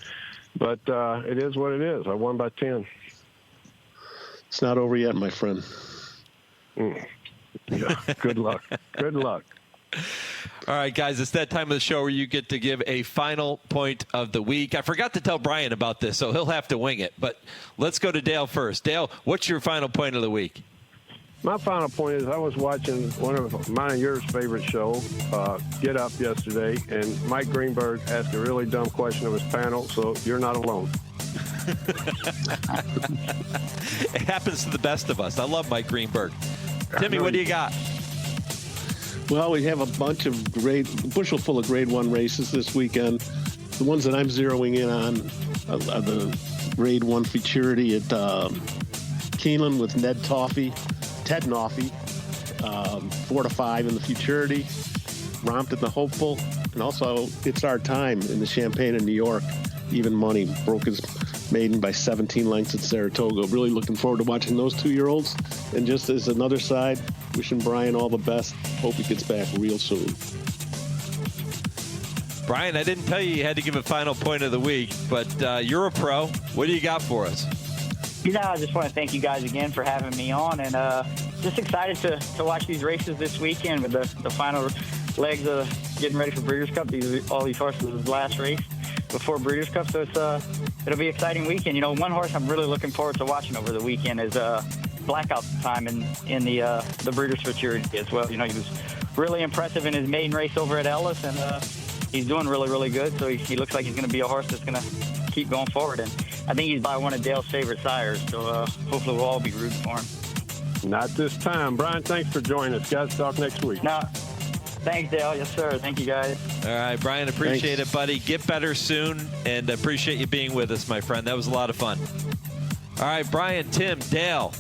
but it is what it is. I won by 10. It's not over yet, my friend. Yeah. Good luck. Good luck. All right, guys, it's that time of the show where you get to give a final point of the week. I forgot to tell Brian about this, so he'll have to wing it. But let's go to Dale first. Dale, what's your final point of the week? My final point is I was watching one of mine and yours favorite show, Get Up, yesterday, and Mike Greenberg asked a really dumb question of his panel, so you're not alone. It happens to the best of us. I love Mike Greenberg. Timmy, what do you got? Well, we have a bunch of bushel full of Grade 1 races this weekend. The ones that I'm zeroing in on are the Grade 1 Futurity at Keeneland with Ted Noffey, 4-5 in the Futurity, Romped in the Hopeful, and also It's Our Time in the Champaign in New York. Even money, broke his maiden by 17 lengths at Saratoga. Really looking forward to watching those 2-year-olds. And just as another side, wishing Brian all the best. Hope he gets back real soon. Brian, I didn't tell you had to give a final point of the week, but you're a pro. What do you got for us? I just want to thank you guys again for having me on, and just excited to watch these races this weekend with the final legs of getting ready for Breeders' Cup. All these horses' last race before Breeders' Cup, so it'll be an exciting weekend. One horse I'm really looking forward to watching over the weekend is Blackout Time in the Breeders' Futurity as well. He was really impressive in his maiden race over at Ellis, and he's doing really, really good. So he looks like he's going to be a horse that's going to keep going forward. And I think he's by one of Dale's favorite sires, so hopefully we'll all be rooting for him. Not this time. Brian, thanks for joining us, guys. Talk next week. No. Thanks, Dale. Yes, sir. Thank you, guys. All right, Brian, appreciate it, buddy. Get better soon, and appreciate you being with us, my friend. That was a lot of fun. All right, Brian, Tim, Dale.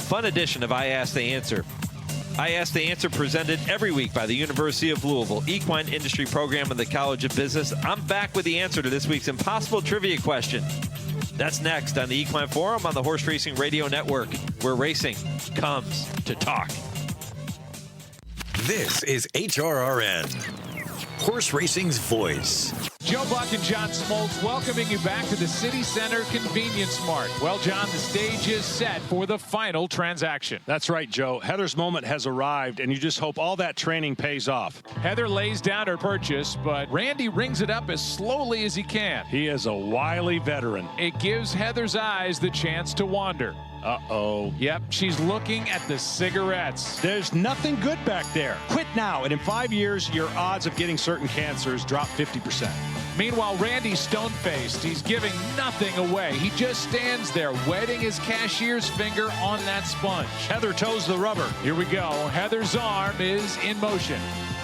Fun edition of I Ask the Answer. I Ask the Answer presented every week by the University of Louisville, Equine Industry Program of the College of Business. I'm back with the answer to this week's impossible trivia question. That's next on the Equine Forum on the Horse Racing Radio Network, where racing comes to talk. This is HRRN, horse racing's voice. Joe Buck and John Smoltz welcoming you back to the City Center Convenience Mart. Well, John, the stage is set for the final transaction. That's right, Joe. Heather's moment has arrived, and you just hope all that training pays off. Heather lays down her purchase, but Randy rings it up as slowly as he can. He is a wily veteran. It gives Heather's eyes the chance to wander. Uh-oh. Yep, she's looking at the cigarettes. There's nothing good back there. Quit now, and in 5 years, your odds of getting certain cancers drop 50%. Meanwhile, Randy's stone-faced. He's giving nothing away. He just stands there, wetting his cashier's finger on that sponge. Heather toes the rubber. Here we go. Heather's arm is in motion.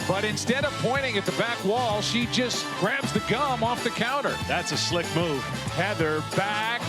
But instead of pointing at the back wall, she just grabs the gum off the counter. That's a slick move. Heather back.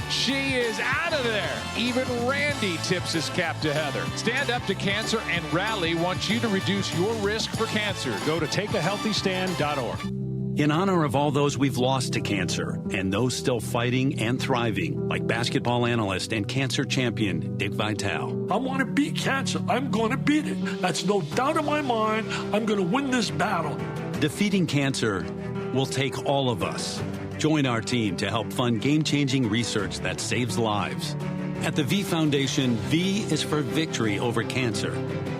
She is out of there. Even Randy tips his cap to Heather. Stand Up to Cancer and Rally wants you to reduce your risk for cancer. Go to takeahealthystand.org. In honor of all those we've lost to cancer and those still fighting and thriving, like basketball analyst and cancer champion Dick Vitale. I want to beat cancer. I'm going to beat it. That's no doubt in my mind. I'm going to win this battle. Defeating cancer will take all of us. Join our team to help fund game-changing research that saves lives. At the V Foundation, V is for victory over cancer.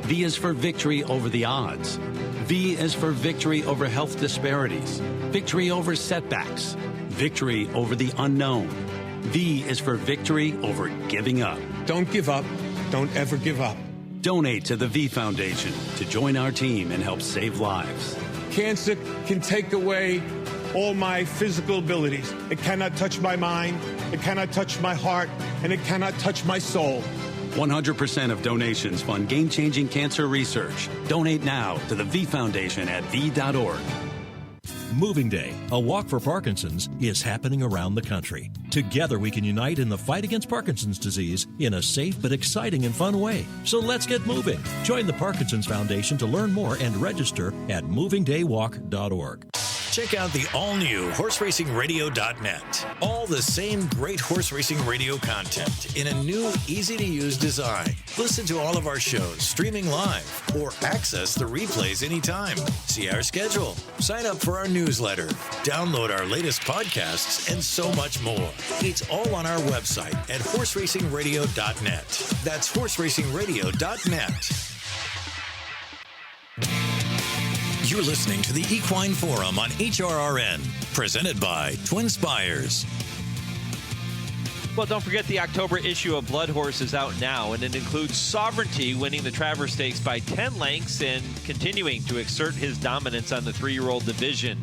V is for victory over the odds. V is for victory over health disparities, victory over setbacks, victory over the unknown. V is for victory over giving up. Don't give up. Don't ever give up. Donate to the V Foundation to join our team and help save lives. Cancer can take away all my physical abilities. It cannot touch my mind, it cannot touch my heart, and it cannot touch my soul. 100% of donations fund game-changing cancer research. Donate now to the V Foundation at v.org. Moving Day, a walk for Parkinson's, is happening around the country. Together we can unite in the fight against Parkinson's disease in a safe but exciting and fun way. So let's get moving. Join the Parkinson's Foundation to learn more and register at movingdaywalk.org. Check out the all-new horseracingradio.net. All the same great horse racing radio content in a new, easy-to-use design. Listen to all of our shows streaming live or access the replays anytime. See our schedule, sign up for our newsletter, download our latest podcasts, and so much more. It's all on our website at horseracingradio.net. That's horseracingradio.net. You're listening to the Equine Forum on HRRN, presented by TwinSpires. Well, don't forget the October issue of Blood Horse is out now, and it includes Sovereignty winning the Travers Stakes by 10 lengths and continuing to exert his dominance on the 3-year-old division.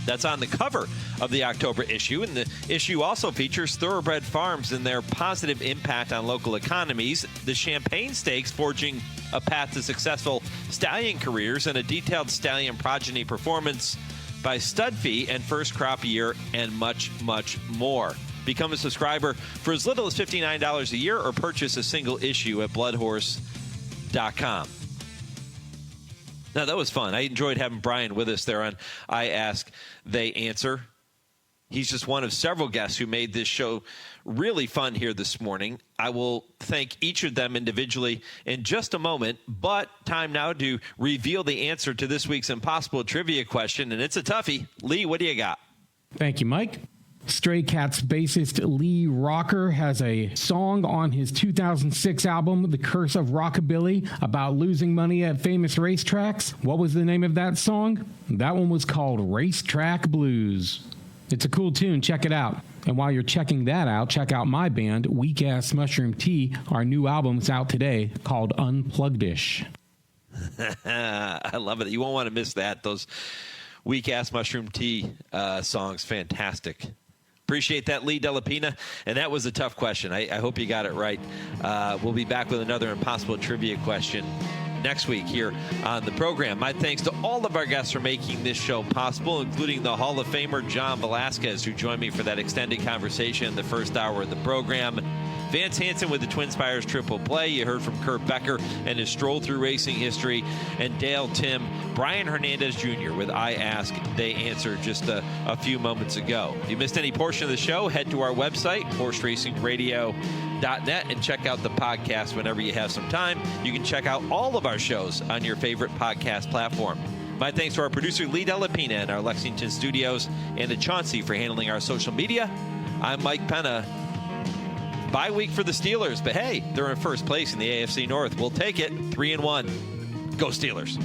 That's on the cover of the October issue, and the issue also features thoroughbred farms and their positive impact on local economies, the Champagne Stakes forging a path to successful stallion careers, and a detailed stallion progeny performance by Stud Fee and First Crop Year, and much, much more. Become a subscriber for as little as $59 a year or purchase a single issue at bloodhorse.com. Now, that was fun. I enjoyed having Brian with us there on I Ask, They Answer. He's just one of several guests who made this show really fun here this morning. I will thank each of them individually in just a moment, but time now to reveal the answer to this week's impossible trivia question, and it's a toughie. Lee, what do you got? Thank you, Mike. Stray Cats bassist Lee Rocker has a song on his 2006 album, The Curse of Rockabilly, about losing money at famous racetracks. What was the name of that song? That one was called Racetrack Blues. It's a cool tune. Check it out. And while you're checking that out, check out my band, Weak Ass Mushroom Tea. Our new album's out today called Unplugged-ish. I love it. You won't want to miss that. Those Weak Ass Mushroom Tea songs, fantastic. Appreciate that, Lee Delapina. And that was a tough question. I hope you got it right. We'll be back with another impossible trivia question next week here on the program. My thanks to all of our guests for making this show possible, including the Hall of Famer John Velazquez, who joined me for that extended conversation in the first hour of the program. Vance Hanson with the TwinSpires Triple Play. You heard from Kurt Becker and his Stroll Through Racing History. And Dale Tim, Brian Hernandez Jr. with I Ask, They Answer just a few moments ago. If you missed any portion of the show, head to our website, horseracingradio.net, and check out the podcast whenever you have some time. You can check out all of our shows on your favorite podcast platform. My thanks to our producer, Lee Delapina, in our Lexington studios, and to Chauncey for handling our social media. I'm Mike Penna. Bye week for the Steelers, but hey, they're in first place in the AFC North. We'll take it. 3-1. Go Steelers.